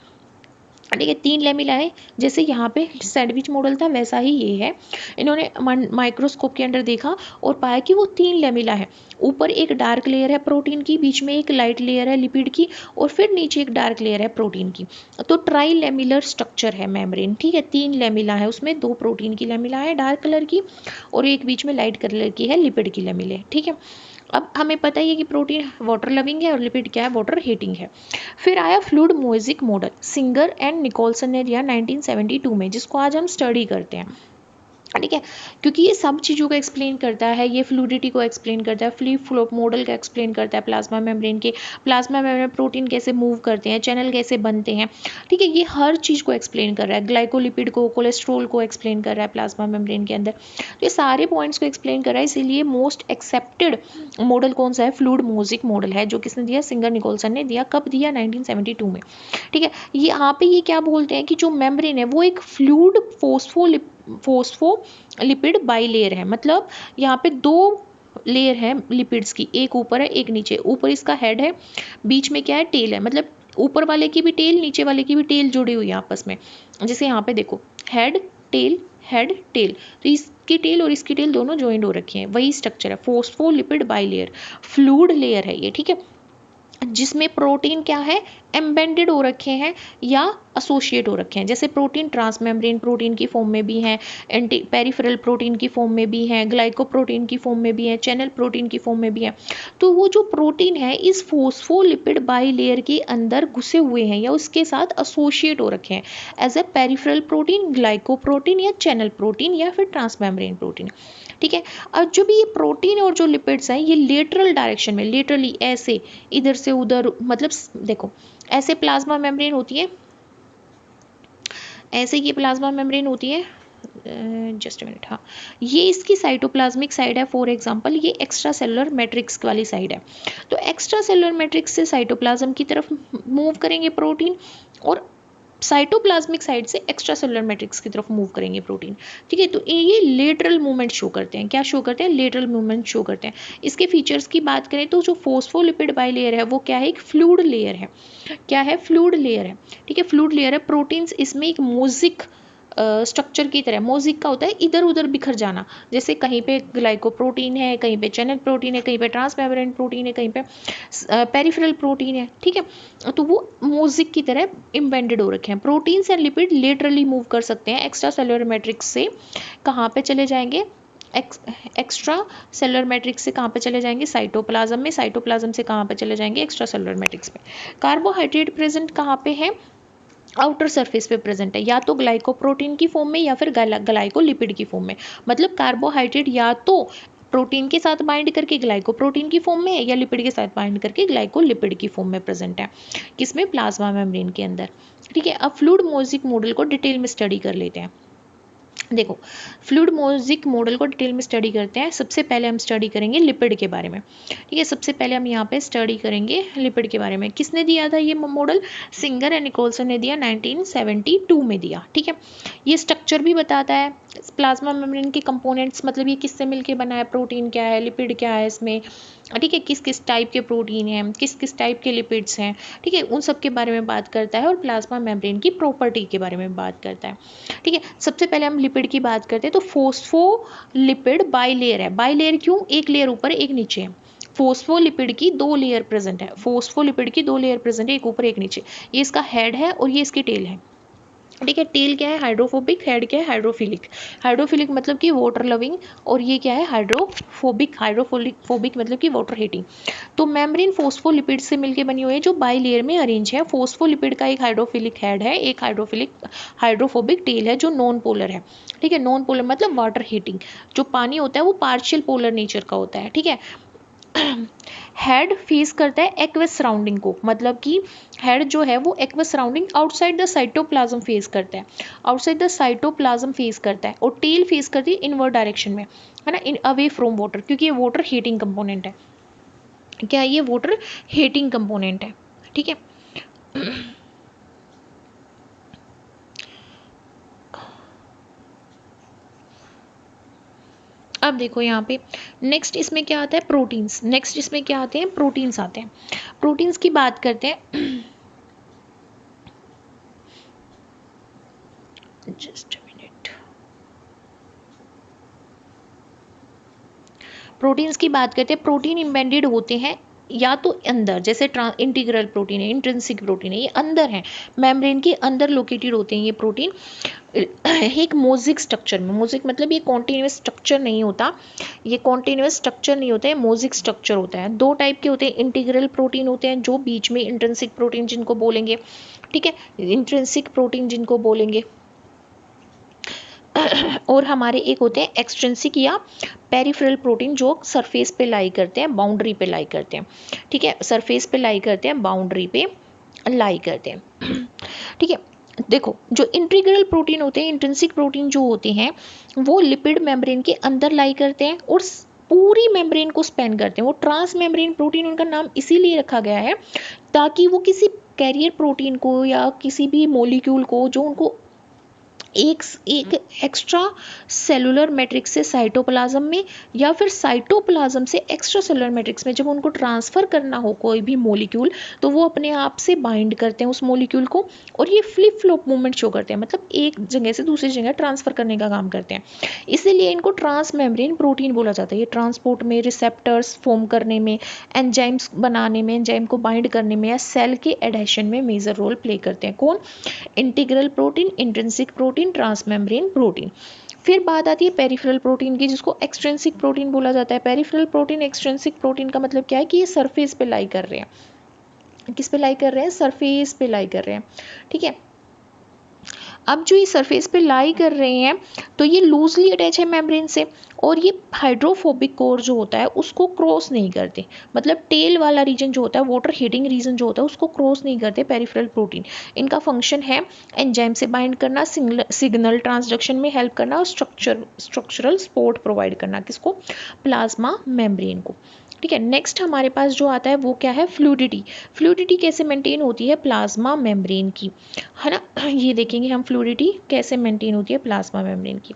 ठीक है, 3 लेमिला है। जैसे यहाँ पे सैंडविच मॉडल था वैसा ही ये है। इन्होंने माइक्रोस्कोप के अंदर देखा और पाया कि वो 3 लेमिला है। ऊपर एक डार्क लेयर है प्रोटीन की, बीच में एक लाइट लेयर है लिपिड की, और फिर नीचे एक डार्क लेयर है प्रोटीन की। तो ट्राई लेमिलर स्ट्रक्चर है मेम्ब्रेन। ठीक है, 3 लेमिला है, उसमें 2 प्रोटीन की लेमिला है डार्क कलर की, और एक बीच में लाइट कलर की है लिपिड की लेमिले। ठीक है, अब हमें पता ही है कि प्रोटीन वाटर लविंग है और लिपिड क्या है, वाटर हीटिंग है। फिर आया fluid mosaic model, Singer and Nicolson ने दिया 1972 में, जिसको आज हम स्टडी करते हैं। ठीक है, क्योंकि ये सब चीज़ों को एक्सप्लेन करता है, ये फ्लूडिटी को एक्सप्लेन करता है, फ्ली फ्लोप मॉडल का एक्सप्लेन करता है, प्लाज्मा मेम्ब्रेन के, प्लाज्मा मेम्ब्रेन प्रोटीन कैसे मूव करते हैं, चैनल कैसे बनते हैं। ठीक है, ये हर चीज़ को एक्सप्लेन कर रहा है, ग्लाइकोलिपिड को, कोलेस्ट्रोल को एक्सप्लेन कर रहा है प्लाज्मा मेम्ब्रेन के अंदर। तो ये सारे पॉइंट्स को एक्सप्लेन कर रहा है, इसीलिए मोस्ट एक्सेप्टेड मॉडल कौन सा है, फ्लूइड मोज़ेक मॉडल है, जो किसने दिया, सिंगर निकोलसन ने दिया। कब दिया, 1972 में। ठीक है, यहाँ पे ये क्या बोलते हैं कि जो मेम्ब्रेन है वो एक फ्लूइड फोस्फोलिपिड बाइलेयर है। मतलब यहाँ पे 2 लेयर है लिपिड्स की, एक ऊपर है एक नीचे। ऊपर इसका हेड है, बीच में क्या है, टेल है। मतलब ऊपर वाले की भी टेल, नीचे वाले की भी टेल जुड़ी हुई है आपस में। जैसे यहाँ पे देखो, हेड टेल, हेड टेल, तो इसकी टेल और इसकी टेल दोनों ज्वाइंट हो रखे हैं, वही स्ट्रक्चर है, फोस्फोलिपिड बाइलेयर, फ्लूइड लेयर है ये। ठीक है, जिसमें प्रोटीन क्या है, एम्बेडेड हो रखे हैं या एसोसिएट हो रखे हैं। जैसे प्रोटीन ट्रांसमेम्ब्रेन प्रोटीन की फॉर्म में भी हैं, एंटी पेरिफेरल प्रोटीन की फॉर्म में भी हैं, ग्लाइकोप्रोटीन की फॉर्म में भी हैं, चैनल प्रोटीन की फॉर्म में भी हैं। तो वो जो प्रोटीन है इस फोस्फोलिपिड बाइलेयर के अंदर घुसे हुए हैं या उसके साथ एसोसिएट हो रखे हैं as a peripheral protein, glycoprotein या चैनल प्रोटीन या फिर ट्रांसमेम्ब्रेन प्रोटीन। ठीक है, अब जो भी ये प्रोटीन और जो लिपिड्स हैं ये लेटरल डायरेक्शन में, लेटरली ऐसे इधर से उधर, मतलब देखो ऐसे प्लाज्मा मेम्ब्रेन होती है, ऐसे ये प्लाज्मा मेम्ब्रेन होती है, जस्ट मिनट, हाँ ये इसकी साइटोप्लाज्मिक साइड है। फॉर एग्जांपल ये एक्स्ट्रा सेलुलर मैट्रिक्स वाली साइड है। तो एक्स्ट्रा सेलुलर मैट्रिक्स से साइटोप्लाज्म की तरफ मूव करेंगे प्रोटीन, और साइटोप्लाज्मिक साइड से एक्स्ट्रा सेलुलर मैट्रिक्स की तरफ मूव करेंगे प्रोटीन। ठीक है, तो ये लेटरल मूवमेंट शो करते हैं। क्या शो करते हैं, लेटरल मूवमेंट शो करते हैं। इसके फीचर्स की बात करें तो जो फोस्फोलिपिड बाइलेयर है वो क्या है, एक फ्लूइड लेयर है। क्या है, फ्लूइड लेयर है। ठीक है, फ्लूइड लेयर है। प्रोटीन्स इसमें एक मोज़ेक स्ट्रक्चर की तरह, मोज़ेक का होता है इधर उधर बिखर जाना। जैसे कहीं पे ग्लाइकोप्रोटीन है, कहीं पे चैनल प्रोटीन है, कहीं पे ट्रांसमेम्ब्रेन प्रोटीन है, कहीं पे पेरिफेरल प्रोटीन है। ठीक है, तो वो मोज़ेक की तरह इम्बेडेड हो रखे हैं। Proteins and lipid laterally move कर सकते हैं एक्स्ट्रा सेलुलर मैट्रिक्स से। कहाँ पे चले जाएंगे, एक्स्ट्रा सेलुलर मैट्रिक्स से कहाँ पे चले जाएंगे, साइटोप्लाज्म में। साइटोप्लाज्म से कहाँ पे चले जाएंगे, एक्स्ट्रा सेलुलर मैट्रिक्स में। कार्बोहाइड्रेट प्रेजेंट कहाँ पे है, आउटर सरफेस पे प्रेजेंट है, या तो ग्लाइकोप्रोटीन की फॉर्म में या फिर ग्लाइकोलिपिड की फॉर्म में। मतलब कार्बोहाइड्रेट या तो प्रोटीन के साथ बाइंड करके ग्लाइकोप्रोटीन की फॉर्म में है, या लिपिड के साथ बाइंड करके ग्लाइकोलिपिड की फॉर्म में प्रेजेंट है। किसमें, प्लाज्मा मेम्ब्रेन के अंदर। ठीक है, अब फ्लूइड मोज़ेक मॉडल को डिटेल में स्टडी कर लेते हैं। देखो, फ्लूइड मोज़ेक मॉडल को डिटेल में स्टडी करते हैं। सबसे पहले हम स्टडी करेंगे लिपिड के बारे में। ठीक है, सबसे पहले हम यहाँ पे स्टडी करेंगे लिपिड के बारे में। किसने दिया था ये मॉडल, सिंगर एंड निकोलसन ने दिया, 1972 में दिया। ठीक है, ये स्ट्रक्चर भी बताता है, प्लाज्मा मेम्ब्रेन के कंपोनेंट्स, मतलब ये किससे मिलके बना है, प्रोटीन क्या है, लिपिड क्या है इसमें। ठीक है, किस किस टाइप के प्रोटीन हैं, किस किस टाइप के लिपिड्स हैं। ठीक है, उन सब के बारे में बात करता है, और प्लाज्मा मेम्ब्रेन की प्रॉपर्टी के बारे में बात करता है। ठीक है, सबसे पहले हम लिपिड की बात करते हैं। तो फोस्फोलिपिड बाइलेयर है। बाइलेयर क्यों, एक लेयर ऊपर एक नीचे है। फोस्फोलिपिड की 2 लेयर प्रेजेंट है, फोस्फोलिपिड की 2 लेयर प्रेजेंट है, एक ऊपर एक नीचे। ये इसका हेड है और ये इसकी टेल है। ठीक है, टेल क्या है, हाइड्रोफोबिक, हेड क्या है, हाइड्रोफिलिक। हाइड्रोफिलिक मतलब कि वाटर लविंग, और ये क्या है, हाइड्रोफोबिक। हाइड्रोफोबिक मतलब कि वाटर हीटिंग। तो मेम्ब्रेन फोस्फोलिपिड से मिलकर बनी हुई है, जो बाई लेयर में अरेंज है। फोस्फोलिपिड का एक हाइड्रोफिलिक हेड है, एक हाइड्रोफोबिक टेल है जो नॉन पोलर है। ठीक है, नॉन पोलर मतलब वाटर हीटिंग। जो पानी होता है वो पार्शियल पोलर नेचर का होता है। ठीक है, हेड फेस करता है एक्वस सराउंडिंग को, मतलब कि हेड जो है वो aqueous surrounding outside the cytoplasm face करता है, आउटसाइड द साइटोप्लाज्म फेस करता है। और टेल फेस करती है इनवर्ड डायरेक्शन में, है ना, इन अवे फ्रॉम वाटर, क्योंकि ये वाटर हीटिंग कंपोनेंट है। क्या ये वाटर हीटिंग कंपोनेंट है। ठीक है, अब देखो यहाँ पे नेक्स्ट इसमें क्या आता है, प्रोटीन्स। नेक्स्ट इसमें क्या आते हैं, प्रोटीन्स आते हैं। प्रोटीन्स की बात करते हैं। Just a minute. प्रोटीन्स की बात करते हैं, प्रोटीन इम्बेडेड होते हैं या तो अंदर, जैसे इंटीग्रल प्रोटीन है, इंट्रिंसिक प्रोटीन है, ये अंदर है, मेम्ब्रेन के अंदर लोकेटेड होते हैं ये प्रोटीन एक मोज़िक स्ट्रक्चर में। मोज़िक मतलब ये कॉन्टिन्यूस स्ट्रक्चर नहीं होता, ये कॉन्टिन्यूस स्ट्रक्चर नहीं होता है, मोज़िक स्ट्रक्चर होता है। दो टाइप के होते हैं, इंटीग्रल प्रोटीन होते हैं जो बीच में, इंट्रिंसिक प्रोटीन जिनको बोलेंगे, ठीक है, इंट्रिंसिक प्रोटीन जिनको बोलेंगे, और हमारे एक होते हैं एक्सट्रिंसिक या पेरिफेरल प्रोटीन जो सरफेस पे लाई करते हैं, बाउंड्री पे लाई करते हैं, ठीक है, सरफेस पे लाई करते हैं, बाउंड्री पे लाई करते हैं, ठीक है। देखो, जो इंटीग्रल प्रोटीन होते हैं, इंट्रिंसिक प्रोटीन जो होते हैं, वो लिपिड मेम्ब्रेन के अंदर लाई करते हैं और पूरी मेम्ब्रेन को स्पेन करते हैं। वो ट्रांस मेम्ब्रेन प्रोटीन उनका नाम इसीलिए रखा गया है ताकि वो किसी कैरियर प्रोटीन को या किसी भी मोलिक्यूल को जो उनको एक एक्स्ट्रा सेलुलर मैट्रिक्स से साइटोप्लाज्म में या फिर साइटोप्लाज्म से एक्स्ट्रा सेलुलर मैट्रिक्स में जब उनको ट्रांसफ़र करना हो कोई भी मोलिक्यूल, तो वो अपने आप से बाइंड करते हैं उस मोलिक्यूल को और ये फ्लिप फ्लॉप मूवमेंट शो करते हैं, मतलब एक जगह से दूसरी जगह ट्रांसफ़र करने का काम करते हैं। इसीलिए इनको ट्रांस मेम्ब्रेन प्रोटीन बोला जाता है। ये ट्रांसपोर्ट में, रिसेप्टर्स फॉर्म करने में, एंजाइम्स बनाने में, एंजाइम को बाइंड करने में या सेल के एडेशन में मेजर रोल प्ले करते हैं। कौन? Integral protein, intrinsic protein, transmembrane protein. फिर बात आती है पेरिफेरल प्रोटीन की, जिसको एक्सट्रिंसिक प्रोटीन बोला जाता है। पेरिफेरल प्रोटीन, एक्सट्रिंसिक प्रोटीन का मतलब क्या है कि ये सरफेस पे लाई कर रहे हैं। किस पे लाई कर रहे हैं? सरफेस पे लाई कर रहे हैं, ठीक है। अब जो ये सरफेस पे लाई कर रहे हैं तो ये लूजली अटैच है मेम्ब्रेन से और ये हाइड्रोफोबिक कोर जो होता है उसको क्रॉस नहीं करते, मतलब टेल वाला रीजन जो होता है, वाटर हीटिंग रीजन जो होता है, उसको क्रॉस नहीं करते पेरिफेरल प्रोटीन। इनका फंक्शन है एंजाइम से बाइंड करना, सिग्नल ट्रांसडक्शन में हेल्प करना और स्ट्रक्चरल सपोर्ट प्रोवाइड करना। किसको? प्लाज्मा मेम्ब्रेन को, ठीक है। नेक्स्ट हमारे पास जो आता है वो क्या है? फ्लूइडिटी। फ्लूइडिटी कैसे मेंटेन होती है प्लाज्मा मेम्ब्रेन की, है ना, ये देखेंगे हम फ्लूइडिटी कैसे मेंटेन होती है प्लाज्मा मेम्ब्रेन की।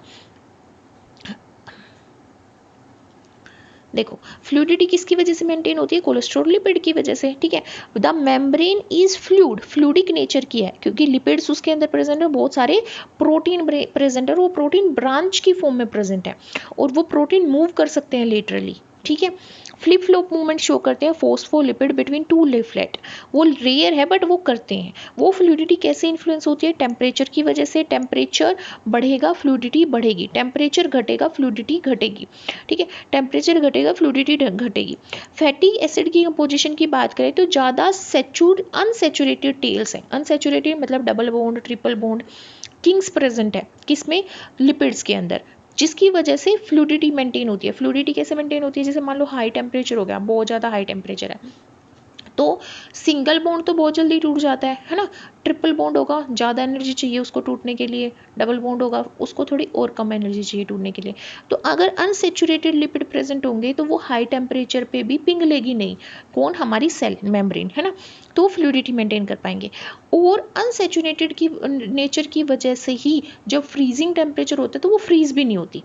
देखो, फ्लूइडिटी किसकी वजह से मेंटेन होती है? कोलेस्ट्रॉल लिपिड की वजह से, ठीक है। The membrane is fluid, fluidic nature की है क्योंकि लिपिड्स उसके अंदर प्रेजेंट है, बहुत सारे प्रोटीन प्रेजेंट है, वो प्रोटीन ब्रांच की फॉर्म में प्रेजेंट है और वो प्रोटीन मूव कर सकते हैं लेटरली, ठीक है। फ्लिप फ्लॉप मूवमेंट शो करते हैं फोस्फोलिपिड बिटवीन टू लिफलेट, वो रेयर है बट वो करते हैं। वो फ्लूइडिटी कैसे इन्फ्लुएंस होती है? टेम्परेचर की वजह से। टेम्परेचर बढ़ेगा फ्लूइडिटी बढ़ेगी, टेम्परेचर घटेगा फ्लूइडिटी घटेगी, ठीक है। टेम्परेचर घटेगा फ्लूइडिटी घटेगी। फैटी एसिड की कंपोजिशन की बात करें तो ज़्यादा अनसेचुरेटेड टेल्स हैं। अनसेचुरेटेड मतलब double bond, triple bond, Kings present है किसमें? लिपिड्स के अंदर, जिसकी वजह से फ्लूइडिटी मेंटेन होती है। फ्लूइडिटी कैसे मेंटेन होती है? जैसे मान लो हाई टेम्परेचर हो गया, बहुत ज़्यादा हाई टेम्परेचर है तो सिंगल बॉन्ड तो बहुत जल्दी टूट जाता है ना। ट्रिपल बॉन्ड होगा, ज़्यादा एनर्जी चाहिए उसको टूटने के लिए। डबल बॉन्ड होगा, उसको थोड़ी और कम एनर्जी चाहिए टूटने के लिए। तो अगर अनसेचुरेटेड लिपिड प्रेजेंट होंगे तो वो हाई टेम्परेचर पे भी पिघलेगी नहीं। कौन? हमारी सेल मेम्ब्रेन, है ना, तो फ्लूइडिटी मेंटेन कर पाएंगे। और अनसेचुरेटेड की नेचर की वजह से ही जब फ्रीजिंग टेम्परेचर होता है तो वो फ्रीज भी नहीं होती,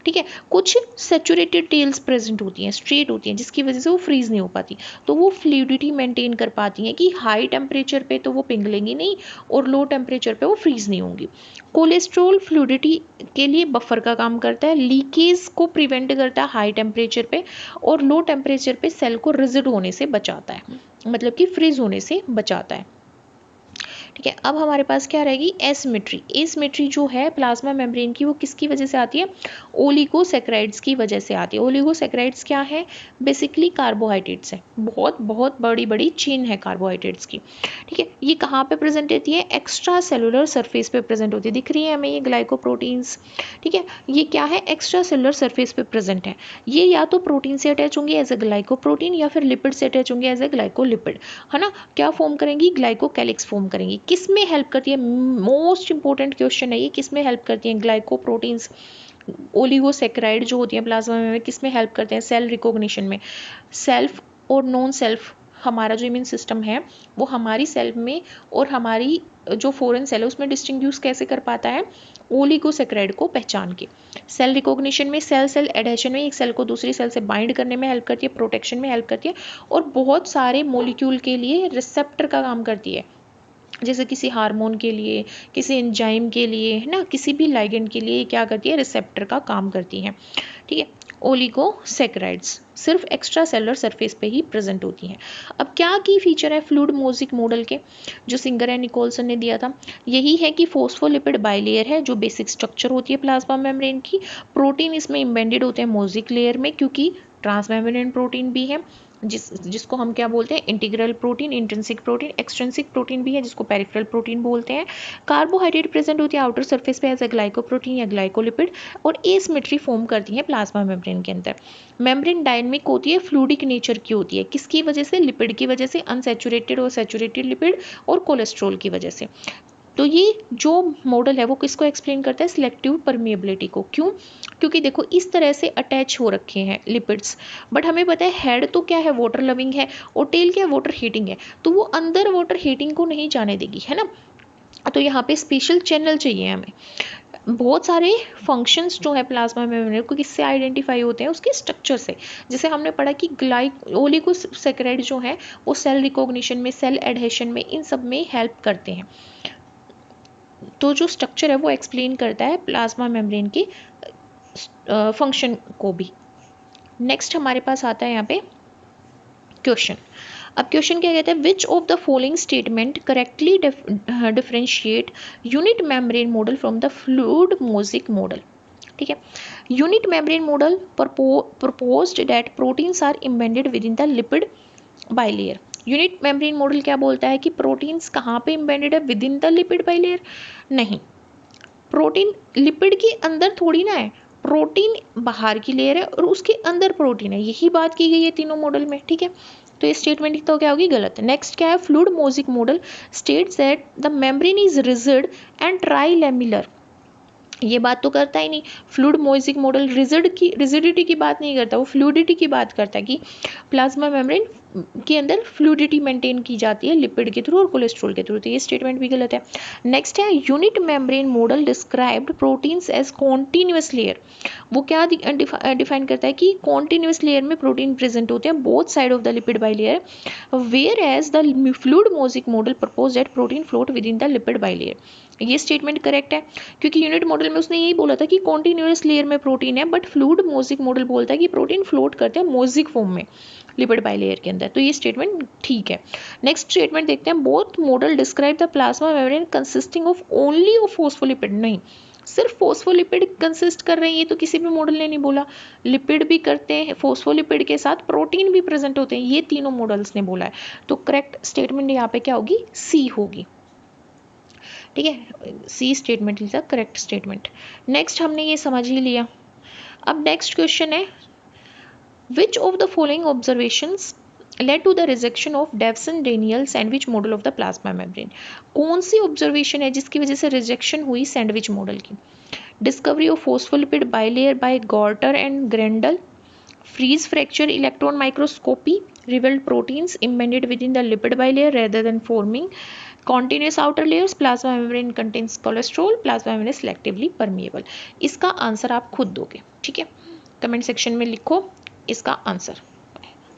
ठीक है। कुछ सेचुरेटेड टेल्स प्रेजेंट होती हैं, स्ट्रेट होती हैं, जिसकी वजह से वो फ्रीज नहीं हो पाती, तो वो फ्लूइडिटी मेंटेन कर पाती हैं कि हाई टेम्परेचर पे तो वो पिघलेंगी नहीं और लो टेम्परेचर पे वो फ्रीज नहीं होंगी। कोलेस्ट्रॉल फ्लूइडिटी के लिए बफर का काम करता है, लीकेज को प्रिवेंट करता है हाई टेम्परेचर पे और लो टेम्परेचर पे सेल को रिजिड होने से बचाता है, मतलब कि फ्रीज होने से बचाता है, ठीक है। अब हमारे पास क्या रहेगी? एसिमेट्री। एसिमेट्री जो है प्लाज्मा मेम्ब्रेन की, वो किसकी वजह से आती है? ओलिगोसैकेराइड्स की वजह से आती है। ओलिगोसैकेराइड्स क्या है? बेसिकली कार्बोहाइड्रेट्स है, बहुत बहुत बड़ी बड़ी चेन है कार्बोहाइड्रेट्स की, ठीक है। ये कहाँ पे प्रेजेंट होती है? एक्स्ट्रा सेलुलर सरफेस पे प्रेजेंट होती है। दिख रही है हमें ये ग्लाइकोप्रोटीन्स, ठीक है। ये क्या है? एक्स्ट्रा सेलुलर सरफेस पे प्रेजेंट है। ये या तो प्रोटीन से अटैच होंगे एज ए ग्लाइकोप्रोटीन या फिर लिपिड से अटैच होंगे एज ए ग्लाइकोलिपिड, है ना। क्या फॉर्म करेंगी? ग्लाइकोकैलिक्स फॉर्म करेंगी। किस में हेल्प करती है? मोस्ट इंपॉर्टेंट क्वेश्चन है ये, किस में हेल्प करती है? ग्लाइकोप्रोटीन्स, ओलिगोसैकेराइड जो होती है प्लाज्मा में, किस में हेल्प करते हैं? सेल रिकॉग्निशन में। सेल्फ और नॉन सेल्फ, हमारा जो इम्यून सिस्टम है वो हमारी सेल में और हमारी जो फॉरेन सेल है उसमें डिस्टिंग्विश कैसे कर पाता है? ओलिगोसैकेराइड को पहचान के। सेल रिकॉग्निशन में, सेल सेल एडेशन में, एक सेल को दूसरी सेल से बाइंड करने में हेल्प करती है, प्रोटेक्शन में हेल्प करती है और बहुत सारे मॉलिक्यूल के लिए रिसेप्टर का काम करती है। जैसे किसी हार्मोन के लिए, किसी एंजाइम के लिए, है ना, किसी भी लाइगेंड के लिए क्या करती है, रिसेप्टर का काम करती हैं। ठीक है। ओलिगोसैकेराइड्स सिर्फ एक्स्ट्रा सेलुलर सरफेस पे ही प्रेजेंट होती हैं। अब क्या की फीचर है फ्लूइड मोज़ेक मॉडल के, जो सिंगर एंड निकोलसन ने दिया था, यही है कि फोस्फोलिपिड बाइलेयर है जो बेसिक स्ट्रक्चर होती है प्लाज्मा मेम्ब्रेन की। प्रोटीन इसमें एम्बेडेड होते हैं मोज़ेक लेयर में, क्योंकि ट्रांसमेम्ब्रेन प्रोटीन भी है जिसको हम क्या बोलते हैं, integral protein, intrinsic protein, extrinsic protein भी है जिसको पेरिफेरल प्रोटीन बोलते हैं। कार्बोहाइड्रेट प्रेजेंट होती है आउटर सरफेस पे एज ए ग्लाइकोप्रोटीन या ग्लाइकोलिपिड, और एसिमेट्री फॉर्म करती है प्लाज्मा मेम्ब्रेन के अंदर। मेम्ब्रेन डायनेमिक होती है, फ्लूइडिक नेचर की होती है, किसकी वजह से, लिपिड की वजह से, अनसैचुरेटेड और सैचुरेटेड लिपिड और कोलेस्ट्रॉल की वजह से। तो ये जो मॉडल है वो किसको एक्सप्लेन करता है, सिलेक्टिव परमिएबिलिटी को। क्यों, क्योंकि देखो इस तरह से अटैच हो रखे हैं लिपिड्स, बट हमें पता है हेड तो क्या है, वाटर लविंग है, और टेल क्या है, वाटर हीटिंग है, तो वो अंदर वाटर हीटिंग को नहीं जाने देगी, है ना। तो यहाँ पे स्पेशल चैनल चाहिए हमें। बहुत सारे फंक्शंस जो है प्लाज्मा मेम्ब्रेन को किससे आइडेंटिफाई होते हैं, उसके स्ट्रक्चर से। जैसे हमने पढ़ा कि ओलिगोसैकेराइड जो है वो सेल रिकॉग्निशन में, सेल एडहेशन में, इन सब में हेल्प करते हैं। तो जो स्ट्रक्चर है वो एक्सप्लेन करता है प्लाज्मा मेम्ब्रेन के फंक्शन को भी। नेक्स्ट हमारे पास आता है यहाँ पे क्वेश्चन। अब क्वेश्चन क्या कहता है, which of the following statement correctly differentiate unit membrane model from the fluid mosaic model. ठीक है। Unit membrane model proposed that proteins are embedded within the lipid bilayer। Unit membrane model क्या बोलता है कि प्रोटीन्स कहाँ पे एम्बेडेड है, with in the lipid bilayer. नहीं, प्रोटीन लिपिड के अंदर थोड़ी ना है, प्रोटीन बाहर की लेयर है और उसके अंदर प्रोटीन है, यही बात की गई है तीनों मॉडल में। ठीक है, तो ये स्टेटमेंट तो क्या होगी, गलत। नेक्स्ट क्या है, fluid mosaic model states that the membrane is rigid and trilamellar. ये बात तो करता ही नहीं। फ्लूइड मोज़ेक मॉडल रिजिडिटी की बात नहीं करता, वो फ्लूइडिटी की बात करता है कि प्लाज्मा मेम्ब्रेन के अंदर फ्लूइडिटी मेंटेन की जाती है लिपिड के थ्रू और कोलेस्ट्रॉल के थ्रू, तो ये स्टेटमेंट भी गलत है। नेक्स्ट है, unit membrane model described proteins as continuous layer. वो क्या डिफाइन करता है कि कॉन्टिन्यूअस लेयर में प्रोटीन प्रेजेंट होते हैं both side of the lipid bilayer, whereas the fluid mosaic model propose that protein float within the lipid bilayer. ये स्टेटमेंट करेक्ट है, क्योंकि यूनिट मॉडल में उसने यही बोला था कि कॉन्टिन्यूअस लेयर में प्रोटीन है, बट फ्लूइड मोज़ेक मॉडल बोलता है कि प्रोटीन फ्लोट करते हैं मोज़ेक फॉर्म में लिपिड बाइलेयर के अंदर, तो ये स्टेटमेंट ठीक है। नेक्स्ट स्टेटमेंट देखते हैं, both model describe the plasma membrane consisting of only of phospholipid. नहीं, सिर्फ फोस्फोलिपिड कंसिस्ट कर रहे हैं, ये तो किसी भी मॉडल ने नहीं बोला। लिपिड भी करते हैं, फोस्फोलिपिड के साथ प्रोटीन भी प्रेजेंट होते हैं, ये तीनों मॉडल्स ने बोला है। तो करेक्ट स्टेटमेंट यहाँ पे क्या होगी, सी होगी। ठीक है, C statement is the correct statement. Next हमने ये समझ ही लिया। अब नेक्स्ट क्वेश्चन है, which of the following observations led to the rejection of Davison-Daniel sandwich model of the plasma membrane। कौन सी ऑब्जर्वेशन है जिसकी वजह से रिजेक्शन हुई सैंडविच मॉडल की? Discovery of phospholipid bilayer by Gorter and Grendel, freeze fracture electron microscopy, revealed proteins embedded within the lipid bilayer rather than forming continuous outer layers, plasma membrane contains cholesterol, plasma membrane is selectively permeable। इसका आंसर आप खुद दोगे, ठीक है, कमेंट सेक्शन में लिखो इसका आंसर।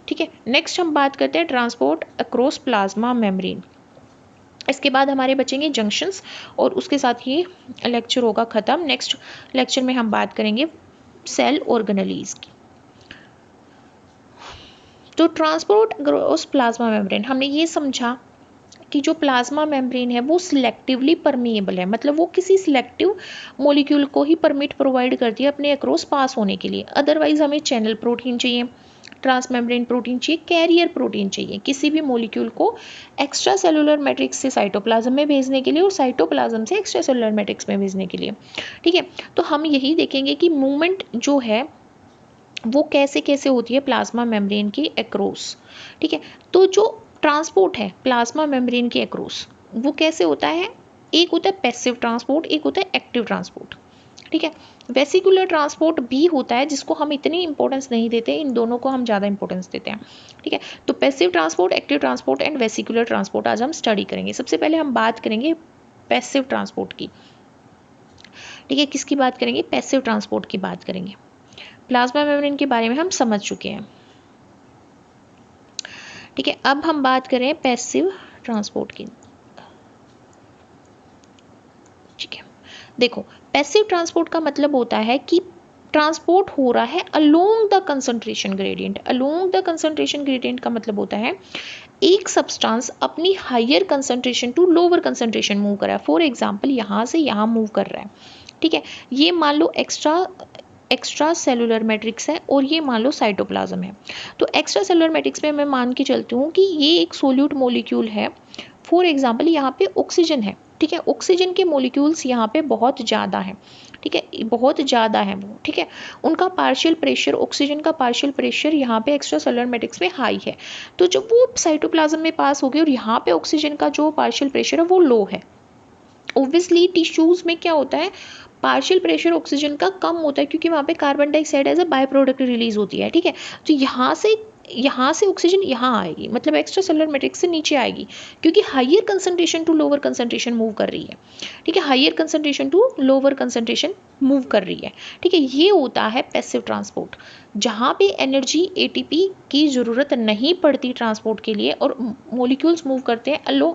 ठीक है, नेक्स्ट हम बात करते हैं ट्रांसपोर्ट अक्रॉस प्लाज्मा मेम्ब्रेन। इसके बाद हमारे बचेंगे जंक्शंस और उसके साथ ये लेक्चर होगा खत्म। नेक्स्ट लेक्चर में हम बात करेंगे सेल ऑर्गेनेलीज की। तो ट्रांसपोर्ट अक्रॉस प्लाज्मा मेम्ब्रेन, हमने ये समझा कि जो प्लाज्मा मेम्ब्रेन है वो सिलेक्टिवली परमिएबल है, मतलब वो किसी सिलेक्टिव मॉलिक्यूल को ही परमिट प्रोवाइड करती है अपने अक्रॉस पास होने के लिए। अदरवाइज हमें चैनल प्रोटीन चाहिए, ट्रांस मेम्ब्रेन प्रोटीन चाहिए, कैरियर प्रोटीन चाहिए किसी भी मॉलिक्यूल को एक्स्ट्रा सेलुलर मैट्रिक्स से साइटोप्लाज्म में भेजने के लिए और साइटोप्लाज्म से एक्स्ट्रा सेलुलर मैट्रिक्स में भेजने के लिए। ठीक है, तो हम यही देखेंगे कि मूवमेंट जो है वो कैसे कैसे होती है प्लाज्मा मेम्ब्रेन के अक्रॉस। ठीक है, तो जो ट्रांसपोर्ट है प्लाज्मा मेम्ब्रेन के अक्रॉस वो कैसे होता है, एक होता है पैसिव ट्रांसपोर्ट, एक होता है एक्टिव ट्रांसपोर्ट। ठीक है, वेसिकुलर ट्रांसपोर्ट भी होता है जिसको हम इतनी इंपॉर्टेंस नहीं देते, इन दोनों को हम ज़्यादा इंपॉर्टेंस देते हैं। ठीक है, तो passive transport, active transport and vesicular transport आज हम स्टडी करेंगे। सबसे पहले हम बात करेंगे पैसिव ट्रांसपोर्ट की। ठीक है, किसकी बात करेंगे, पैसिव ट्रांसपोर्ट की बात करेंगे। प्लाज्मा मेम्ब्रेन के बारे में हम समझ चुके हैं। ठीक है, अब हम बात करें पैसिव ट्रांसपोर्ट की। देखो, पैसिव ट्रांसपोर्ट का मतलब होता है कि ट्रांसपोर्ट हो रहा है along the concentration gradient. Along the concentration gradient का मतलब होता है एक सब्सटेंस अपनी higher concentration to lower concentration move कर रहा है। फॉर एग्जांपल यहाँ से यहाँ मूव कर रहा है, ठीक है। ये मान लो एक्स्ट्रा सेलुलर मैट्रिक्स है और ये मान लो साइटोप्लाज्म है। तो एक्स्ट्रा सेलुलर मैट्रिक्स में मैं मान के चलती हूँ कि ये एक सोल्यूट मॉलिक्यूल है। फॉर एग्जांपल यहाँ पे ऑक्सीजन है, ठीक है। ऑक्सीजन के मॉलिक्यूल्स यहाँ पे बहुत ज़्यादा हैं, ठीक है, बहुत ज़्यादा है वो, ठीक है। उनका पार्शियल प्रेशर, ऑक्सीजन का पार्शियल प्रेशर यहाँ पे एक्स्ट्रा सेलुलर मैट्रिक्स में हाई है। तो जब वो साइटोप्लाज्म में पास हो गए और यहाँ पे ऑक्सीजन का जो पार्शियल प्रेशर है वो लो है, ऑब्वियसली टिश्यूज में क्या होता है, पार्शियल प्रेशर ऑक्सीजन का कम होता है क्योंकि वहाँ पे carbon dioxide as a by product release होती है, ठीक है। तो यहाँ से ऑक्सीजन यहाँ आएगी, मतलब एक्स्ट्रा सेलुलर मैट्रिक्स से नीचे आएगी क्योंकि higher concentration to lower concentration move कर रही है, ठीक है। Higher concentration to lower concentration move कर रही है, ठीक है। ये होता है पैसिव ट्रांसपोर्ट, जहाँ पे एनर्जी एटीपी की ज़रूरत नहीं पड़ती ट्रांसपोर्ट के लिए और मॉलिक्यूल्स मूव करते हैं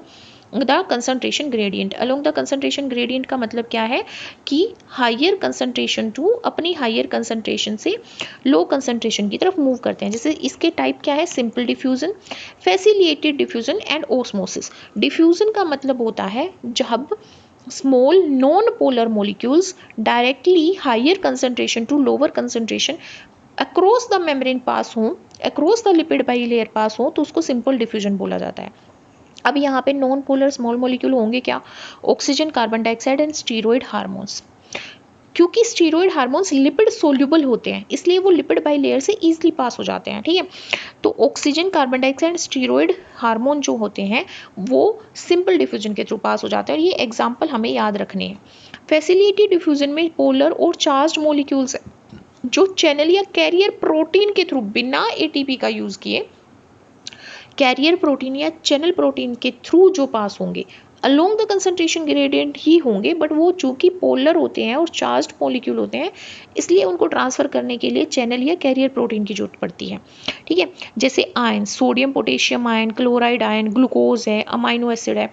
the concentration gradient. Along the concentration gradient का मतलब क्या है कि हायर कंसंट्रेशन टू अपनी हायर कंसंट्रेशन से लो कंसंट्रेशन की तरफ मूव करते हैं। जैसे इसके टाइप क्या है, simple diffusion, facilitated diffusion and osmosis. Diffusion का मतलब होता है जब small non polar molecules directly higher concentration to lower concentration across the membrane pass हो, across the lipid bilayer pass हो, तो उसको सिंपल डिफ्यूजन बोला जाता है। अब यहाँ पे नॉन पोलर स्मॉल मॉलिक्यूल होंगे क्या, oxygen, carbon dioxide and steroid hormones. क्योंकि स्टीरॉयड हार्मोन्स लिपिड सोल्यूबल होते हैं इसलिए वो लिपिड बाई लेयर से इजीली पास हो जाते हैं, ठीक है। तो oxygen, carbon dioxide, steroid hormone जो होते हैं वो सिंपल डिफ्यूजन के थ्रू पास हो जाते हैं और ये एग्जाम्पल हमें याद रखने हैं। फैसिलिटी डिफ्यूजन में पोलर और चार्ज मॉलिक्यूल्स जो चैनल या कैरियर प्रोटीन के थ्रू बिना एटीपी का यूज किए कैरियर प्रोटीन या चैनल प्रोटीन के थ्रू जो पास होंगे अलोंग द कंसंट्रेशन ग्रेडियंट ही होंगे, बट वो चूंकि पोलर होते हैं और चार्ज्ड मॉलिक्यूल होते हैं इसलिए उनको ट्रांसफर करने के लिए चैनल या कैरियर प्रोटीन की जरूरत पड़ती है, ठीक है। जैसे ion, sodium potassium ion, chloride ion, glucose है, अमाइनो एसिड है,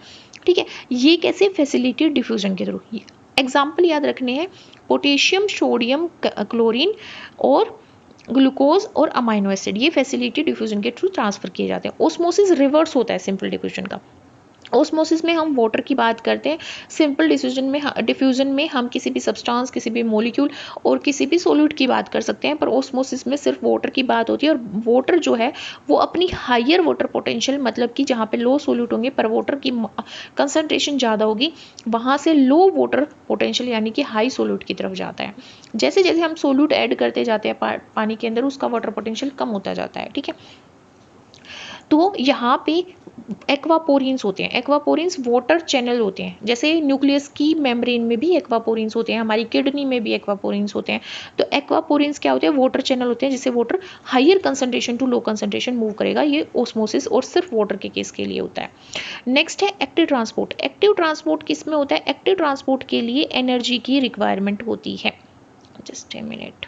ठीक है। ये कैसे, फैसिलिटेटेड डिफ्यूजन के थ्रू। एग्जाम्पल याद रखने हैं, पोटेशियम, सोडियम, क्लोरीन और ग्लूकोज और अमाइनो एसिड, ये फैसिलिटेटेड डिफ्यूजन के थ्रू ट्रांसफर किए जाते हैं। ओस्मोसिस रिवर्स होता है सिंपल डिफ्यूजन का। ओस्मोसिस में हम वाटर की बात करते हैं, सिंपल डिफ्यूजन में हम किसी भी सब्सटेंस, किसी भी मॉलिक्यूल और किसी भी सॉल्यूट की बात कर सकते हैं, पर ओस्मोसिस में सिर्फ वाटर की बात होती है और वाटर जो है वो अपनी हायर वाटर पोटेंशियल, मतलब कि जहाँ पे लो सॉल्यूट होंगे पर वाटर की कंसंट्रेशन ज़्यादा होगी वहाँ से लो वाटर पोटेंशियल यानी कि हाई सॉल्यूट की तरफ जाता है। जैसे जैसे हम सॉल्यूट ऐड करते जाते हैं पानी के अंदर उसका वाटर पोटेंशियल कम होता जाता है, ठीक है। तो यहाँ पे एक्वापोरिन्स होते हैं, एक्वापोरिन्स वाटर चैनल होते हैं। जैसे न्यूक्लियस की मेम्ब्रेन में भी एक्वापोरिन्स होते हैं, हमारी किडनी में भी एक्वापोरिन्स होते हैं। तो एक्वापोरिन्स क्या होते हैं, वाटर चैनल होते हैं जिससे water higher concentration to low concentration move करेगा। ये ओस्मोसिस और सिर्फ वाटर के केस के लिए होता है। नेक्स्ट है एक्टिव ट्रांसपोर्ट। एक्टिव ट्रांसपोर्ट किस में होता है, एक्टिव ट्रांसपोर्ट के लिए एनर्जी की रिक्वायरमेंट होती है। जस्ट ए मिनट,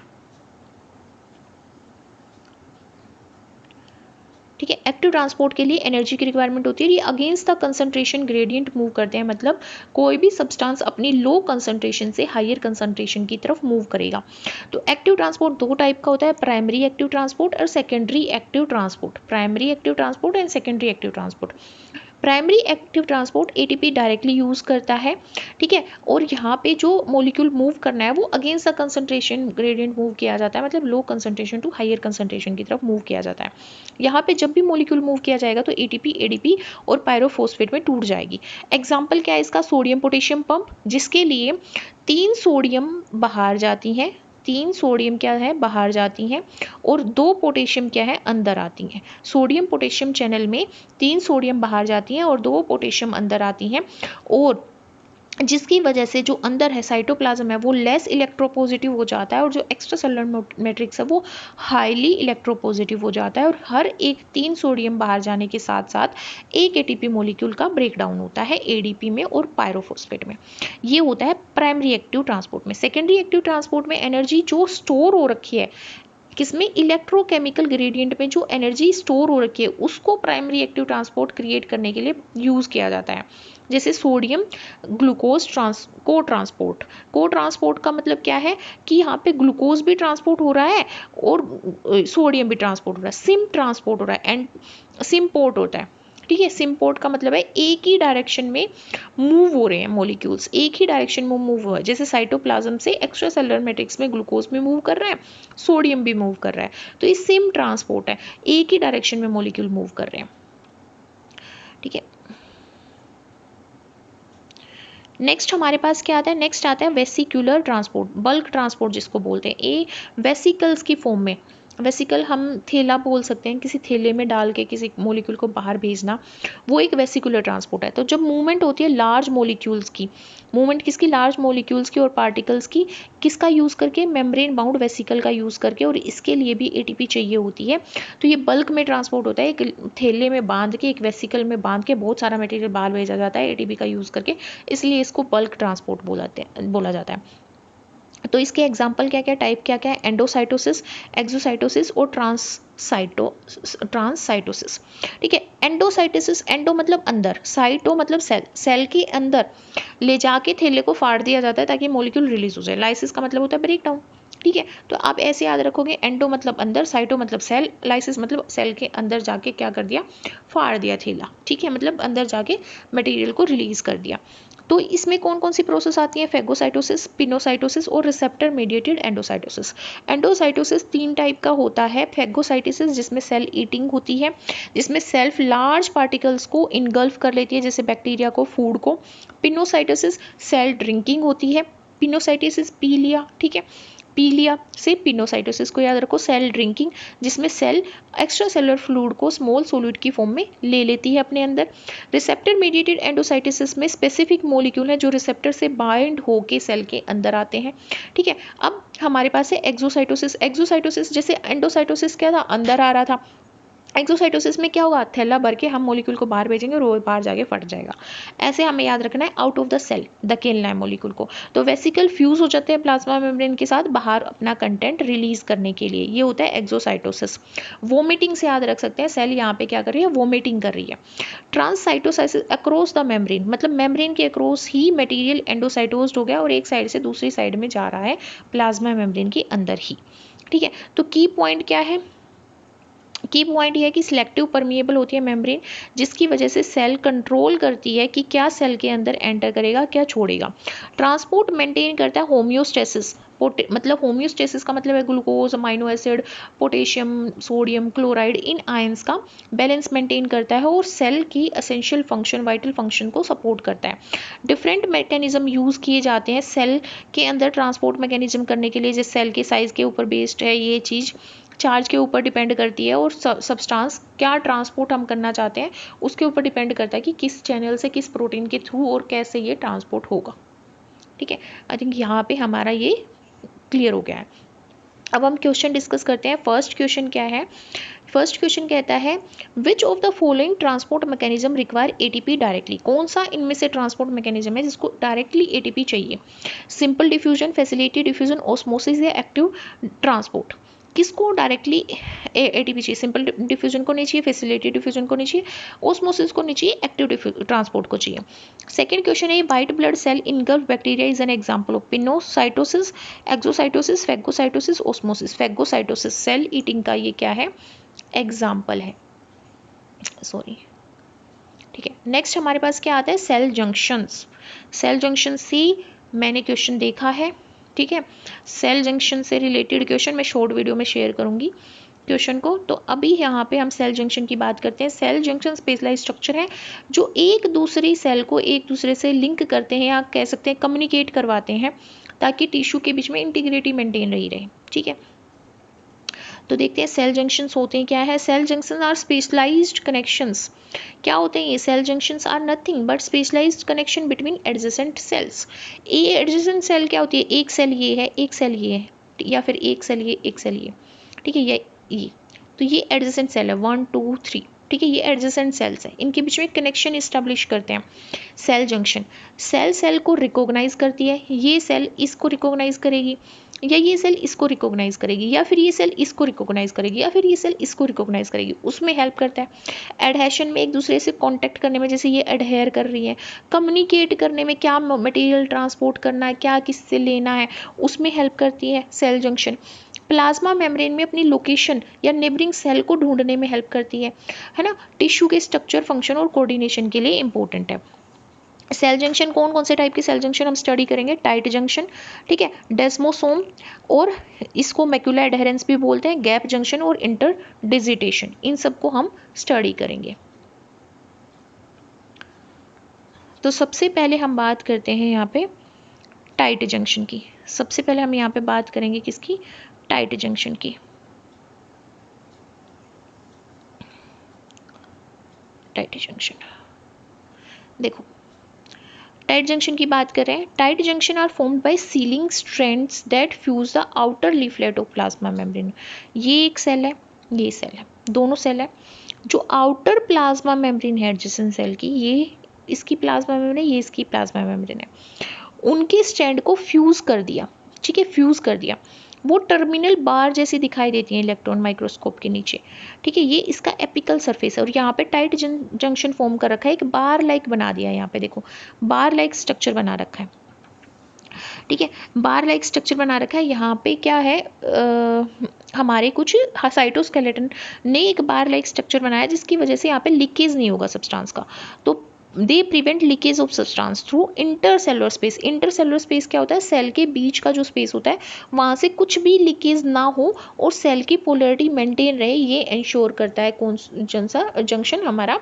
ठीक है। एक्टिव ट्रांसपोर्ट के लिए एनर्जी की रिक्वायरमेंट होती है। ये against the concentration gradient move करते हैं, मतलब कोई भी सब्सटेंस अपनी लो कंसंट्रेशन से हायर कंसंट्रेशन की तरफ मूव करेगा। तो एक्टिव ट्रांसपोर्ट दो टाइप का होता है, प्राइमरी एक्टिव ट्रांसपोर्ट और secondary active transport. Primary active transport and secondary active transport. Primary active transport ATP directly use करता है, ठीक है। और यहाँ पे जो मॉलिक्यूल मूव करना है वो against the concentration gradient move किया जाता है, मतलब low concentration to higher concentration की तरफ मूव किया जाता है। यहाँ पे जब भी मॉलिक्यूल मूव किया जाएगा तो एटीपी, एडीपी और पायरोफॉस्फेट में टूट जाएगी। एग्जाम्पल क्या है इसका, सोडियम पोटेशियम पंप, जिसके लिए 3 सोडियम बाहर जाती हैं, 3 सोडियम क्या है बाहर जाती हैं और 2 पोटेशियम क्या है अंदर आती हैं। सोडियम पोटेशियम चैनल में 3 सोडियम बाहर जाती हैं और 2 पोटेशियम अंदर आती हैं, और जिसकी वजह से जो अंदर है साइटोप्लाज्म है वो लेस इलेक्ट्रोपॉजिटिव हो जाता है और जो एक्स्ट्रा सेलुलर मैट्रिक्स है वो हाईली इलेक्ट्रोपॉजिटिव हो जाता है। और हर एक 3 सोडियम बाहर जाने के साथ साथ एक एटीपी मॉलिक्यूल का ब्रेकडाउन होता है एडीपी में और पायरोफॉस्फेट में। ये होता है प्राइमरी एक्टिव ट्रांसपोर्ट में। सेकेंडरी एक्टिव ट्रांसपोर्ट में एनर्जी जो स्टोर हो रखी है, किसमें, इलेक्ट्रोकेमिकल ग्रेडियंट में जो एनर्जी स्टोर हो रखी है उसको प्राइमरी एक्टिव ट्रांसपोर्ट क्रिएट करने के लिए यूज किया जाता है। जैसे सोडियम ग्लूकोज को ट्रांसपोर्ट का मतलब क्या है कि यहाँ पे ग्लूकोज भी ट्रांसपोर्ट हो रहा है और सोडियम भी ट्रांसपोर्ट हो रहा है, सिम ट्रांसपोर्ट हो रहा है एंड सिमपोर्ट होता है। ठीक है, सिमपोर्ट का मतलब है एक ही डायरेक्शन में मूव हो रहे हैं मॉलिक्यूल्स, एक ही डायरेक्शन में मूव हो रहा है। जैसे साइटोप्लाज्म से एक्स्ट्रा सेलुलर मैट्रिक्स में ग्लूकोज भी मूव कर रहा है, सोडियम भी मूव कर रहा है, तो ये सिम ट्रांसपोर्ट है, एक ही डायरेक्शन में मॉलिक्यूल मूव कर रहे हैं। ठीक है, नेक्स्ट हमारे पास क्या आता है, नेक्स्ट आता है वेसिकुलर ट्रांसपोर्ट, बल्क ट्रांसपोर्ट जिसको बोलते हैं। ये वेसिकल्स की फॉर्म में, वेसिकल हम थैला बोल सकते हैं, किसी थैले में डाल के किसी मॉलिक्यूल को बाहर भेजना, वो एक वेसिकुलर ट्रांसपोर्ट है। तो जब मूवमेंट होती है लार्ज मॉलिक्यूल्स की, मूवमेंट किसकी, लार्ज मॉलिक्यूल्स की और पार्टिकल्स की, किसका यूज़ करके, मेम्ब्रेन बाउंड वेसिकल का यूज़ करके, और इसके लिए भी एटीपी चाहिए होती है। तो ये बल्क में ट्रांसपोर्ट होता है, एक थैले में बांध के, एक वेसिकल में बांध के बहुत सारा मटेरियल बाहर भेजा जाता है एटीपी का यूज़ करके, इसलिए इसको बल्क ट्रांसपोर्ट बोला जाता है। तो इसके एग्जाम्पल क्या क्या, टाइप क्या क्या है, एंडोसाइटोसिस, एक्सोसाइटोसिस और ट्रांससाइटोसिस। ठीक है, एंडोसाइटोसिस, एंडो मतलब अंदर, साइटो मतलब सेल, सेल के अंदर ले जाके थैले को फाड़ दिया जाता है ताकि मॉलिक्यूल रिलीज हो जाए। लाइसिस का मतलब होता है ब्रेक डाउन। ठीक है, तो आप ऐसे याद रखोगे, एंडो मतलब अंदर, साइटो मतलब सेल, लाइसिस मतलब सेल के अंदर जाके क्या कर दिया, फाड़ दिया थैला। ठीक है, मतलब अंदर जाके मटेरियल को रिलीज कर दिया। तो इसमें कौन कौन सी प्रोसेस आती है, फेगोसाइटोसिस, पिनोसाइटोसिस और receptor mediated endocytosis. Endocytosis 3 type का होता है, फेगोसाइटोसिस जिसमें सेल ईटिंग होती है, जिसमें सेल्फ लार्ज पार्टिकल्स को इनगल्फ कर लेती है जैसे बैक्टीरिया को, फूड को। पिनोसाइटोसिस सेल ड्रिंकिंग होती है, पिनोसाइटोसिस पी लिया, ठीक है, पी लिया से पिनोसाइटोसिस को याद रखो, सेल ड्रिंकिंग जिसमें सेल एक्स्ट्रा सेलुलर फ्लूइड को स्मॉल सॉलिड की फॉर्म में ले लेती है अपने अंदर। रिसेप्टर मीडिएटेड एंडोसाइटोसिस में स्पेसिफिक मॉलिक्यूल है जो रिसेप्टर से बाइंड होके सेल के अंदर आते हैं। ठीक है, अब हमारे पास है एक्सोसाइटोसिस। एक्सोसाइटोसिस जैसे एंडोसाइटोसिस क्या था, अंदर आ रहा था, एक्सोसाइटोसिस में क्या होगा, थैला भर के हम मॉलिक्यूल को बाहर भेजेंगे और वो बाहर जाके फट जाएगा। ऐसे हमें याद रखना है, आउट ऑफ द सेल धकेलना है मॉलिक्यूल को। तो वेसिकल फ्यूज हो जाते हैं प्लाज्मा मेम्ब्रेन के साथ बाहर अपना कंटेंट रिलीज करने के लिए, ये होता है एक्सोसाइटोसिस। वोमिटिंग से याद रख सकते हैं, सेल यहाँ पे क्या कर रही है, वोमिटिंग कर रही है। ट्रांससाइटोसिस अक्रॉस द मेम्ब्रेन, मतलब मेम्ब्रेन के अक्रॉस ही मटेरियल एंडोसाइटोज्ड हो गया और एक साइड से दूसरी साइड में जा रहा है प्लाज्मा मेम्ब्रेन के अंदर ही। ठीक है, तो की पॉइंट क्या है, की पॉइंट यह है कि सिलेक्टिव परमिएबल होती है मेम्ब्रेन, जिसकी वजह से सेल कंट्रोल करती है कि क्या सेल के अंदर एंटर करेगा, क्या छोड़ेगा। ट्रांसपोर्ट मेंटेन करता है होम्योस्टेसिस, मतलब होम्योस्टेसिस का मतलब है glucose, amino acid, potassium, sodium, chloride, इन आयंस का बैलेंस मेंटेन करता है और सेल की एसेंशियल फंक्शन, वाइटल फंक्शन को सपोर्ट करता है। डिफरेंट मैकेनिज्म यूज किए जाते हैं सेल के अंदर ट्रांसपोर्ट मैकेनिज्म करने के लिए, जैसे सेल के साइज के ऊपर बेस्ड है ये चीज़, चार्ज के ऊपर डिपेंड करती है, और सब्सटेंस क्या ट्रांसपोर्ट हम करना चाहते हैं उसके ऊपर डिपेंड करता है कि किस चैनल से, किस प्रोटीन के थ्रू और कैसे ये ट्रांसपोर्ट होगा। ठीक है, आई थिंक यहाँ पे हमारा ये क्लियर हो गया है। अब हम क्वेश्चन डिस्कस करते हैं। फर्स्ट क्वेश्चन क्या है, फर्स्ट क्वेश्चन कहता है which of the following transport mechanism require ATP directly, कौन सा इनमें से ट्रांसपोर्ट मैकेनिज्म है जिसको डायरेक्टली एटीपी चाहिए। Simple diffusion, facility diffusion, osmosis या एक्टिव ट्रांसपोर्ट। किसको डायरेक्टली एटीपी चाहिए, सिंपल डिफ्यूजन को नहीं चाहिए, फैसिलिटी डिफ्यूजन को नहीं चाहिए, ऑस्मोसिस को नहीं चाहिए, एक्टिव ट्रांसपोर्ट को चाहिए। सेकंड क्वेश्चन है white blood cell engulf bacteria is an example of pinocytosis, exocytosis, phagocytosis, osmosis. Phagocytosis cell eating का ये क्या है, एग्जाम्पल है, सॉरी। ठीक है, नेक्स्ट हमारे पास क्या आता है, सेल जंक्शंस। सेल जंक्शन से मैंने क्वेश्चन देखा है, ठीक है, सेल जंक्शन से रिलेटेड क्वेश्चन मैं शॉर्ट वीडियो में शेयर करूंगी क्वेश्चन को। तो अभी यहाँ पे हम सेल जंक्शन की बात करते हैं। सेल जंक्शन स्पेशलाइज्ड स्ट्रक्चर है जो एक दूसरी सेल को एक दूसरे से लिंक करते हैं या कह सकते हैं कम्युनिकेट करवाते हैं ताकि टिश्यू के बीच में इंटीग्रिटी मेंटेन रही रहे। ठीक है, तो देखते हैं सेल जंक्शंस होते हैं क्या है। Cell junctions are specialised connections. क्या होते हैं ये cell junctions, are nothing but specialised connection between adjacent cells. ये एडजेसेंट सेल क्या होती है, एक सेल ये है, एक सेल ये है, या फिर एक सेल ये, एक सेल ये। ठीक है, ये तो ये एडजेसेंट सेल है 1 2 3। ठीक है, ये एडजेसेंट सेल्स है, इनके बीच में कनेक्शन इस्टेब्लिश करते हैं सेल जंक्शन। सेल सेल को रिकॉग्नाइज करती है, ये सेल इसको रिकॉग्नाइज करेगी, या ये सेल इसको रिकॉग्नाइज करेगी, या फिर ये सेल इसको रिकॉग्नाइज करेगी, या फिर ये सेल इसको रिकॉग्नाइज करेगी, उसमें हेल्प करता है। एडहेशन में एक दूसरे से कांटेक्ट करने में, जैसे ये एडहेयर कर रही है, कम्युनिकेट करने में, क्या मटेरियल ट्रांसपोर्ट करना है, क्या किससे लेना है, उसमें हेल्प करती है सेल जंक्शन। प्लाज्मा मेम्ब्रेन में अपनी लोकेशन या नेबरिंग सेल को ढूंढने में हेल्प करती है ना। टिश्यू के स्ट्रक्चर, फंक्शन और कोऑर्डिनेशन के लिए इंपॉर्टेंट है। सेल जंक्शन, कौन कौन से टाइप के सेल जंक्शन हम स्टडी करेंगे? टाइट जंक्शन, ठीक है, डेस्मोसोम, और इसको मैक्यूला एडहेरेंस भी बोलते हैं, गैप जंक्शन और इंटरडिजिटेशन, इन सबको हम स्टडी करेंगे। तो सबसे पहले हम बात करते हैं यहाँ पे टाइट जंक्शन की। सबसे पहले हम यहाँ पे बात करेंगे किसकी? टाइट जंक्शन की। टाइट जंक्शन, देखो टाइट जंक्शन की बात कर रहे हैं। Tight junction are formed by sealing strands that fuse the outer leaflet of plasma membrane. ये एक सेल है, ये सेल है, दोनों सेल है। जो आउटर प्लाज्मा मेम्ब्रेन है एडजेसेंट सेल की, ये इसकी प्लाज्मा मेम्ब्रेन है, ये इसकी प्लाज्मा मेम्ब्रेन है, उनके स्ट्रैंड को फ्यूज कर दिया, ठीक है, फ्यूज कर दिया। वो टर्मिनल बार जैसी दिखाई देती है इलेक्ट्रॉन माइक्रोस्कोप के नीचे, ठीक है। ये इसका एपिकल सरफेस है और यहाँ पे टाइट जंक्शन फॉर्म कर रखा है, एक बार लाइक बना दिया है, यहाँ पे देखो बार लाइक स्ट्रक्चर बना रखा है, ठीक है, बार लाइक स्ट्रक्चर बना रखा है। यहाँ पे क्या है, हमारे कुछ साइटोस्केलेटन ने एक बार लाइक स्ट्रक्चर बनाया जिसकी वजह से यहाँ पे लीकेज नहीं होगा सब्सटेंस का। तो they prevent leakage of substance through intercellular space. Intercellular space क्या होता है? सेल के बीच का जो स्पेस होता है, वहाँ से कुछ भी लीकेज ना हो और सेल की पोलैरिटी मेंटेन रहे, ये इंश्योर करता है कौन सा जंक्शन? हमारा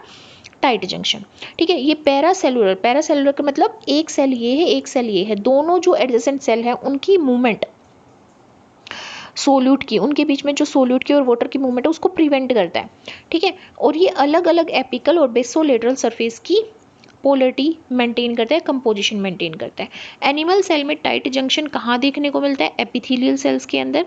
टाइट जंक्शन, ठीक है। ये पैरासेलुलर, पैरासेलुलर का मतलब एक सेल ये है, एक सेल ये है, दोनों जो एडजेसेंट सेल है उनकी मूवमेंट सोल्यूट की, उनके बीच में जो सोल्यूट की और वाटर की मूवमेंट है उसको प्रिवेंट करता है, ठीक है। और ये अलग अलग एपिकल और बेसोलेटरल सरफेस की पोलैरिटी मेंटेन करता है, कंपोजिशन मेंटेन करता है। एनिमल सेल में टाइट जंक्शन कहाँ देखने को मिलता है? एपिथेलियल सेल्स के अंदर।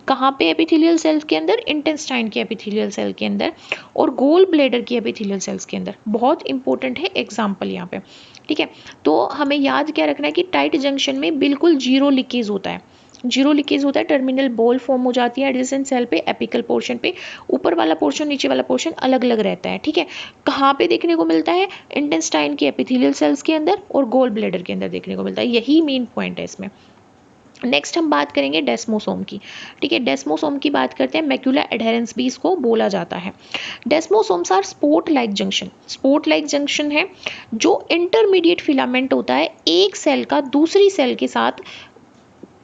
कहाँ पे? एपिथेलियल सेल्स के अंदर, इंटेस्टाइन के एपिथेलियल सेल के अंदर और गोल ब्लेडर की एपिथेलियल सेल्स के अंदर। बहुत इंपॉर्टेंट है एग्जाम्पल यहाँ पे, ठीक है। तो हमें याद क्या रखना है कि टाइट जंक्शन में बिल्कुल जीरो लीकेज होता है, जीरो लीकेज होता है। टर्मिनल बॉल फॉर्म हो जाती है एडजेसेंट सेल पे, एपिकल पोर्शन पे, ऊपर वाला पोर्शन नीचे वाला पोर्शन अलग अलग रहता है, ठीक है। कहाँ पे देखने को मिलता है? इंटेस्टाइन के एपिथेलियल सेल्स के अंदर और गोल ब्लेडर के अंदर देखने को मिलता है, यही मेन पॉइंट है इसमें। नेक्स्ट हम बात करेंगे डेस्मोसोम की, ठीक है। डेस्मोसोम की बात करते हैं, मैक्यूला एडहेरेंस भी इसको बोला जाता है। Desmosomes are spot like junction. Spot like junction है जो इंटरमीडिएट फिलामेंट होता है, एक सेल का दूसरी सेल के साथ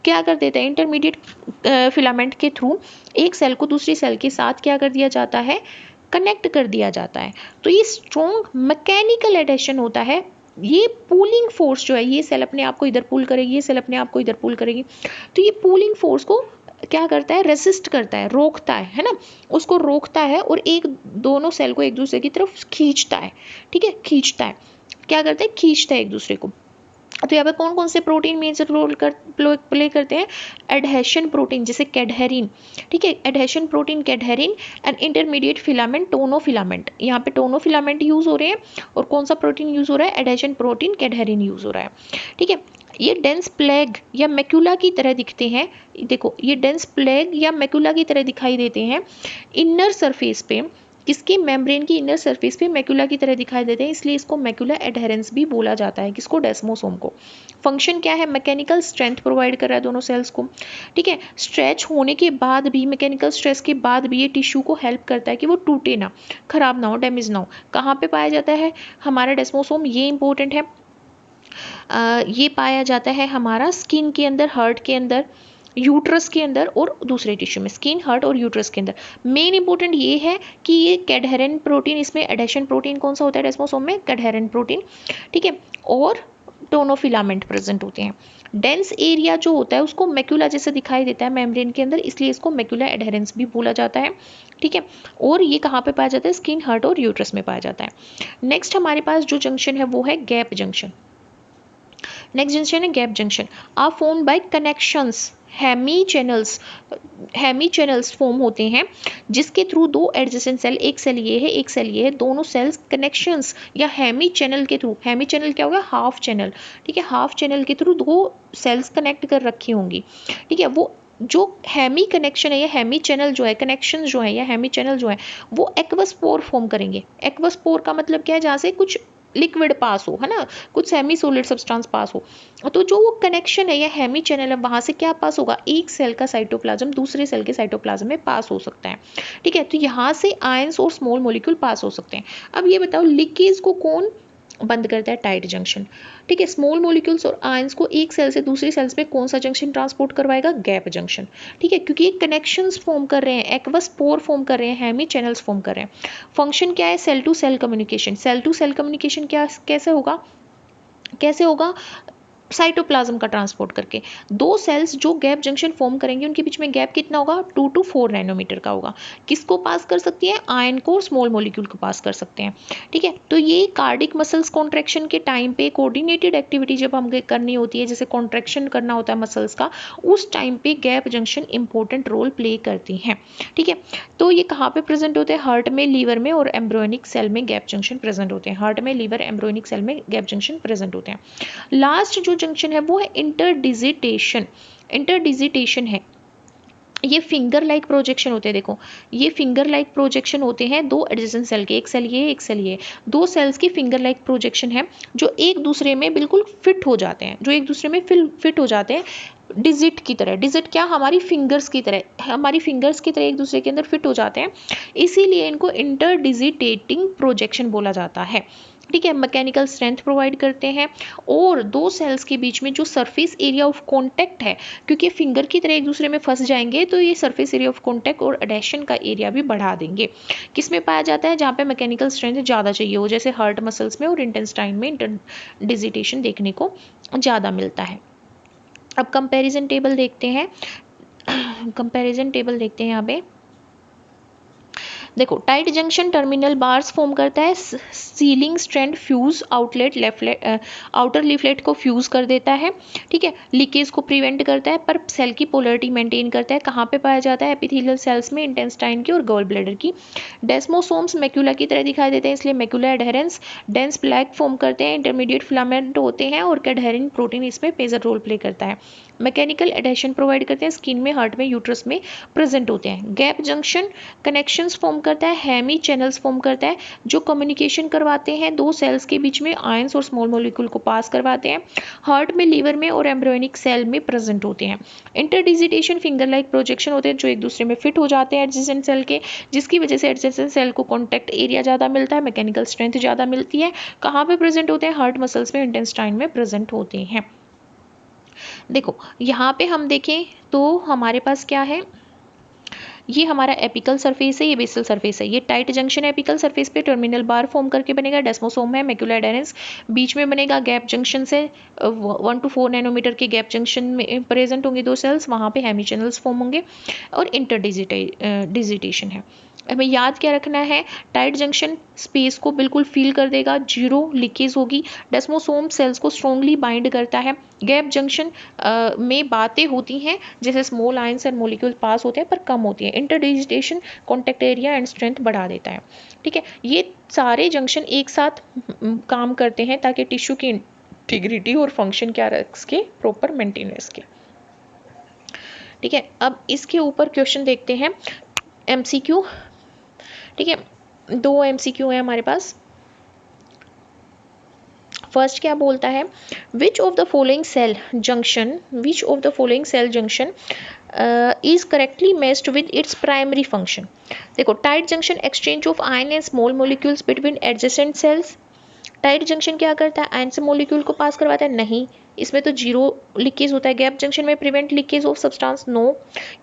क्या कर देता है? इंटरमीडिएट फिलामेंट के थ्रू एक सेल को दूसरी सेल के साथ क्या कर दिया जाता है? कनेक्ट कर दिया जाता है। तो ये स्ट्रॉन्ग मैकेनिकल एडेशन होता है। ये पुलिंग फोर्स जो है, ये सेल अपने आप को इधर पुल करेगी, ये सेल अपने आप को इधर पुल करेगी, तो ये पुलिंग फोर्स को क्या करता है? रेसिस्ट करता है, रोकता है ना, उसको रोकता है और एक दोनों सेल को एक दूसरे की तरफ खींचता है, ठीक है, खींचता है। क्या करता है? खींचता है एक दूसरे को। तो यहाँ पे कौन कौन से प्रोटीन मेजर रोल प्ले करते हैं? एडहेशन प्रोटीन जैसे कैडहेरिन, ठीक है, adhesion protein cadherin and intermediate filament tonofilament. यहाँ पे टोनोफिलामेंट यूज हो रहे हैं और कौन सा प्रोटीन यूज हो रहा है? एडहेशन प्रोटीन कैडहेरिन यूज हो रहा है, ठीक है। ये डेंस प्लेग या मैक्यूला की तरह दिखते हैं, देखो ये डेंस प्लेग या मैक्यूला की तरह दिखाई देते हैं इनर सरफेस पे, किसकी? मेम्ब्रेन की इनर सरफेस पे मैक्यूला की तरह दिखाई देते हैं, इसलिए इसको मैक्यूला एडहेरेंस भी बोला जाता है। किसको? डेस्मोसोम को। फंक्शन क्या है? मैकेनिकल स्ट्रेंथ प्रोवाइड कर रहा है दोनों सेल्स को, ठीक है। स्ट्रेच होने के बाद भी, मैकेनिकल स्ट्रेस के बाद भी ये टिश्यू को हेल्प करता है कि वो टूटे ना, खराब ना हो, डैमेज ना हो। कहाँ पे पाया जाता है हमारा डेस्मोसोम? ये इंपॉर्टेंट है, ये पाया जाता है हमारा स्किन के अंदर, हार्ट के अंदर, यूट्रस के अंदर और दूसरे टिश्यू में, स्किन, हार्ट और यूट्रस के अंदर। मेन इंपॉर्टेंट ये है कि ये कैडहेरेंट प्रोटीन, इसमें एडेशन प्रोटीन कौन सा होता है डेस्मोसोम में? कैडहेरेंट प्रोटीन, ठीक है, और टोनोफिलामेंट प्रेजेंट होते हैं। डेंस एरिया जो होता है उसको मैक्यूला जैसे दिखाई देता है मेम्ब्रेन के अंदर, इसलिए इसको मैक्यूला एडहेरेंस भी बोला जाता है, ठीक है। और ये कहाँ पे पाया जाता है? स्किन, हार्ट और यूट्रस में पाया जाता है। नेक्स्ट हमारे पास जो जंक्शन है वो है गैप जंक्शन। नेक्स्ट जंक्शन है gap junction, are formed by connections hemi channels. Hemi channels form होते हैं जिसके थ्रू दो एडजेसेंट सेल, एक सेल ये है एक सेल ये है, दोनों सेल्स कनेक्शंस या हेमी चैनल के थ्रू, हेमी चैनल क्या होगा, हाफ चैनल, ठीक है, हाफ चैनल के थ्रू दो सेल्स कनेक्ट कर रखी होंगी, ठीक है। वो जो हेमी कनेक्शन है या हेमी चैनल जो है, कनेक्शन जो है या हेमी चैनल जो है, वो एक्वस पोर फॉर्म करेंगे। एक्वस पोर का मतलब क्या है, जहाँ से कुछ लिक्विड पास हो, है ना, कुछ सेमी सॉलिड सब्सटेंस पास हो। तो जो वो कनेक्शन है या हेमी चैनल है, वहां से क्या पास होगा, एक सेल का साइटोप्लाज्म दूसरे सेल के साइटोप्लाज्म में पास हो सकता है, ठीक है। तो यहाँ से आयंस और स्मॉल मॉलिक्यूल पास हो सकते हैं। अब ये बताओ लीकेज को कौन बंद करता है, टाइट जंक्शन, ठीक है। स्मॉल मॉलिक्यूल्स और आयंस को एक सेल से दूसरी सेल्स में कौन सा जंक्शन ट्रांसपोर्ट करवाएगा, गैप जंक्शन, ठीक है, क्योंकि ये कनेक्शंस फॉर्म कर रहे हैं, एक्वस पोर फॉर्म कर रहे हैं, हेमी चैनल्स फॉर्म कर रहे हैं। फंक्शन क्या है, cell to cell communication. Cell to cell communication क्या कैसे होगा, कैसे होगा, साइटोप्लाज्म का ट्रांसपोर्ट करके। दो सेल्स जो गैप जंक्शन फॉर्म करेंगे उनके बीच में गैप कितना होगा, 2 to 4 नैनोमीटर का होगा। किसको पास कर सकती है, आयन को, स्मॉल मॉलिक्यूल को पास कर सकते हैं, ठीक है। तो ये कार्डिक मसल्स कॉन्ट्रैक्शन के टाइम पे कोऑर्डिनेटेड एक्टिविटी जब हमें करनी होती है, जैसे कॉन्ट्रैक्शन करना होता है मसल्स का, उस टाइम पे gap junction important role play करती हैं, ठीक है। तो ये कहाँ पे प्रेजेंट होते हैं, हार्ट में, लीवर में और एम्ब्रियोनिक सेल में गैप जंक्शन प्रेजेंट होते हैं। हार्ट में, लीवर, एम्ब्रियोनिक सेल में गैप जंक्शन प्रेजेंट होते हैं। लास्ट जो जंक्शन है वो है इंटरडिजिटेशन। इंटरडिजिटेशन है, ये फिंगर लाइक प्रोजेक्शन होते हैं। देखो ये फिंगर लाइक प्रोजेक्शन होते हैं दो एडजेसेंट सेल के, एक सेल ये एक सेल ये, दो सेल्स की फिंगर लाइक प्रोजेक्शन है जो एक दूसरे में बिल्कुल फिट हो जाते हैं, जो एक दूसरे में फिट हो जाते हैं डिजिट की तरह। डिजिट क्या, हमारी फिंगर्स की तरह, हमारी फिंगर्स की तरह एक दूसरे के अंदर फिट हो जाते हैं, इसीलिए इनको इंटरडिजिटेटिंग प्रोजेक्शन बोला जाता है, ठीक है। मैकेनिकल स्ट्रेंथ प्रोवाइड करते हैं और दो सेल्स के बीच में जो सरफेस एरिया ऑफ कांटेक्ट है, क्योंकि फिंगर की तरह एक दूसरे में फंस जाएंगे तो ये सरफेस एरिया ऑफ कांटेक्ट और एडेशन का एरिया भी बढ़ा देंगे। किस में पाया जाता है, जहाँ पे मैकेनिकल स्ट्रेंथ ज़्यादा चाहिए हो, जैसे हार्ट मसल्स में और इंटेस्टाइन में इंटरडिजिटेशन देखने को ज़्यादा मिलता है। अब कंपैरिजन टेबल देखते हैं, कंपैरिजन टेबल देखते हैं यहाँ पे। देखो tight junction terminal bars form करता है, ceiling strand fuse outlet outer leaflet को फ्यूज कर देता है, ठीक है। लीकेज को प्रिवेंट करता है पर सेल की पोलरिटी मेंटेन करता है। कहाँ पे पाया जाता है, एपिथेलियल सेल्स में, इंटेस्टाइन की और गॉल ब्लैडर की। डेस्मोसोम्स मैक्यूला की तरह दिखाई देते हैं, इसलिए macula adherence, dense plaque form करते हैं, इंटरमीडिएट फिलामेंट होते हैं और कैडहेरिन प्रोटीन इसमें मेजर रोल प्ले करता है। मैकेनिकल एडेशन प्रोवाइड करते हैं, स्किन में, हार्ट में, यूट्रस में प्रेजेंट होते हैं। गैप जंक्शन कनेक्शंस फॉर्म करता है, हेमी चैनल्स फॉर्म करता है जो कम्युनिकेशन करवाते हैं दो सेल्स के बीच में, आयंस और स्मॉल मॉलिक्यूल को पास करवाते हैं। हार्ट में, लीवर में और एम्ब्रियोनिक सेल में प्रेजेंट होते हैं। इंटरडिजिटेशन फिंगर लाइक प्रोजेक्शन होते हैं जो एक दूसरे में फिट हो जाते हैं एडजेसेंट सेल के, जिसकी वजह से एडजेसेंट सेल को कॉन्टैक्ट एरिया ज़्यादा मिलता है, मैकेनिकल स्ट्रेंथ ज़्यादा मिलती है। कहाँ पे प्रेजेंट होते हैं, हार्ट मसल्स में, इंटेस्टाइन में प्रेजेंट होते हैं। देखो यहाँ पे हम देखें तो हमारे पास क्या है, ये हमारा एपिकल सरफेस है, ये बेसल सरफेस है। ये टाइट जंक्शन एपिकल सरफेस पे टर्मिनल बार फॉर्म करके बनेगा, डेस्मोसोम है, मैक्यूला एडेरेंस बीच में बनेगा, गैप जंक्शन से 1 to 4 नैनोमीटर के गैप जंक्शन में प्रेजेंट होंगे दो सेल्स, वहाँ पे हेमी चैनल्स फॉर्म होंगे और इंटरडिजिटेशन है। हमें याद क्या रखना है, टाइट जंक्शन स्पेस को बिल्कुल फिल कर देगा, जीरो लीकेज होगी। डेस्मोसोम सेल्स को स्ट्रॉन्गली बाइंड करता है। गैप जंक्शन में बातें होती हैं जैसे स्मॉल आयंस एंड मॉलिक्यूल पास होते हैं पर कम होती है। इंटरडिजिटेशन कॉन्टैक्ट एरिया एंड स्ट्रेंथ बढ़ा देता है, ठीक है। ये सारे जंक्शन एक साथ काम करते हैं ताकि टिश्यू की इंटीग्रिटी और फंक्शन क्या रखे, प्रॉपर मेंटेन रखे, ठीक है। अब इसके ऊपर क्वेश्चन देखते हैं, MCQ, ठीक है। 2 MCQ है हमारे पास। फर्स्ट क्या बोलता है, which of the following cell junction is correctly matched with its primary function. देखो tight junction exchange of ion and small molecules between adjacent cells. Tight junction क्या करता है, आयन से मॉलिक्यूल को पास करवाता है, नहीं, इसमें तो जीरो लीकेज होता है। गैप जंक्शन में prevent leakage of substance, no,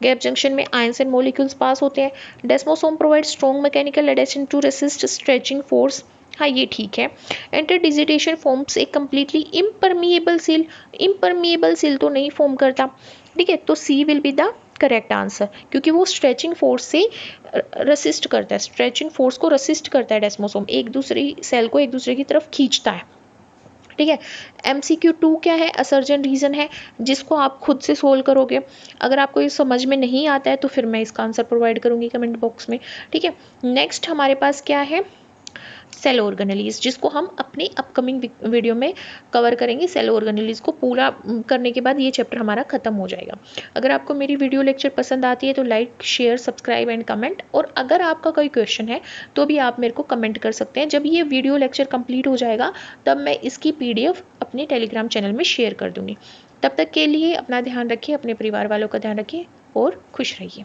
gap junction में आयंस एंड मॉलिक्यूल्स पास होते हैं। Desmosome provide strong mechanical adhesion to resist stretching force, हाँ ये ठीक है। Interdigitation forms a completely impermeable seal तो नहीं फॉर्म करता, ठीक है। तो C will be the correct answer, क्योंकि वो स्ट्रेचिंग फोर्स से रेसिस्ट करता है, स्ट्रेचिंग फोर्स को रेसिस्ट करता है डेस्मोसोम, एक दूसरी सेल को एक दूसरे की तरफ खींचता है, ठीक है। MCQ 2 क्या है, असर्जन रीज़न है, जिसको आप खुद से सोल्व करोगे। अगर आपको ये समझ में नहीं आता है तो फिर मैं इसका आंसर प्रोवाइड करूँगी कमेंट बॉक्स में, ठीक है। नेक्स्ट हमारे पास क्या है, सेल ऑर्गेनेलीज, जिसको हम अपनी अपकमिंग वीडियो में कवर करेंगे। सेल ऑर्गेनेलीज को पूरा करने के बाद ये चैप्टर हमारा खत्म हो जाएगा। अगर आपको मेरी वीडियो लेक्चर पसंद आती है तो like, share, subscribe and comment. और अगर आपका कोई क्वेश्चन है तो भी आप मेरे को कमेंट कर सकते हैं। जब ये वीडियो लेक्चर कंप्लीट हो जाएगा तब मैं इसकी PDF अपने टेलीग्राम चैनल में शेयर कर दूँगी। तब तक के लिए अपना ध्यान रखिए, अपने परिवार वालों का ध्यान रखिए और खुश रहिए।